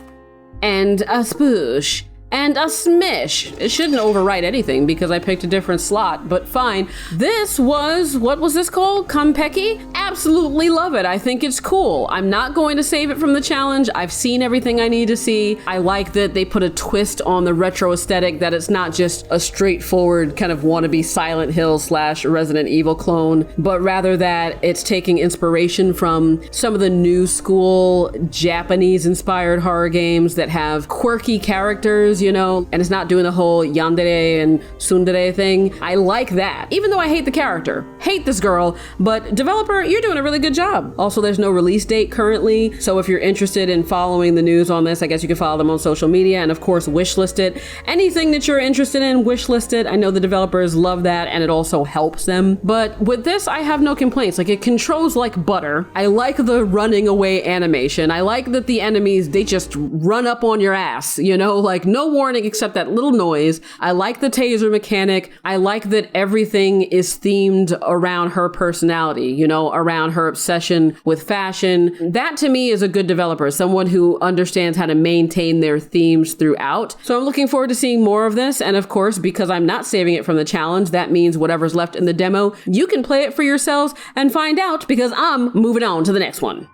And a spoosh. And a smish. It shouldn't overwrite anything because I picked a different slot, but fine. This was, what was this called? Kanpeki? Absolutely love it. I think it's cool. I'm not going to save it from the challenge. I've seen everything I need to see. I like that they put a twist on the retro aesthetic, that it's not just a straightforward kind of wannabe Silent Hill / Resident Evil clone, but rather that it's taking inspiration from some of the new school Japanese inspired horror games that have quirky characters colors, you know, and it's not doing the whole yandere and tsundere thing. I like that. Even though I hate the character, hate this girl, but developer, you're doing a really good job. Also, there's no release date currently, so if you're interested in following the news on this, I guess you can follow them on social media and of course wishlist it. Anything that you're interested in, wishlist it. I know the developers love that and it also helps them. But with this, I have no complaints. Like, it controls like butter. I like the running away animation. I like that the enemies, they just run up on your ass, you know, like no warning except that little noise. I like the taser mechanic. I like that everything is themed around her personality, you know, around her obsession with fashion. That to me is a good developer, someone who understands how to maintain their themes throughout. So I'm looking forward to seeing more of this. And of course, because I'm not saving it from the challenge, that means whatever's left in the demo, you can play it for yourselves and find out, because I'm moving on to the next one.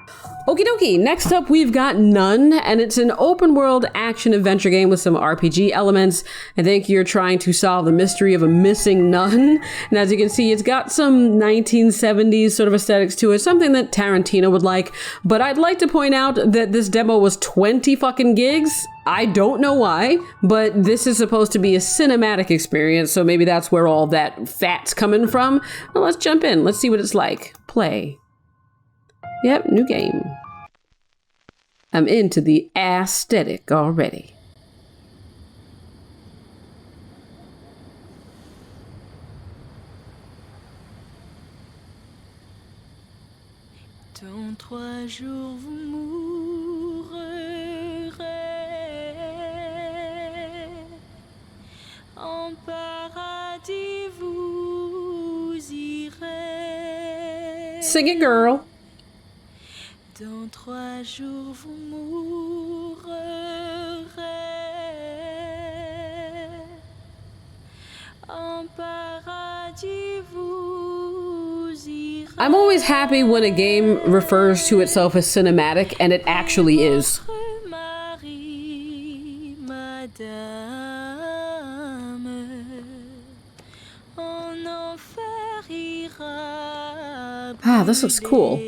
Okie dokie, next up we've got None, and it's an open world action adventure game with some RPG elements. I think you're trying to solve the mystery of a missing nun, and as you can see, it's got some 1970s sort of aesthetics to it, something that Tarantino would like, but I'd like to point out that this demo was 20 fucking gigs. I don't know why, but this is supposed to be a cinematic experience, so maybe that's where all that fat's coming from. Well, let's jump in, let's see what it's like. Play. Yep, new game. I'm into the aesthetic already. Dans 3 jours vous mourrez, en paradis vous irez. Sing it, girl. Dans 3 jours vous mourrez, en paradis vous irez. I'm always happy when a game refers to itself as cinematic, and it actually is. Marie, madame, en enfer ira. Ah, this looks cool.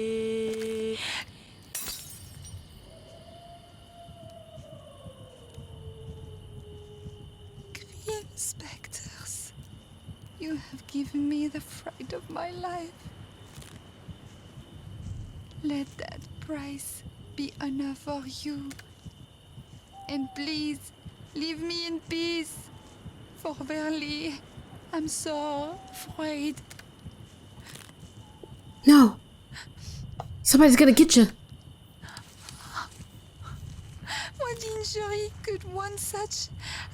Spectres, you have given me the fright of my life. Let that price be enough for you. And please, leave me in peace. For verily, I'm so afraid. No. Somebody's gonna get you. What injury could one such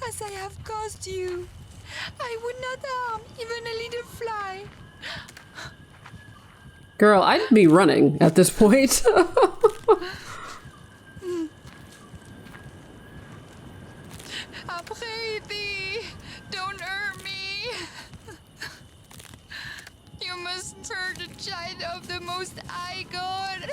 as I have caused you? I would not harm even a little fly. Girl, I'd be running at this point. I pray thee, don't hurt me. You must hurt the child of the Most High God.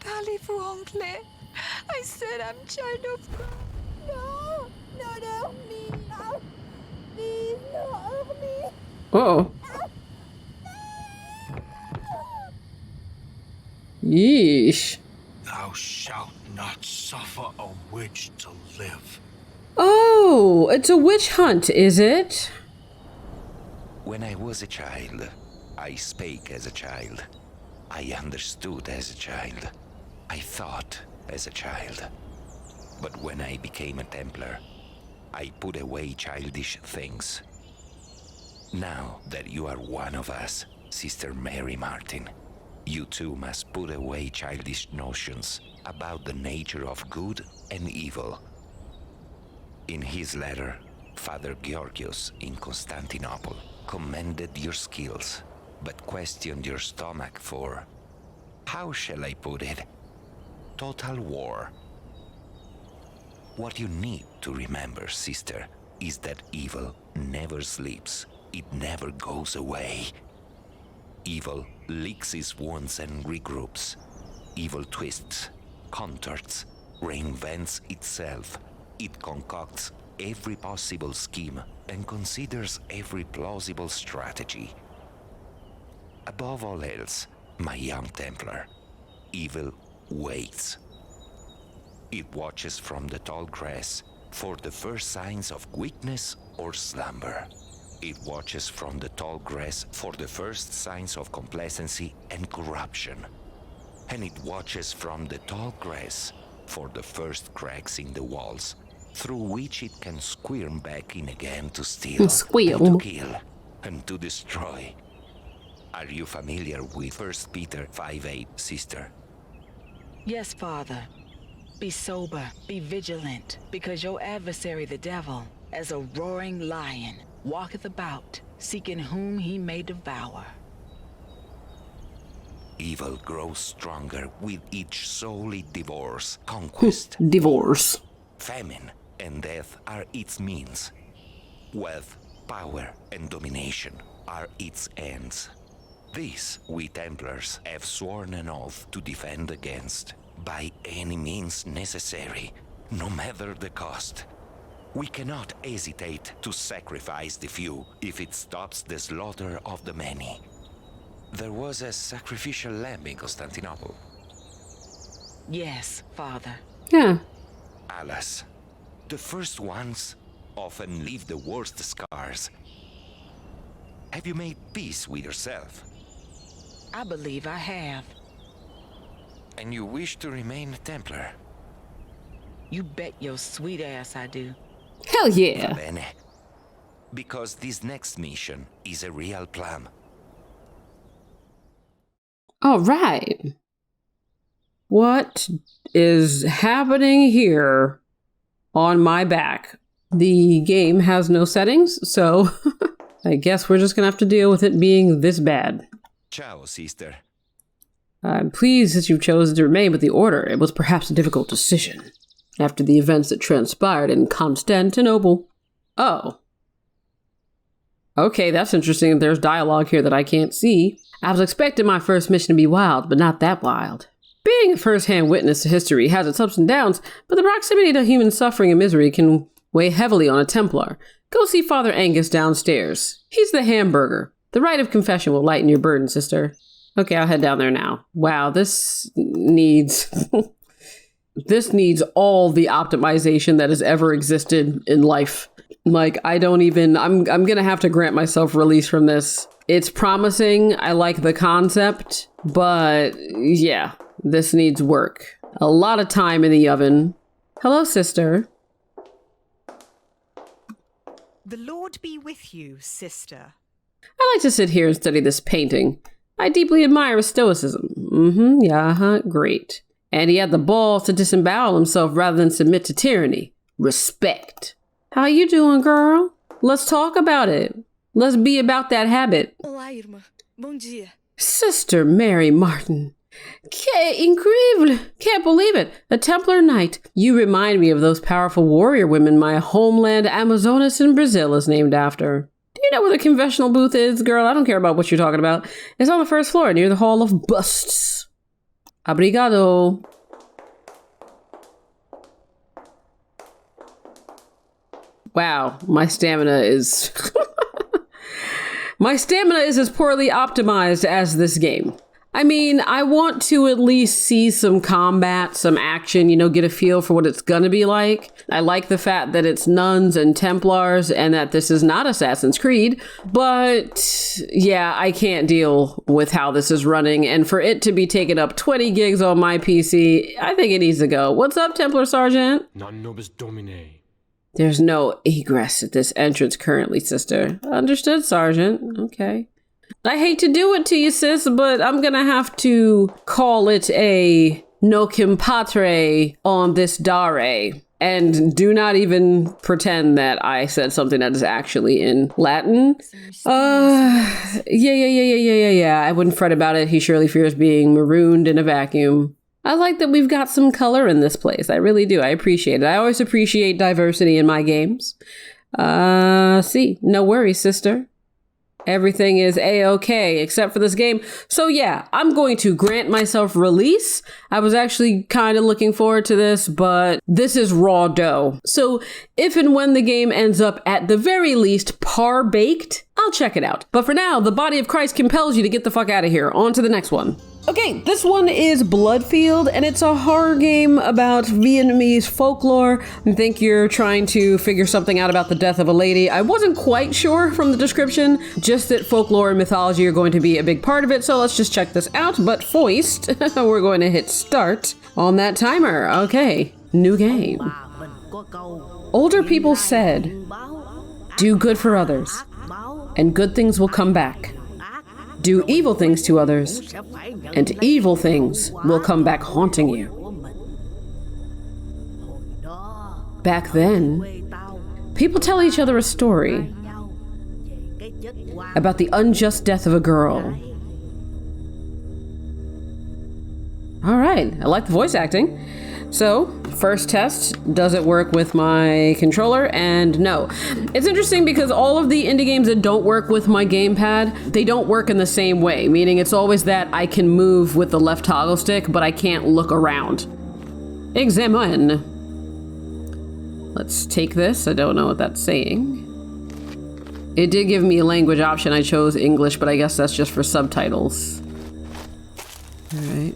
Parlez-vous anglais? I said I'm child of God. No, not help me. No. Please, no, help me. Uh-oh. Yeesh. Thou shalt not suffer a witch to live. Oh, it's a witch hunt, is it? When I was a child, I spake as a child. I understood as a child. I thought as a child. But when I became a Templar, I put away childish things. Now that you are one of us, Sister Mary Martin, you too must put away childish notions about the nature of good and evil. In his letter, Father Georgios in Constantinople commended your skills, but questioned your stomach for, how shall I put it, total war. What you need to remember, sister, is that evil never sleeps. It never goes away. Evil licks its wounds and regroups. Evil twists, contorts, reinvents itself. It concocts every possible scheme and considers every plausible strategy. Above all else, my young Templar, evil waits. It watches from the tall grass for the first signs of weakness or slumber. It watches from the tall grass for the first signs of complacency and corruption. And it watches from the tall grass for the first cracks in the walls, through which it can squirm back in again to steal, Squeal. and to kill, and to destroy. Are you familiar with 1 Peter 5:8, sister? Yes, Father. Be sober, be vigilant, because your adversary the devil, as a roaring lion, walketh about, seeking whom he may devour. Evil grows stronger with each soul it devours. Conquest, Divorce. famine, and death are its means. Wealth, power, and domination are its ends. This we Templars have sworn an oath to defend against, by any means necessary, no matter the cost. We cannot hesitate to sacrifice the few if it stops the slaughter of the many. There was a sacrificial lamb in Constantinople. Yes, Father. Yeah. Alas, the first ones often leave the worst scars. Have you made peace with yourself? I believe I have. And you wish to remain a Templar? You bet your sweet ass I do. Hell yeah. Va bene. Because this next mission is a real plum. All right. What is happening here on my back? The game has no settings, so I guess we're just gonna have to deal with it being this bad. Ciao, sister. I'm pleased that you've chosen to remain with the Order. It was perhaps a difficult decision after the events that transpired in Constantinople. Oh. Okay, that's interesting. There's dialogue here that I can't see. I was expecting my first mission to be wild, but not that wild. Being a first-hand witness to history has its ups and downs, but the proximity to human suffering and misery can weigh heavily on a Templar. Go see Father Angus downstairs. He's the hamburger. The rite of confession will lighten your burden, sister. Okay, I'll head down there now. Wow, this needs... this needs all the optimization that has ever existed in life. Like, I don't even... I'm gonna have to grant myself release from this. It's promising. I like the concept. But, yeah, this needs work. A lot of time in the oven. Hello, sister. The Lord be with you, sister. I like to sit here and study this painting. I deeply admire his stoicism. Great. And he had the balls to disembowel himself rather than submit to tyranny. Respect. How you doing, girl? Let's talk about it. Let's be about that habit. Olá, irmã. Bom dia. Sister Mary Martin. Que incredible! Can't believe it. A Templar knight. You remind me of those powerful warrior women my homeland Amazonas in Brazil is named after. Do you know where the confessional booth is, girl? I don't care about what you're talking about. It's on the first floor near the Hall of Busts. Obrigado. Wow, my stamina is... my stamina is as poorly optimized as this game. I mean, I want to at least see some combat, some action, you know, get a feel for what it's gonna be like. I like the fact that it's nuns and Templars and that this is not Assassin's Creed, but yeah, I can't deal with how this is running. And for it to be taking up 20 gigs on my PC, I think it needs to go. What's up, Templar Sergeant? Non nobis domine. There's no egress at this entrance currently, sister. Understood, Sergeant. Okay. I hate to do it to you, sis, but I'm gonna have to call it a no compatre on this dare. And do not even pretend that I said something that is actually in Latin. Yeah. I wouldn't fret about it. He surely fears being marooned in a vacuum. I like that we've got some color in this place. I really do. I appreciate it. I always appreciate diversity in my games. See, no worries, sister. Everything is A-okay except for this game. So yeah, I'm going to grant myself release. I was actually kind of looking forward to this, but this is raw dough. So if and when the game ends up at the very least par-baked, I'll check it out. But for now, the body of Christ compels you to get the fuck out of here. On to the next one. Okay, this one is Bloodfield, and it's a horror game about Vietnamese folklore. I think you're trying to figure something out about the death of a lady. I wasn't quite sure from the description, just that folklore and mythology are going to be a big part of it, so let's just check this out. But Foist, we're going to hit start on that timer. Okay, new game. Older people said, do good for others, and good things will come back. Do evil things to others, and evil things will come back haunting you. Back then, people tell each other a story about the unjust death of a girl. All right, I like the voice acting. So, first test, does it work with my controller? And no. It's interesting because all of the indie games that don't work with my gamepad, they don't work in the same way, meaning it's always that I can move with the left toggle stick, but I can't look around. Examine. Let's take this. I don't know what that's saying. It did give me a language option. I chose English, but I guess that's just for subtitles. All right.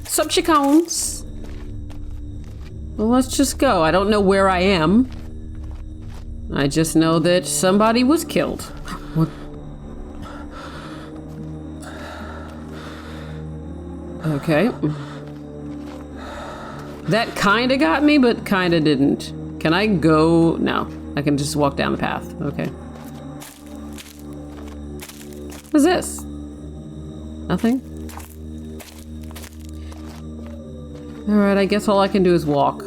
Subchicons. Well, let's just go. I don't know where I am. I just know that somebody was killed. What? Okay. That kinda got me, but kinda didn't. Can I go? No. I can just walk down the path. Okay. What's this? Nothing? Alright, I guess all I can do is walk.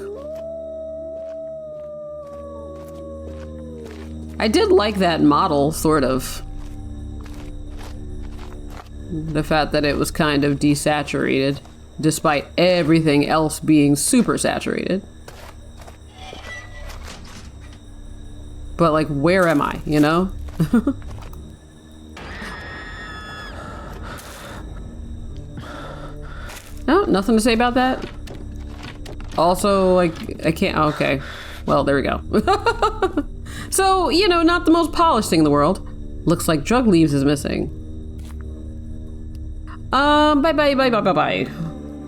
I did like that model, sort of. The fact that it was kind of desaturated, despite everything else being super saturated. But like, where am I, you know? No, nothing to say about that. Also, like, I can't, oh, okay. Well, there we go. So, you know, not the most polished thing in the world. Looks like drug leaves is missing. Bye.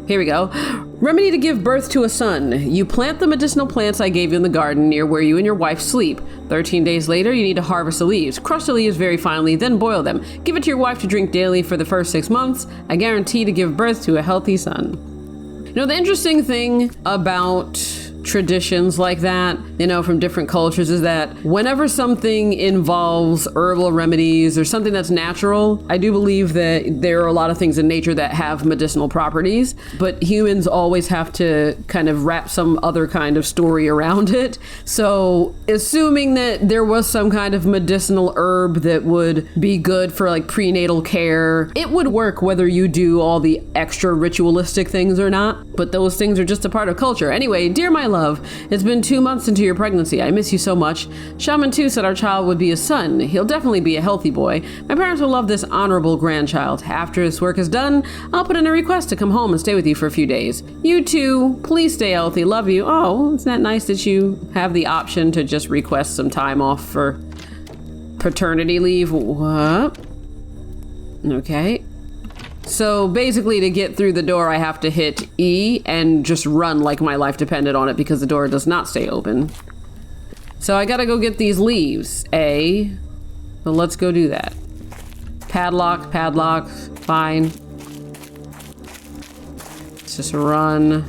Here we go. Remedy to give birth to a son. You plant the medicinal plants I gave you in the garden near where you and your wife sleep. 13 days later, you need to harvest the leaves. Crush the leaves very finely, then boil them. Give it to your wife to drink daily for the first 6 months. I guarantee to give birth to a healthy son. You know, the interesting thing about traditions like that, you know, from different cultures is that whenever something involves herbal remedies or something that's natural, I do believe that there are a lot of things in nature that have medicinal properties, but humans always have to kind of wrap some other kind of story around it. So assuming that there was some kind of medicinal herb that would be good for like prenatal care, it would work whether you do all the extra ritualistic things or not, but those things are just a part of culture. Anyway, dear my love, it's been 2 months into your pregnancy. I miss you so much. Shaman 2 said our child would be a son. He'll definitely be a healthy boy. My parents will love this honorable grandchild. After this work is done, I'll put in a request to come home and stay with you for a few days. You too, please stay healthy. Love you. Oh, isn't that nice that you have the option to just request some time off for paternity leave? What? Okay. So basically to get through the door, I have to hit E and just run like my life depended on it because the door does not stay open. So I gotta go get these leaves. A. But let's go do that. Padlock, fine. Let's just run.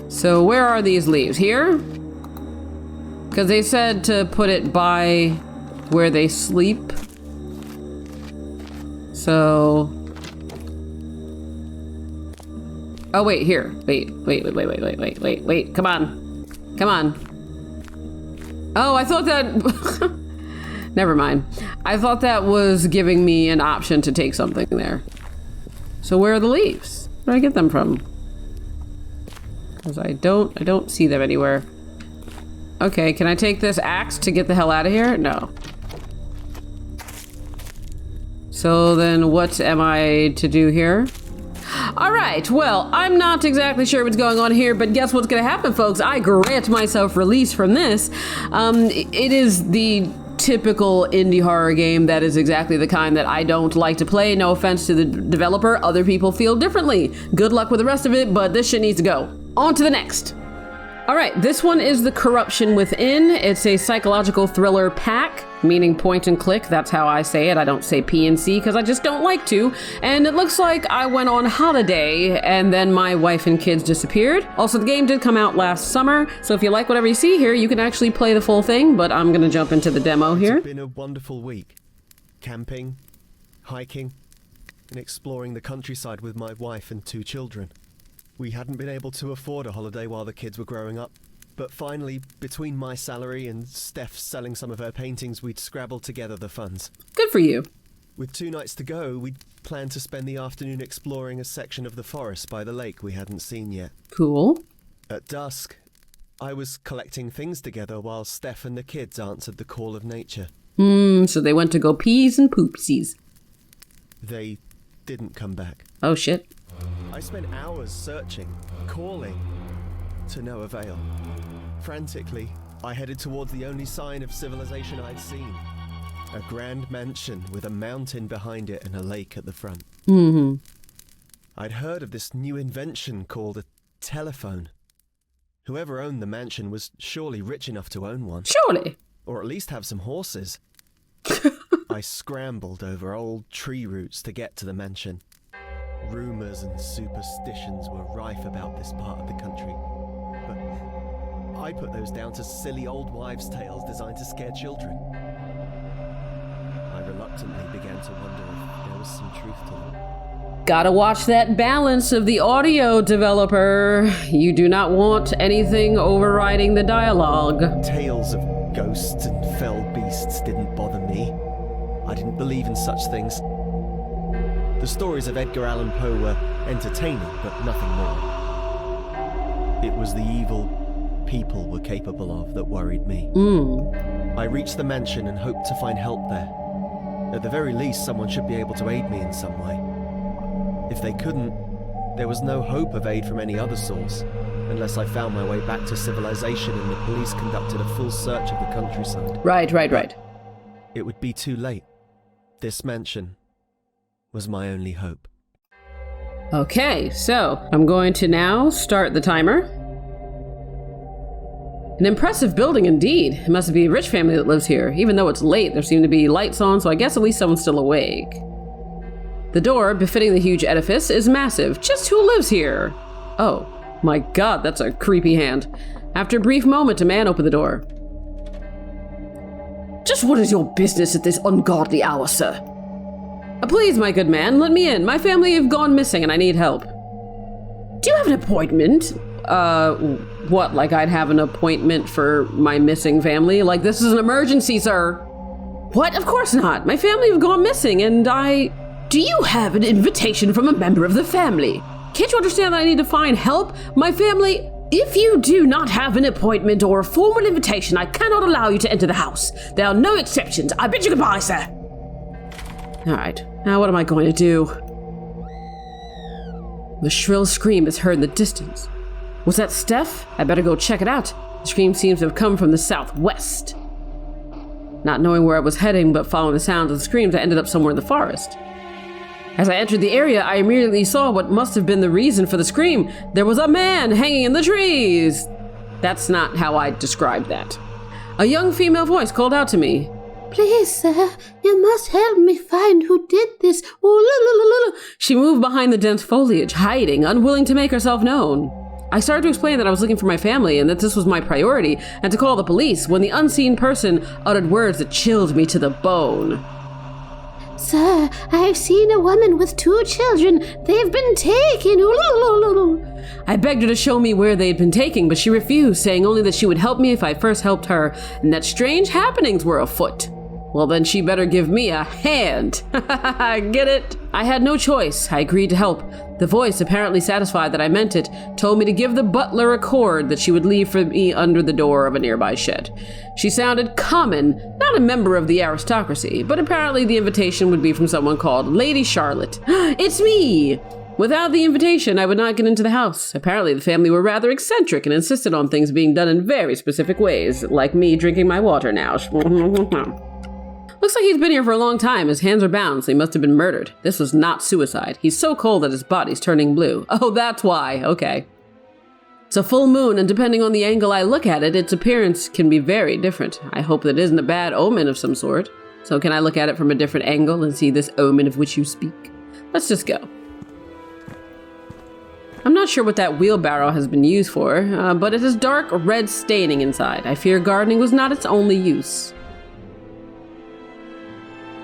So where are these leaves? Here? Because they said to put it by where they sleep. So, oh wait, here. Wait. Come on. Oh, I thought that never mind. I thought that was giving me an option to take something there. So where are the leaves? Where do I get them from? Because I don't see them anywhere. Okay, can I take this axe to get the hell out of here? No. So then what am I to do here? All right, well, I'm not exactly sure what's going on here, but guess what's gonna happen, folks? I grant myself release from this. It is the typical indie horror game that is exactly the kind that I don't like to play. No offense to the developer, other people feel differently. Good luck with the rest of it, but this shit needs to go. On to the next. All right, this one is The Corruption Within. It's a psychological thriller pack, meaning point and click. That's how I say it. I don't say P and C because I just don't like to. And it looks like I went on holiday and then my wife and kids disappeared. Also, the game did come out last summer, so if you like whatever you see here, you can actually play the full thing, but I'm gonna jump into the demo here. It's been a wonderful week. Camping, hiking, and exploring the countryside with my wife and 2 children. We hadn't been able to afford a holiday while the kids were growing up, but finally, between my salary and Steph selling some of her paintings, we'd scrabbled together the funds. Good for you. With 2 nights to go, we'd planned to spend the afternoon exploring a section of the forest by the lake we hadn't seen yet. Cool. At dusk, I was collecting things together while Steph and the kids answered the call of nature. So they went to go peas and poopsies. They didn't come back. Oh shit. I spent hours searching, calling, to no avail. Frantically, I headed towards the only sign of civilization I'd seen. A grand mansion with a mountain behind it and a lake at the front. Mm-hmm. I'd heard of this new invention called a telephone. Whoever owned the mansion was surely rich enough to own one. Surely. Or at least have some horses. I scrambled over old tree roots to get to the mansion. Rumours and superstitions were rife about this part of the country, but I put those down to silly old wives' tales designed to scare children. I reluctantly began to wonder if there was some truth to them. Gotta watch that balance of the audio, developer. You do not want anything overriding the dialogue. Tales of ghosts and fell beasts didn't bother me. I didn't believe in such things. The stories of Edgar Allan Poe were entertaining, but nothing more. It was the evil people were capable of that worried me. I reached the mansion and hoped to find help there. At the very least, someone should be able to aid me in some way. If they couldn't, there was no hope of aid from any other source, unless I found my way back to civilization and the police conducted a full search of the countryside. Right. It would be too late. This mansion was my only hope. Okay, so I'm going to now start the timer. An impressive building indeed. It must be a rich family that lives here. Even though it's late, there seem to be lights on, so I guess at least someone's still awake. The door, befitting the huge edifice, is massive. Just who lives here? Oh, my god, that's a creepy hand. After a brief moment, a man opened the door. Just what is your business at this ungodly hour, sir? Please, my good man, let me in. My family have gone missing and I need help. Do you have an appointment? What, like I'd have an appointment for my missing family? Like, this is an emergency, sir. What? Of course not. My family have gone missing and Do you have an invitation from a member of the family? Can't you understand that I need to find help? My family... If you do not have an appointment or a formal invitation, I cannot allow you to enter the house. There are no exceptions. I bid you goodbye, sir. Alright, now what am I going to do? The shrill scream is heard in the distance. Was that Steph? I better go check it out. The scream seems to have come from the southwest. Not knowing where I was heading, but following the sounds of the screams, I ended up somewhere in the forest. As I entered the area, I immediately saw what must have been the reason for the scream. There was a man hanging in the trees. That's not how I described that. A young female voice called out to me. Please, sir, you must help me find who did this. She moved behind the dense foliage, hiding, unwilling to make herself known. I started to explain that I was looking for my family and that this was my priority, and to call the police when the unseen person uttered words that chilled me to the bone. Sir, I have seen a woman with 2 children. They've been taken. I begged her to show me where they'd been taken, but she refused, saying only that she would help me if I first helped her, and that strange happenings were afoot. Well, then she better give me a hand. Get it? I had no choice. I agreed to help. The voice, apparently satisfied that I meant it, told me to give the butler a cord that she would leave for me under the door of a nearby shed. She sounded common, not a member of the aristocracy, but apparently the invitation would be from someone called Lady Charlotte. It's me! Without the invitation, I would not get into the house. Apparently, the family were rather eccentric and insisted on things being done in very specific ways, like me drinking my water now. Looks like he's been here for a long time. His hands are bound, so he must have been murdered. This was not suicide. He's so cold that his body's turning blue. Oh, that's why. Okay. It's a full moon, and depending on the angle I look at it, its appearance can be very different. I hope that isn't a bad omen of some sort. So can I look at it from a different angle and see this omen of which you speak? Let's just go. I'm not sure what that wheelbarrow has been used for, but it has dark red staining inside. I fear gardening was not its only use.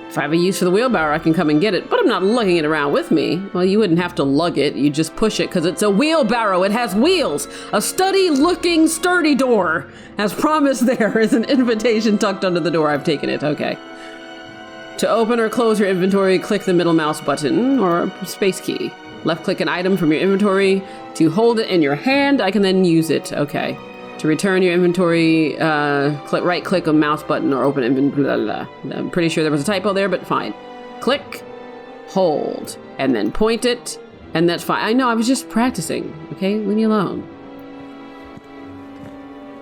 If I have a use for the wheelbarrow, I can come and get it, but I'm not lugging it around with me. Well, you wouldn't have to lug it. You just push it because it's a wheelbarrow. It has wheels. A sturdy-looking sturdy door. As promised, there is an invitation tucked under the door. I've taken it. Okay. To open or close your inventory, click the middle mouse button or space key. Left-click an item from your inventory. To hold it in your hand, I can then use it. Okay. To return your inventory, right-click a mouse button or open inventory. I'm pretty sure there was a typo there, but fine. Click, hold, and then point it, and that's fine. I know, I was just practicing. Okay, leave me alone.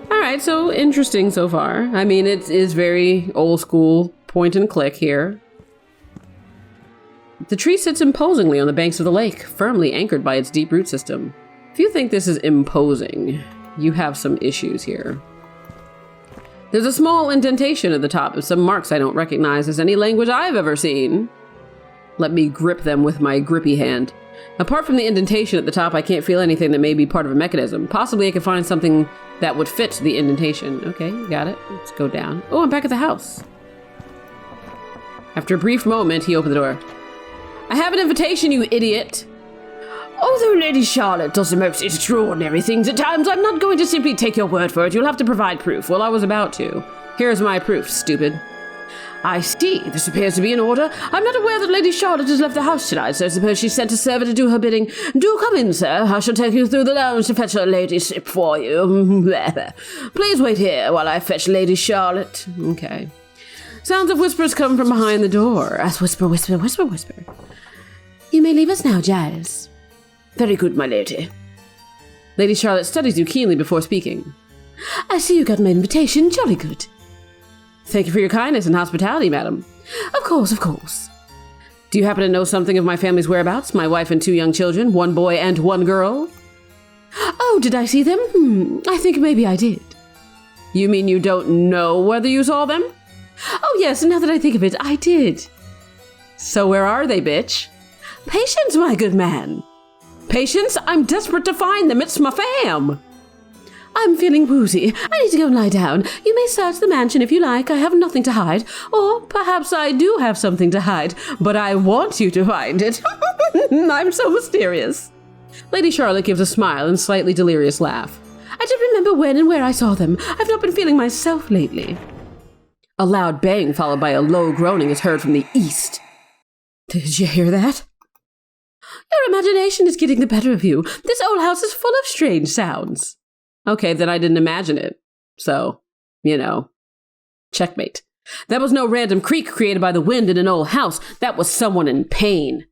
All right, so interesting so far. I mean, it is very old school point and click here. The tree sits imposingly on the banks of the lake, firmly anchored by its deep root system. If you think this is imposing, you have some issues here. There's a small indentation at the top of some marks I don't recognize as any language I've ever seen. Let me grip them with my grippy hand. Apart from the indentation at the top, I can't feel anything that may be part of a mechanism. Possibly I could find something that would fit the indentation. Okay, got it. Let's go down. Oh, I'm back at the house. After a brief moment, he opened the door. I have an invitation, you idiot. Although Lady Charlotte does the most extraordinary things at times, I'm not going to simply take your word for it. You'll have to provide proof. Well, I was about to. Here's my proof, stupid. I see. This appears to be in order. I'm not aware that Lady Charlotte has left the house tonight, so I suppose she sent a servant to do her bidding. Do come in, sir. I shall take you through the lounge to fetch her ladyship for you. Please wait here while I fetch Lady Charlotte. Okay. Sounds of whispers come from behind the door. As whisper, whisper, whisper, whisper. You may leave us now, Giles. Very good, my lady. Lady Charlotte studies you keenly before speaking. I see you got my invitation. Jolly good. Thank you for your kindness and hospitality, madam. Of course, of course. Do you happen to know something of my family's whereabouts? My wife and 2 young children, 1 boy and 1 girl? Oh, did I see them? I think maybe I did. You mean you don't know whether you saw them? Oh, yes, now that I think of it, I did. So where are they, bitch? Patience, my good man. Patience? I'm desperate to find them. It's my fam. I'm feeling woozy. I need to go and lie down. You may search the mansion if you like. I have nothing to hide. Or perhaps I do have something to hide, but I want you to find it. I'm so mysterious. Lady Charlotte gives a smile and slightly delirious laugh. I don't remember when and where I saw them. I've not been feeling myself lately. A loud bang followed by a low groaning is heard from the east. Did you hear that? Your imagination is getting the better of you. This old house is full of strange sounds. Okay, then I didn't imagine it. So, checkmate. That was no random creak created by the wind in an old house. That was someone in pain.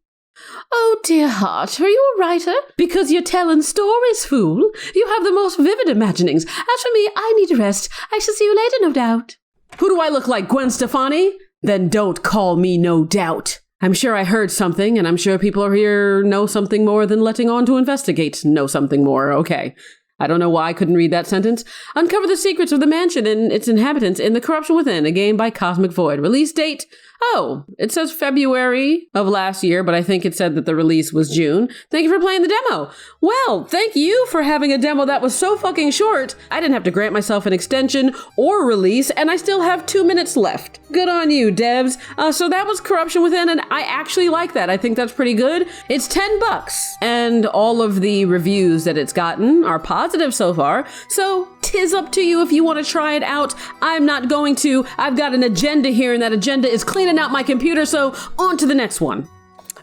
Oh, dear heart, are you a writer? Because you're telling stories, fool. You have the most vivid imaginings. As for me, I need a rest. I shall see you later, no doubt. Who do I look like, Gwen Stefani? Then don't call me no doubt. I'm sure I heard something, and I'm sure people are here know something more than letting on to investigate know something more. Okay. I don't know why I couldn't read that sentence. Uncover the secrets of the mansion and its inhabitants in The Corruption Within, a game by Cosmic Void. Release date? Oh, it says February of last year, but I think it said that the release was June. Thank you for playing the demo. Well, thank you for having a demo that was so fucking short. I didn't have to grant myself an extension or release, and I still have 2 minutes left. Good on you, devs. So that was Corruption Within, and I actually like that. I think that's pretty good. It's $10, and all of the reviews that it's gotten are positive so far. So 'tis up to you if you want to try it out. I'm not going to. I've got an agenda here, and that agenda is cleaning out my computer, so on to the next one.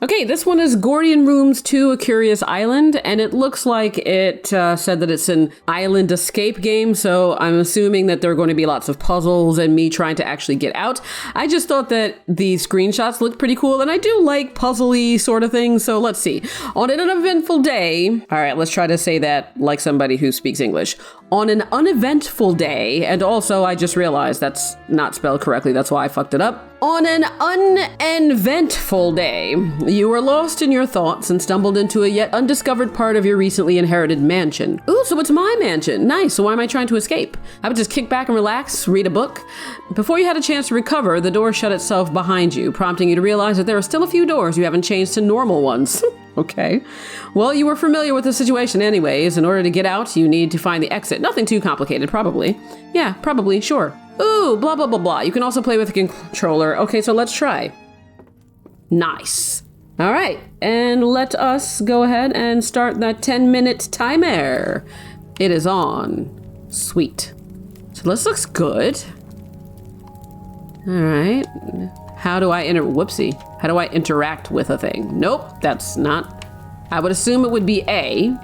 Okay, this one is Gordian Rooms 2, A Curious Island, and it looks like it said that it's an island escape game, so I'm assuming that there are going to be lots of puzzles and me trying to actually get out. I just thought that the screenshots looked pretty cool, and I do like puzzly sort of things, so let's see. On an uneventful day, all right, let's try to say that like somebody who speaks English. On an uneventful day, and also I just realized that's not spelled correctly, that's why I fucked it up. On an uneventful day, you were lost in your thoughts and stumbled into a yet undiscovered part of your recently inherited mansion. Ooh, so it's my mansion. Nice, so why am I trying to escape? I would just kick back and relax, read a book. Before you had a chance to recover, the door shut itself behind you, prompting you to realize that there are still a few doors you haven't changed to normal ones. Okay. Well, you were familiar with the situation anyways. In order to get out, you need to find the exit. Nothing too complicated, probably. Yeah, probably, sure. Ooh, blah, blah, blah, blah. You can also play with a controller. Okay, so let's try. Nice. All right, and let us go ahead and start that 10-minute timer. It is on. Sweet. So this looks good. All right. How do I whoopsie. How do I interact with a thing? Nope, that's not. I would assume it would be A,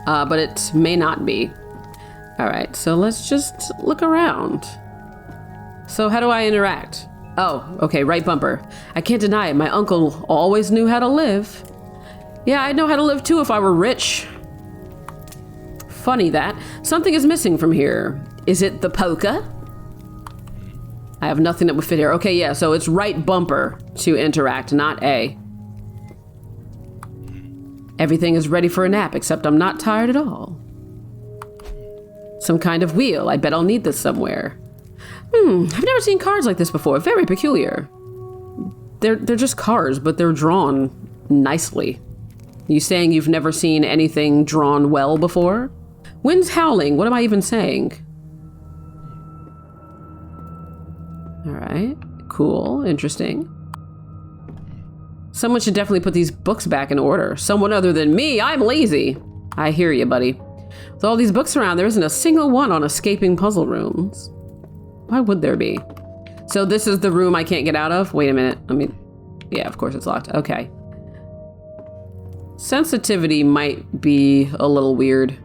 but it may not be. All right, so let's just look around. So how do I interact? Oh, okay, right bumper. I can't deny it, my uncle always knew how to live. Yeah, I'd know how to live too if I were rich. Funny that. Something is missing from here. Is it the polka? I have nothing that would fit here. Okay, yeah, so it's right bumper to interact, not A. Everything is ready for a nap, except I'm not tired at all. Some kind of wheel. I bet I'll need this somewhere. I've never seen cards like this before. Very peculiar. They're just cards, but they're drawn nicely. You saying you've never seen anything drawn well before? Wind's howling. What am I even saying? All right, cool, interesting. Someone should definitely put these books back in order. Someone other than me, I'm lazy. I hear you, buddy. With all these books around, there isn't a single one on escaping puzzle rooms. Why would there be? So this is the room I can't get out of? Wait a minute, yeah, of course it's locked, okay. Sensitivity might be a little weird.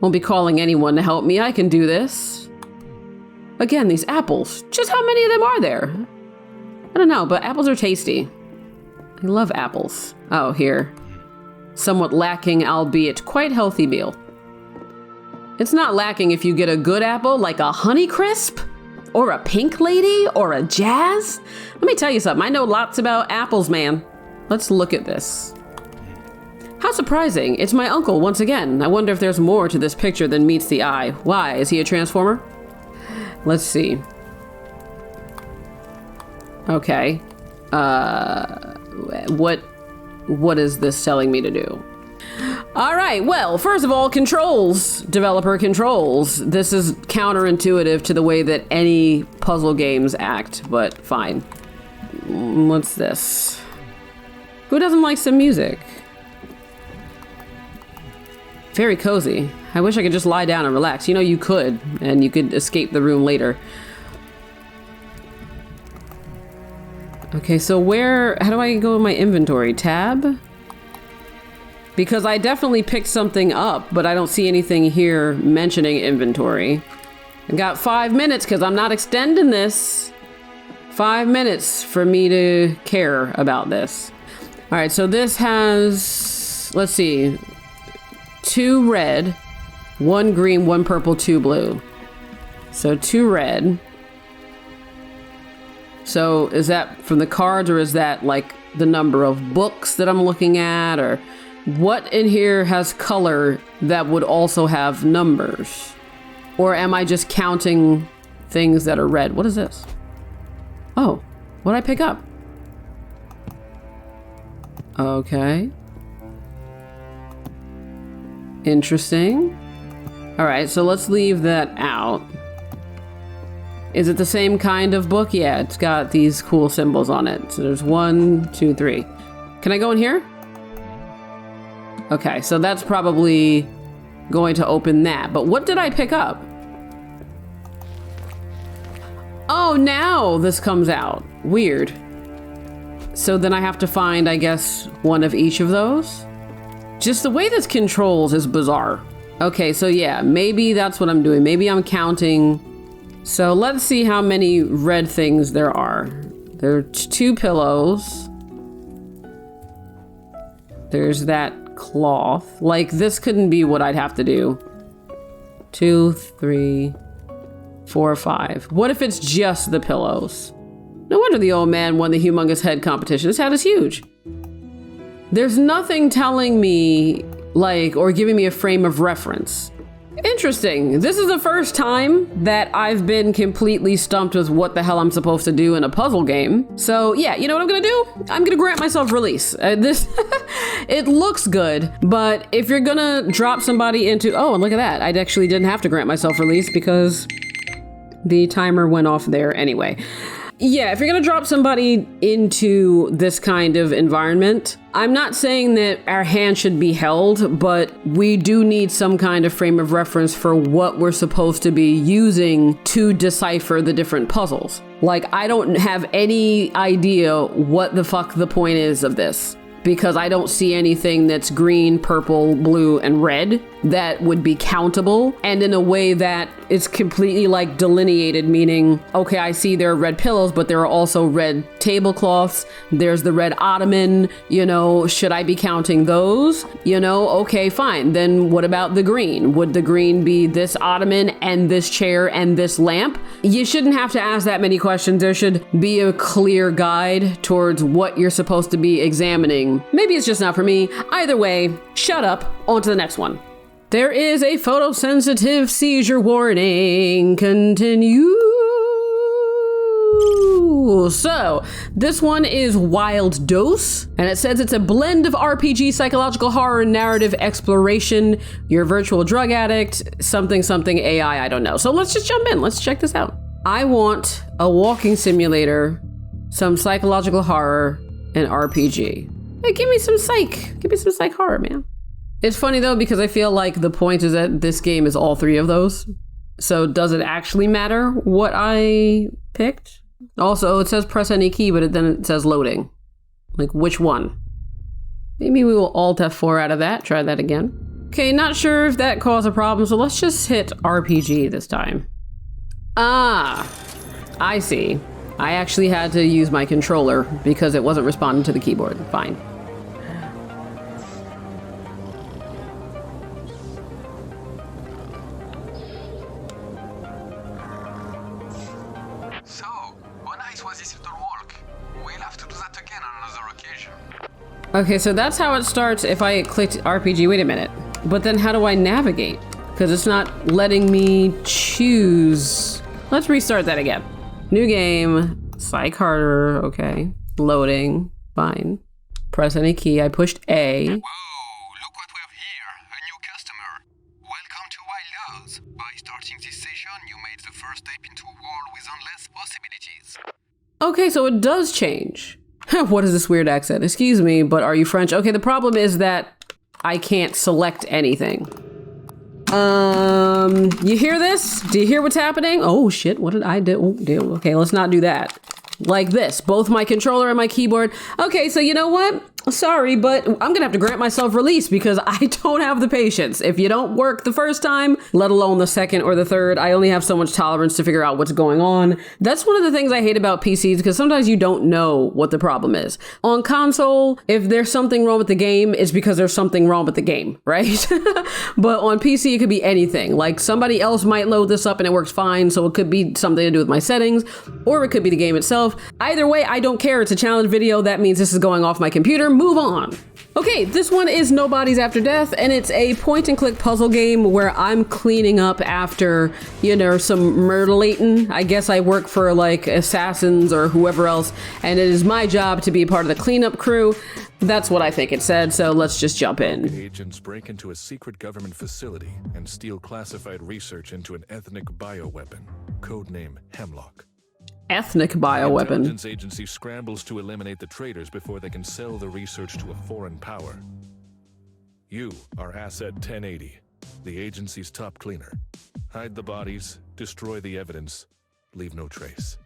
Won't be calling anyone to help me, I can do this. Again, these apples. Just how many of them are there? I don't know, but apples are tasty. I love apples. Oh, here. Somewhat lacking, albeit quite healthy meal. It's not lacking if you get a good apple, like a Honeycrisp, or a Pink Lady, or a Jazz. Let me tell you something, I know lots about apples, man. Let's look at this. How surprising, it's my uncle once again. I wonder if there's more to this picture than meets the eye. Why, is he a transformer? Let's see. Okay. What is this telling me to do? All right, well, first of all, controls. Developer controls. This is counterintuitive to the way that any puzzle games act, but fine. What's this? Who doesn't like some music? Very cozy. I wish I could just lie down and relax. You know, you could, and you could escape the room later. Okay, so how do I go in my inventory? Tab? Because I definitely picked something up, but I don't see anything here mentioning inventory. I got 5 minutes because I'm not extending this. 5 minutes for me to care about this. All right, so this has, let's see, 2 red, 1 green, 1 purple, 2 blue. So 2 red. So is that from the cards, or is that like the number of books that I'm looking at, or what in here has color that would also have numbers? Or am I just counting things that are red? What is this? Oh, what did I pick up? Okay. Interesting. All right, so let's leave that out. Is it the same kind of book? Yeah, it's got these cool symbols on it. So there's 1, 2, 3. Can I go in here? Okay, so that's probably going to open that. But what did I pick up? Oh, now this comes out. Weird. So then I have to find, I guess, one of each of those. Just the way this controls is bizarre. Okay, so yeah, maybe that's what I'm doing. Maybe I'm counting. So let's see how many red things there are. There are 2 pillows. There's that cloth. Like, this couldn't be what I'd have to do. 2, 3, 4, 5. What if it's just the pillows? No wonder the old man won the humongous head competition. His head is huge. There's nothing telling me, like, or giving me a frame of reference. Interesting. This is the first time that I've been completely stumped with what the hell I'm supposed to do in a puzzle game. So yeah, you know what I'm gonna do? I'm gonna grant myself release. It looks good, but if you're gonna drop somebody into, oh, and look at that. I actually didn't have to grant myself release because the timer went off there anyway. Yeah, if you're gonna drop somebody into this kind of environment, I'm not saying that our hand should be held, but we do need some kind of frame of reference for what we're supposed to be using to decipher the different puzzles. Like, I don't have any idea what the fuck the point is of this, because I don't see anything that's green, purple, blue, and red that would be countable, and in a way that it's completely like delineated, meaning, okay, I see there are red pillows, but there are also red tablecloths. There's the red ottoman, you know, should I be counting those? You know, okay, fine. Then what about the green? Would the green be this ottoman and this chair and this lamp? You shouldn't have to ask that many questions. There should be a clear guide towards what you're supposed to be examining. Maybe it's just not for me. Either way, shut up. On to the next one. There is a photosensitive seizure warning. Continue. So, this one is Wild Dose, and it says it's a blend of RPG, psychological horror, narrative exploration, your virtual drug addict, something AI, I don't know. So let's just jump in. Let's check this out. I want a walking simulator, some psychological horror, and RPG. Hey, give me some psych. Give me some psych horror, man. It's funny though, because I feel like the point is that this game is all 3 of those. So does it actually matter what I picked? Also, it says press any key, but then it says loading. Like, which one? Maybe we will Alt F4 out of that. Try that again. Okay, not sure if that caused a problem, so let's just hit RPG this time. Ah, I see. I actually had to use my controller because it wasn't responding to the keyboard. Fine. So, how nice was this little walk? We'll have to do that again on another occasion. Okay, so that's how it starts if I clicked RPG. Wait a minute. But then how do I navigate? Because it's not letting me choose. Let's restart that again. New game, psych harder, okay. Loading, fine. Press any key, I pushed A. Whoa, look what we have here, a new customer. Welcome to Wild Dose. By starting this session, you made the first step into a world with endless possibilities. Okay, so it does change. What is this weird accent? Excuse me, but are you French? Okay, the problem is that I can't select anything. You hear this? Do you hear what's happening? Oh shit, what did I do? Okay, let's not do that. Like this, both my controller and my keyboard. Okay, so you know what? Sorry, but I'm gonna have to grant myself release because I don't have the patience. If you don't work the first time, let alone the second or the third, I only have so much tolerance to figure out what's going on. That's one of the things I hate about PCs because sometimes you don't know what the problem is. On console, if there's something wrong with the game, it's because there's something wrong with the game, right? But on PC, it could be anything. Like somebody else might load this up and it works fine, so it could be something to do with my settings, or it could be the game itself. Either way, I don't care. It's a challenge video. That means this is going off my computer. Move on. Okay, this one is Nobodies After Death, and it's a point-and-click puzzle game where I'm cleaning up after, you know, some murder-latin. I guess I work for, like, assassins or whoever else, and it is my job to be part of the cleanup crew. That's what I think it said, so let's just jump in. Agents break into a secret government facility and steal classified research into an ethnic bioweapon, codename Hemlock. Ethnic bioweapon. The intelligence agency scrambles to eliminate the traitors before they can sell the research to a foreign power. You are Asset 1080, the agency's top cleaner. Hide the bodies, destroy the evidence, leave no trace.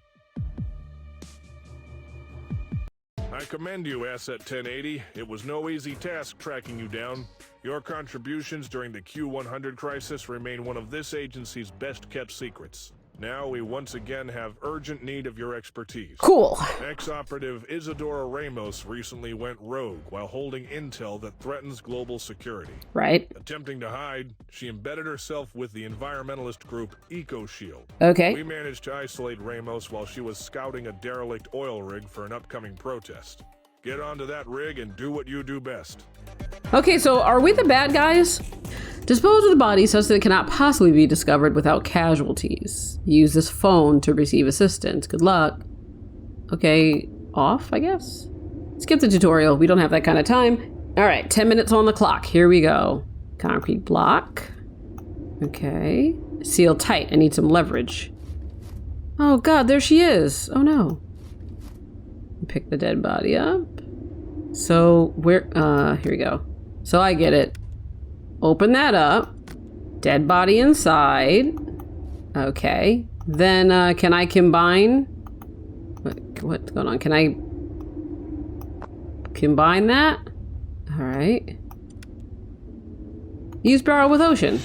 I commend you, Asset 1080. It was no easy task tracking you down. Your contributions during the Q100 crisis remain one of this agency's best-kept secrets. Now we once again have urgent need of your expertise. Cool. Ex-operative Isadora Ramos recently went rogue while holding intel that threatens global security. Right. Attempting to hide, she embedded herself with the environmentalist group EcoShield. Okay. We managed to isolate Ramos while she was scouting a derelict oil rig for an upcoming protest. Get onto that rig and do what you do best. Okay, so are we the bad guys? Dispose of the body such that it cannot possibly be discovered without casualties. Use this phone to receive assistance. Good luck. Okay, off, I guess? Skip the tutorial. We don't have that kind of time. All right, 10 minutes on the clock. Here we go. Concrete block. Okay. Seal tight. I need some leverage. Oh, God, there she is. Oh, no. Pick the dead body up. So, where... here we go. So I get it. Open that up. Dead body inside. Okay. Then, can I combine? What's going on? Can I combine that? All right. Use barrel with ocean.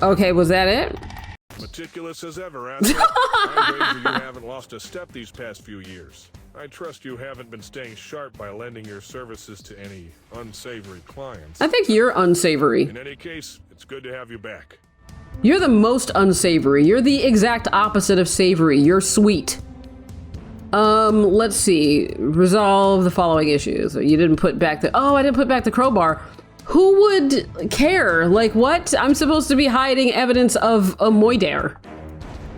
Okay, was that it? Meticulous as ever, Asset. I wager you haven't lost a step these past few years. I trust you haven't been staying sharp by lending your services to any unsavory clients. I think you're unsavory. In any case, it's good to have you back. You're the most unsavory. You're the exact opposite of savory. You're sweet. Let's see. Resolve the following issues. You didn't put back the... Oh, I didn't put back the crowbar. Who would care? Like, what? I'm supposed to be hiding evidence of a moidaire.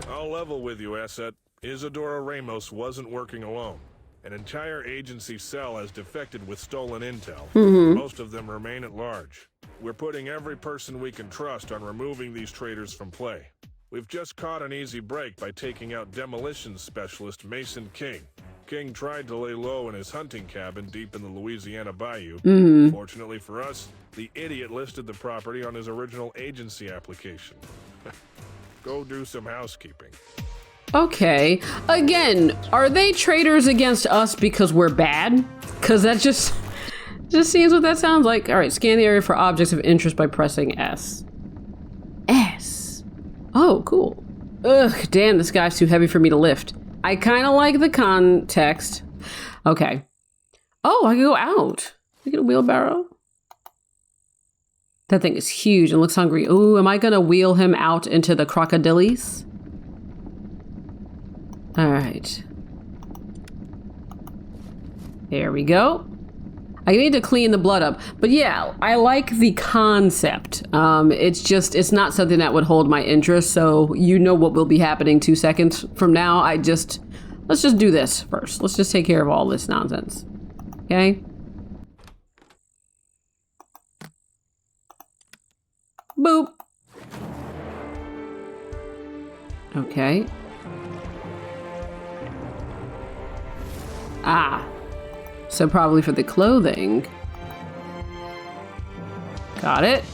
I'll level with you, Asset. Isadora Ramos wasn't working alone. An entire agency cell has defected with stolen intel. Most of them remain at large. We're putting every person we can trust on removing these traitors from play. We've just caught an easy break by taking out demolitions specialist Mason King. King tried to lay low in his hunting cabin deep in the Louisiana bayou. Fortunately for us, the idiot listed the property on his original agency application. Go do some housekeeping. Okay. Again, are they traitors against us because we're bad? Because that just seems what that sounds like. All right, scan the area for objects of interest by pressing S. S. Oh, cool. Ugh, damn, this guy's too heavy for me to lift. I kind of like the context. Okay. Oh, I can go out. I get a wheelbarrow. That thing is huge and looks hungry. Ooh, am I going to wheel him out into the crocodiles? All right. There we go. I need to clean the blood up. But yeah, I like the concept. It's not something that would hold my interest. So you know what will be happening 2 seconds from now. Let's just do this first. Let's just take care of all this nonsense. Okay. Boop. Okay. Ah. So probably for the clothing. Got it.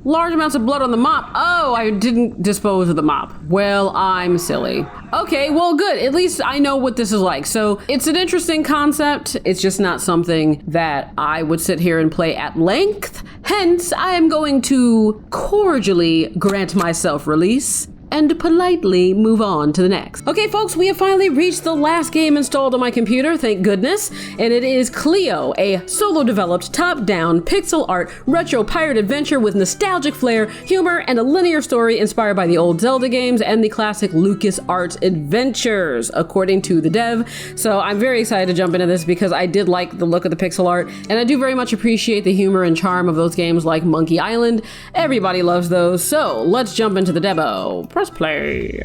Large amounts of blood on the mop. Oh, I didn't dispose of the mop. Well, I'm silly. Okay, well, good. At least I know what this is like. So it's an interesting concept. It's just not something that I would sit here and play at length. Hence, I am going to cordially grant myself release and politely move on to the next. Okay, folks, we have finally reached the last game installed on my computer, thank goodness, and it is Cleo, a solo-developed, top-down, pixel art, retro pirate adventure with nostalgic flair, humor, and a linear story inspired by the old Zelda games and the classic LucasArts adventures, according to the dev. So I'm very excited to jump into this because I did like the look of the pixel art, and I do very much appreciate the humor and charm of those games like Monkey Island. Everybody loves those, so let's jump into the demo. Press play.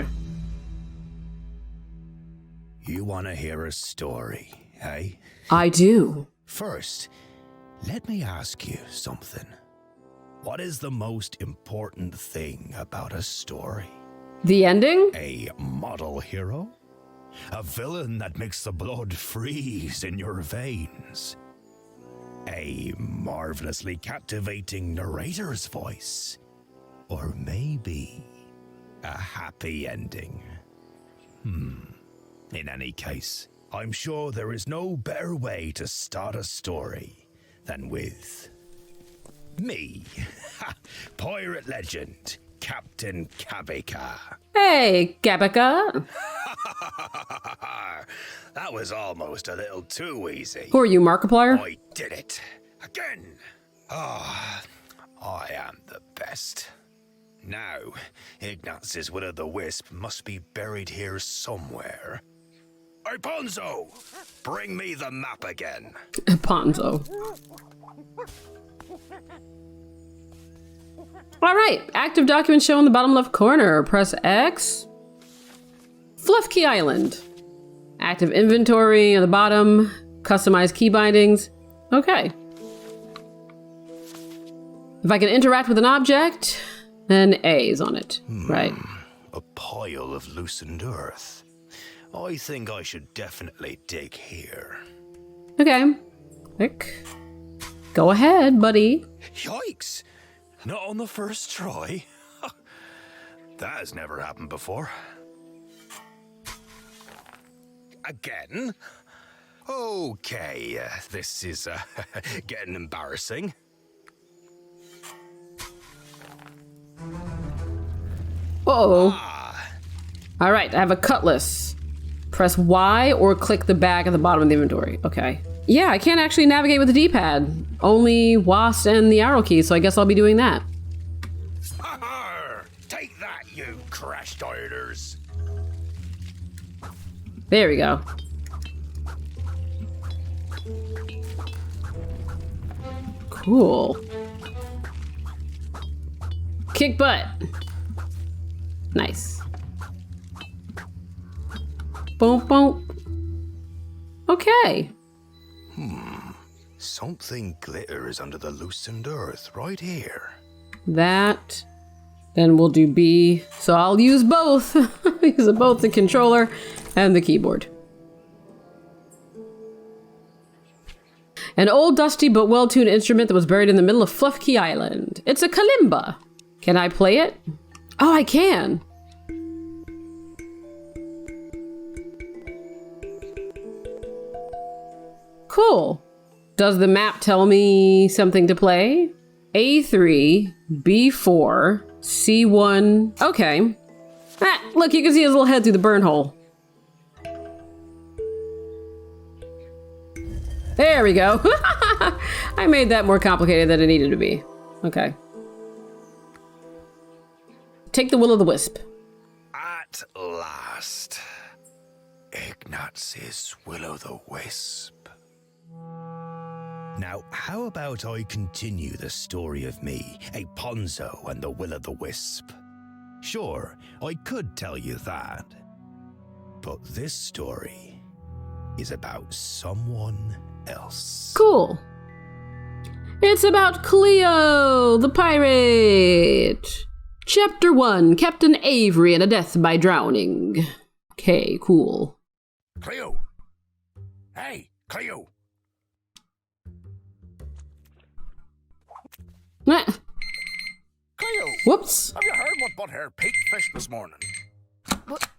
You want to hear a story, eh? I do. First, let me ask you something. What is the most important thing about a story? The ending? A model hero? A villain that makes the blood freeze in your veins? A marvelously captivating narrator's voice? Or maybe A happy ending. In any case, I'm sure there is no better way to start a story than with me, pirate legend, Captain Kabika. Hey, Kabika. That was almost a little too easy. Who are you, Markiplier? I did it. Again. I am the best. Now, Ignaz's Will-o'-the-Wisp must be buried here somewhere. Hey, Ponzo! Bring me the map again. Ponzo. All right, active document show in the bottom left corner. Press X. Fluff Key Island. Active inventory on the bottom. Customize key bindings. Okay. If I can interact with an object, then A is on it. Right. A pile of loosened earth. I think I should definitely dig here. Okay. Click. Go ahead, buddy. Yikes! Not on the first try. That has never happened before. Again? Okay, this is getting embarrassing. Uh-oh. All right, I have a cutlass. Press Y or click the bag at the bottom of the inventory. Okay. Yeah, I can't actually navigate with the D-pad. Only WASD and the arrow key, so I guess I'll be doing that. Take that, you crash dieters. There we go. Cool. Kick butt. Nice. Boom, boom. Okay. Something glitters under the loosened earth right here. That. Then we'll do B. So I'll use both. Use both the controller and the keyboard. An old, dusty, but well-tuned instrument that was buried in the middle of Fluff Key Island. It's a kalimba. Can I play it? Oh, I can. Cool. Does the map tell me something to play? A3, B4, C1. Okay. Ah, look, you can see his little head through the burn hole. There we go. I made that more complicated than it needed to be. Okay. Take the Will-o'-the-Wisp. At last. Ignaz's Will-o'-the-Wisp. Now, how about I continue the story of me, a Ponzo and the Will-o'-the-Wisp? Sure, I could tell you that. But this story is about someone else. Cool. It's about Cleo, the pirate. Chapter 1, Captain Avery and a death by drowning. Okay, cool. Cleo! Hey, Cleo! Ah. Cleo! Whoops. Have you heard what Butthare Pete fished this morning? What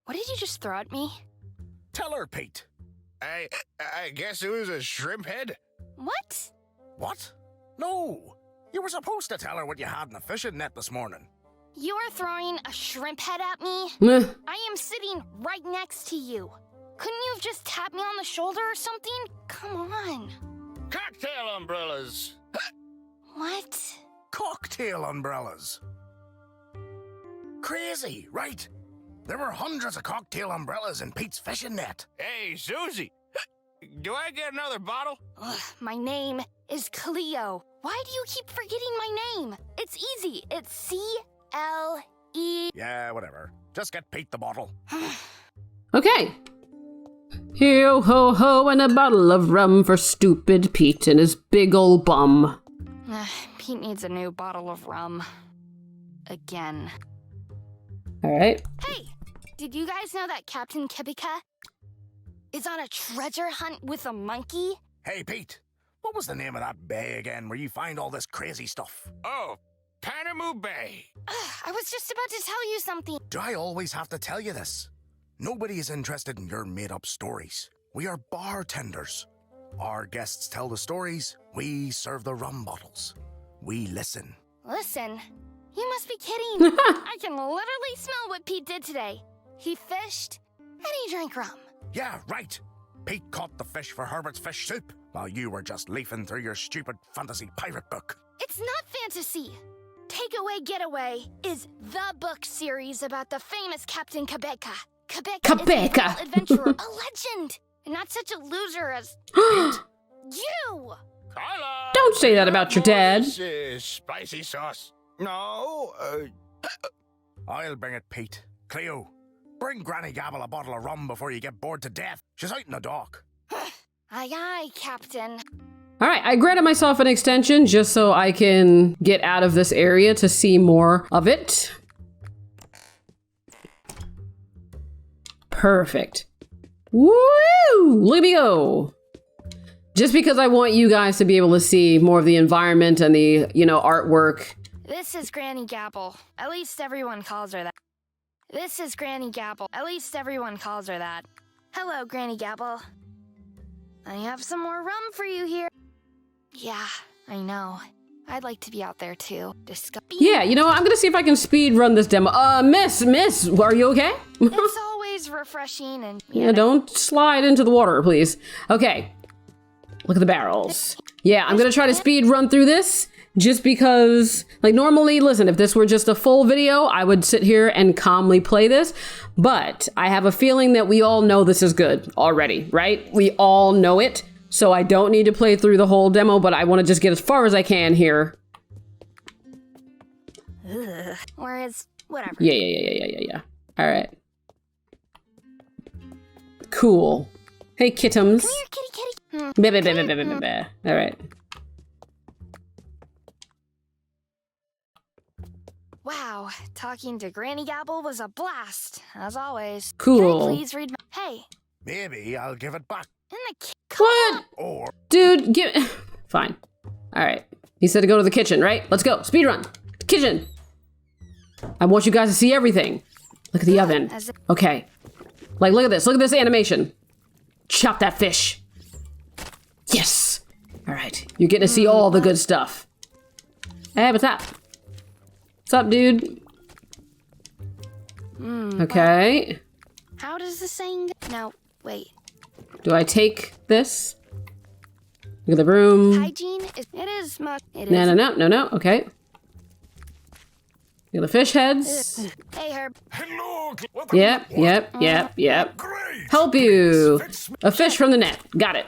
did you just throw at me? Tell her, Pete. I guess it was a shrimp head? What? What? No. You were supposed to tell her what you had in the fishing net this morning. You are throwing a shrimp head at me? I am sitting right next to you. Couldn't you have just tapped me on the shoulder or something? Come on. Cocktail umbrellas! What? Cocktail umbrellas. Crazy, right? There were hundreds of cocktail umbrellas in Pete's fishing net. Hey, Susie! Do I get another bottle? Ugh, my name is Cleo. Why do you keep forgetting my name? It's easy. It's C-L-E... Yeah, whatever. Just get Pete the bottle. Okay. Yo ho ho and a bottle of rum for stupid Pete and his big ol' bum. Pete needs a new bottle of rum. Again. Alright. Hey! Did you guys know that Captain Kabika is on a treasure hunt with a monkey? Hey, Pete. What was the name of that bay again where you find all this crazy stuff? Oh, Panama Bay. I was just about to tell you something. Do I always have to tell you this? Nobody is interested in your made-up stories. We are bartenders. Our guests tell the stories. We serve the rum bottles. We listen. Listen, you must be kidding. I can literally smell what Pete did today. He fished and he drank rum. Yeah, right. Pete caught the fish for Herbert's fish soup while you were just leafing through your stupid fantasy pirate book. It's not fantasy. Takeaway Getaway is the book series about the famous Captain Kanpeki. Kanpeki is an adventurer, a legend, and not such a loser as you. Don't say that about your dad. Spicy sauce. No, I'll bring it, Pete. Cleo, bring Granny Gabble a bottle of rum before you get bored to death. She's out in the dock. Aye, aye, Captain. All right, I granted myself an extension just so I can get out of this area to see more of it. Perfect. Woo! Look at me go. Just because I want you guys to be able to see more of the environment and the, artwork. This is Granny Gabble. At least everyone calls her that. This is Granny Gabble. At least everyone calls her that. Hello, Granny Gabble. I have some more rum for you here. Yeah, I know. I'd like to be out there too. Yeah, you know what? I'm gonna see if I can speed run this demo. Miss, are you okay? It's always refreshing and... Yeah, don't slide into the water, please. Okay. Look at the barrels. Yeah, I'm gonna try to speed run through this just because, normally, listen, if this were just a full video, I would sit here and calmly play this. But I have a feeling that we all know this is good already, right? We all know it. So I don't need to play through the whole demo, but I want to just get as far as I can here. Ugh. Whereas, whatever. Yeah. All right. Cool. Hey, kittums. Come here, kitty. All right. Wow, talking to Granny Gabble was a blast, as always. Cool. Can I please read my... Hey. Maybe I'll give it back. What? Or... Dude, Fine. All right. He said to go to the kitchen, right? Let's go. Speed run. Kitchen. I want you guys to see everything. Look at the oven. Okay. Look at this. Look at this animation. Chop that fish. Yes. All right. You're getting to see all the good stuff. Hey, what's up? What's up, dude? Okay. How does the saying go? No, wait. Do I take this? Look at the broom. Hygiene is much. No. Okay. Look at the fish heads. Hey, Herb. Hello. Yep. Help you. A fish from the net. Got it.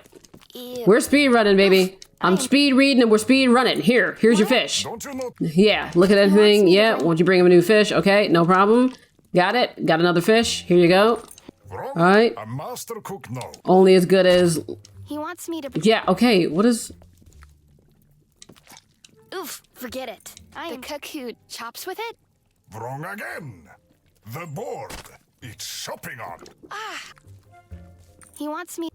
Ew. We're speed running, baby. I'm speed reading and we're speed running. Here's your fish. Don't you know? Yeah, look at anything. Yeah, won't you bring him a new fish? Okay, no problem. Got it. Got another fish. Here you go. All right. A master cook now. Only as good as... He wants me to... Yeah, okay, what is... Oof, forget it. I am the cook who chops with it? Wrong again. The board. It's shopping on. He wants me...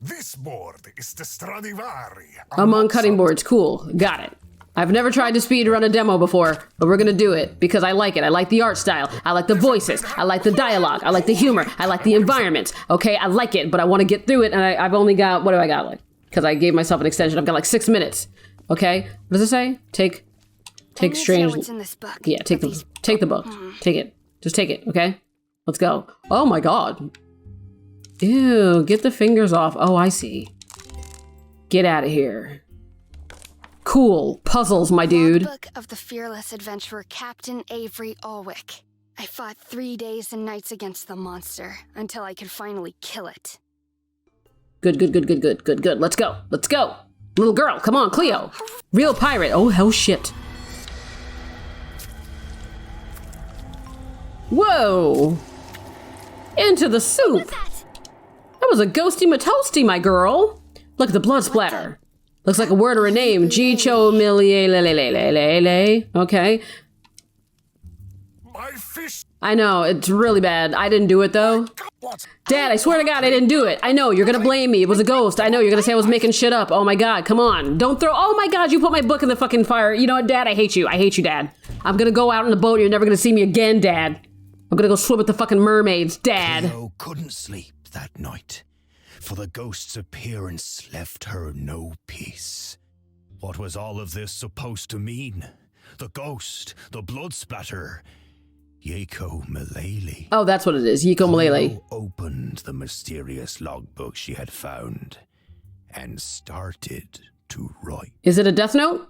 This board is the Stradivari. Among cutting boards, cool. Got it. I've never tried to speed run a demo before, but we're gonna do it because I like it. I like the art style. I like the voices. I like the dialogue. I like the humor. I like the environment. Okay, I like it, but I want to get through it, and I've only got... What do I got? Because I gave myself an extension. I've got 6 minutes. Okay, what does it say? Take strange... what's in this book. Yeah, take the book. Take it. Just take it, okay? Let's go. Oh my god. Ew, get the fingers off. Oh, I see. Get out of here. Cool. Puzzles, my dude. Book of the fearless adventurer Captain Avery Ulwick. I fought 3 days and nights against the monster until I could finally kill it. Good. Let's go. Little girl, come on, Cleo. Real pirate. Oh, hell shit. Whoa. Into the soup. That was a ghosty matoasty, my girl. Look at the blood splatter. Looks like a word or a name. Jicho Milielelelelele. Okay. My fish. I know, it's really bad. I didn't do it though. Dad, I swear to God, I didn't do it. I know, you're gonna blame me. It was a ghost. I know, you're gonna say I was making shit up. Oh my God, come on. Don't throw, oh my God, you put my book in the fucking fire. You know what, Dad, I hate you. I hate you, Dad. I'm gonna go out on the boat and you're never gonna see me again, Dad. I'm gonna go swim with the fucking mermaids, Dad. Cleo couldn't sleep that night, for the ghost's appearance left her no peace. What was all of this supposed to mean? The ghost, the blood splatter, Yeko Malele. Oh, that's what it is, Yeko Malele. Cleo opened the mysterious logbook she had found and started to write. Is it a death note?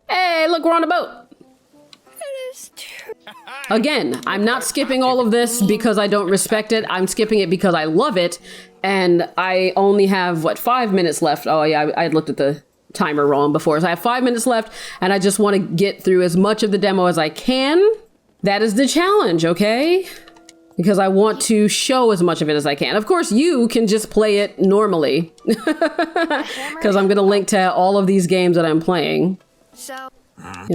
Hey, look, we're on a boat. It is true. Again, I'm not skipping all of this because I don't respect it. I'm skipping it because I love it. And I only have, 5 minutes left? Oh yeah, I looked at the timer wrong before. So I have 5 minutes left and I just want to get through as much of the demo as I can. That is the challenge, okay? Because I want to show as much of it as I can. Of course, you can just play it normally. Because I'm going to link to all of these games that I'm playing. So... Yep,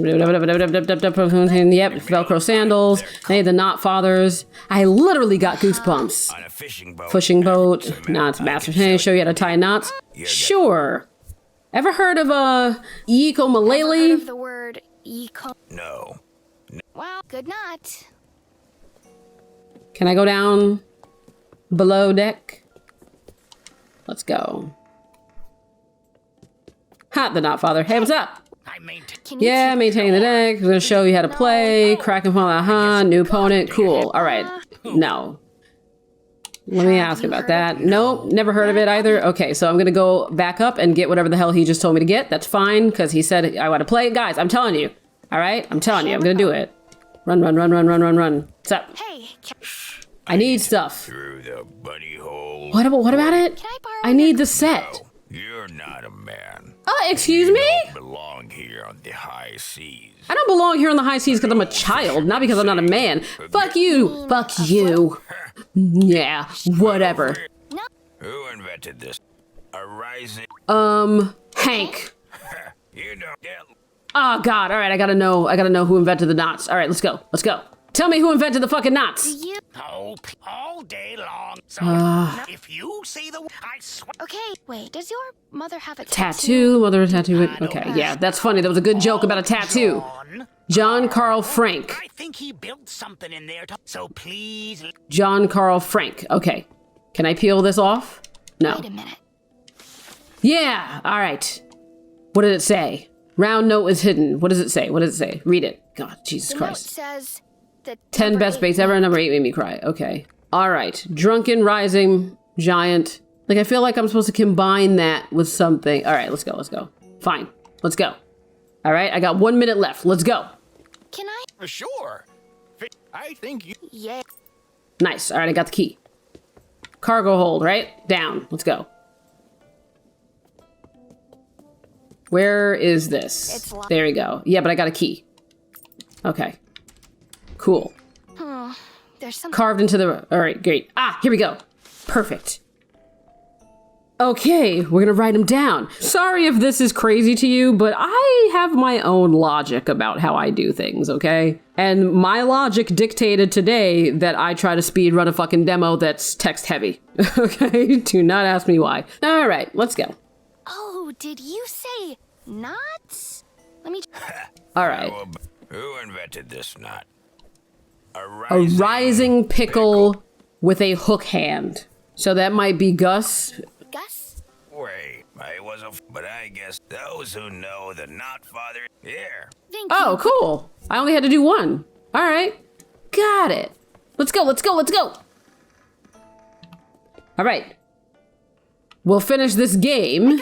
Velcro sandals. Hey, the Knot Fathers. I literally got goosebumps. On a fishing boat. Fishing boat. Knots, master. Hey, show you how to tie knots. Sure. Ever heard of Yeko Malele? Heard of the word Yeko? No. Well, good night. Can I go down below deck? Let's go. Ha, the Knot Father. Hey, what's up? Yeah, maintaining the deck. I'm gonna show you how to play. Cracking from new opponent. Cool. All right. No. Let me ask about that. Nope, never heard of it either. Okay, so I'm gonna go back up and get whatever the hell he just told me to get. That's fine, because he said I want to play. Guys, I'm telling you. All right, I'm telling you, I'm gonna do it. Run, run, run, run, run, run, run. What's up? Hey. I need stuff. Through the bunny hole. What about it? I need the set. You're not a man. Excuse me? You don't belong here on the high seas. I don't belong here on the high seas because I'm a child, not because I'm not a man. Fuck you. Fuck you. Yeah, whatever. Who invented this? A rising... Hank. You don't get... Oh, God. All right, I gotta know who invented the knots. All right, let's go. Let's go. Tell me who invented the fucking knots. Oh, all day long. So if you say the... I swear... Okay, wait. Does your mother have a tattoo? Mother tattoo. Okay, yeah, that's funny. That was a good joke about a tattoo. John Carl Frank. I think he built something in there, so please... John Carl Frank. Okay. Can I peel this off? No. Wait a minute. Yeah, all right. What did it say? Round note is hidden. What does it say? What does it say? Read it. God, Jesus Christ. The note says... The 10 best baits ever, and number 8 made me cry. Okay. All right. Drunken, rising, giant. Like, I feel like I'm supposed to combine that with something. All right, let's go. Let's go. Fine. Let's go. All right, I got 1 minute left. Let's go. Can I? Sure. I think you... Yeah. Nice. All right, I got the key. Cargo hold, right? Down. Let's go. Where is this? It's locked. There we go. Yeah, but I got a key. Okay. Cool. There's some Carved into the... All right, great. Ah, here we go. Perfect. Okay, we're gonna write them down. Sorry if this is crazy to you, but I have my own logic about how I do things, okay? And my logic dictated today that I try to speed run a fucking demo that's text heavy. Okay? Do not ask me why. All right, let's go. Oh, did you say knots? Let me... All right. Who invented this knot? A rising pickle with a hook hand. So that might be Gus. Gus? Wait, but I guess those who know the knot father here. Oh, cool. I only had to do one. All right. Got it. Let's go, let's go, let's go. All right. We'll finish this game,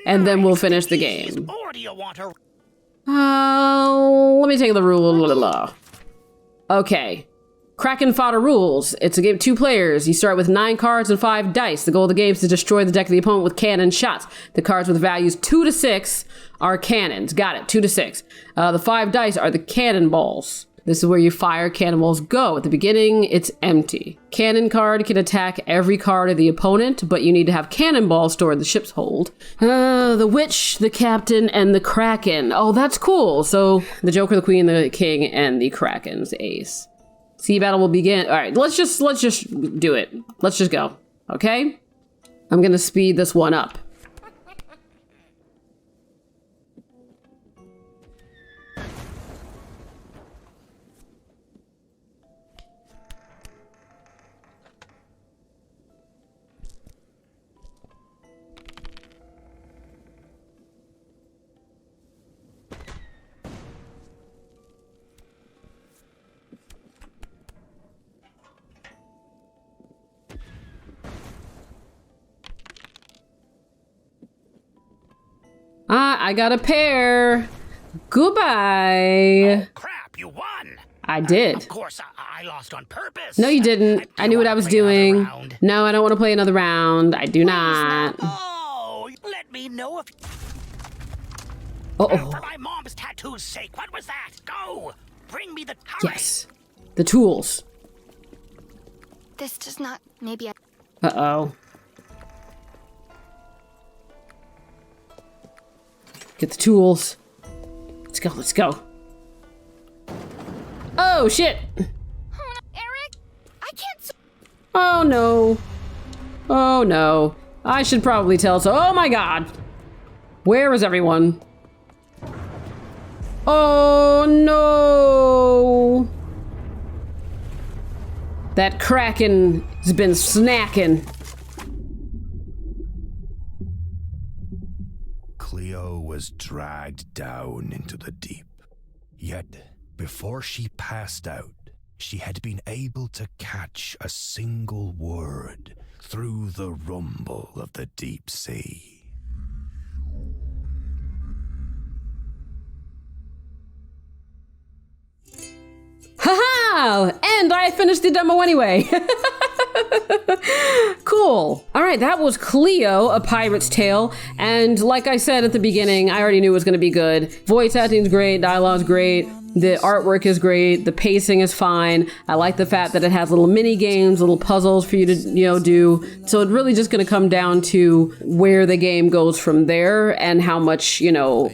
and then we'll finish the game. Or do you want to... Let me take the rule. Okay. Kraken Fodder rules. It's a game of 2 players. You start with 9 cards and 5 dice. The goal of the game is to destroy the deck of the opponent with cannon shots. The cards with values 2 to 6 are cannons. Got it. 2 to 6. The 5 dice are the cannonballs. This is where you fire cannonballs go. At the beginning, it's empty. Cannon card can attack every card of the opponent, but you need to have cannonballs stored in the ship's hold. The Witch, the Captain, and the Kraken. Oh, that's cool. So the Joker, the Queen, the King, and the Kraken's ace. Sea battle will begin. All right, let's just do it. Let's just go, okay? I'm gonna speed this one up. I got a pair. Goodbye. Oh, crap, you won. I did. Of course, I lost on purpose. No, you didn't. I knew what I was doing. No, I don't want to play another round. I do not. Oh, let me know if... Uh-oh. For my mom's tattoo's sake, what was that? Go! Bring me the... Yes. The tools. This does not... Maybe I... Uh-oh. Get the tools. Let's go, let's go. Oh, shit! Eric, I can't... Oh, no. Oh, no. I should probably tell so. Oh, my God. Where is everyone? Oh, no. That Kraken has been snacking. Cleo was dragged down into the deep. Yet, before she passed out, she had been able to catch a single word through the rumble of the deep sea. Haha! And I finished the demo anyway. Cool. All right, that was Cleo, A Pirate's Tale. And like I said at the beginning, I already knew it was going to be good. Voice acting's great, dialogue's great. The artwork is great. The pacing is fine. I like the fact that it has little mini games, little puzzles for you to, do. So it's really just going to come down to where the game goes from there and how much,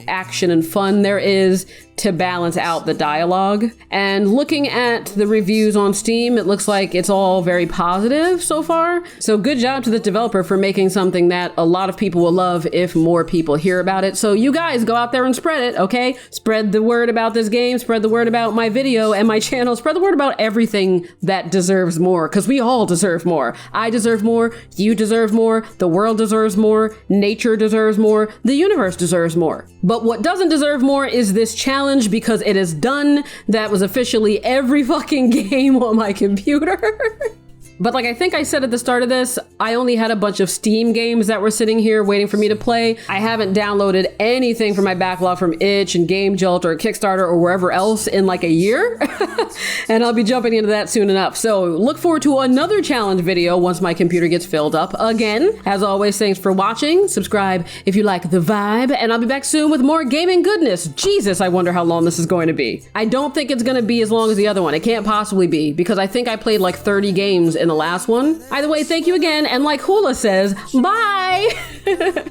action and fun there is to balance out the dialogue. And looking at the reviews on Steam, it looks like it's all very positive so far. So good job to the developer for making something that a lot of people will love if more people hear about it. So you guys go out there and spread it, okay? Spread the word about this game, spread the word about my video and my channel, spread the word about everything that deserves more, because we all deserve more. I deserve more, you deserve more, the world deserves more, nature deserves more, the universe deserves more. But what doesn't deserve more is this challenge, because it is done. That was officially every fucking game on my computer. But like I think I said at the start of this, I only had a bunch of Steam games that were sitting here waiting for me to play. I haven't downloaded anything from my backlog from Itch and Game Jolt or Kickstarter or wherever else in like a year. And I'll be jumping into that soon enough. So look forward to another challenge video once my computer gets filled up again. As always, thanks for watching. Subscribe if you like the vibe, and I'll be back soon with more gaming goodness. Jesus, I wonder how long this is going to be. I don't think it's going to be as long as the other one. It can't possibly be, because I think I played like 30 games in the last one. Either way, thank you again, and like Hula says, bye!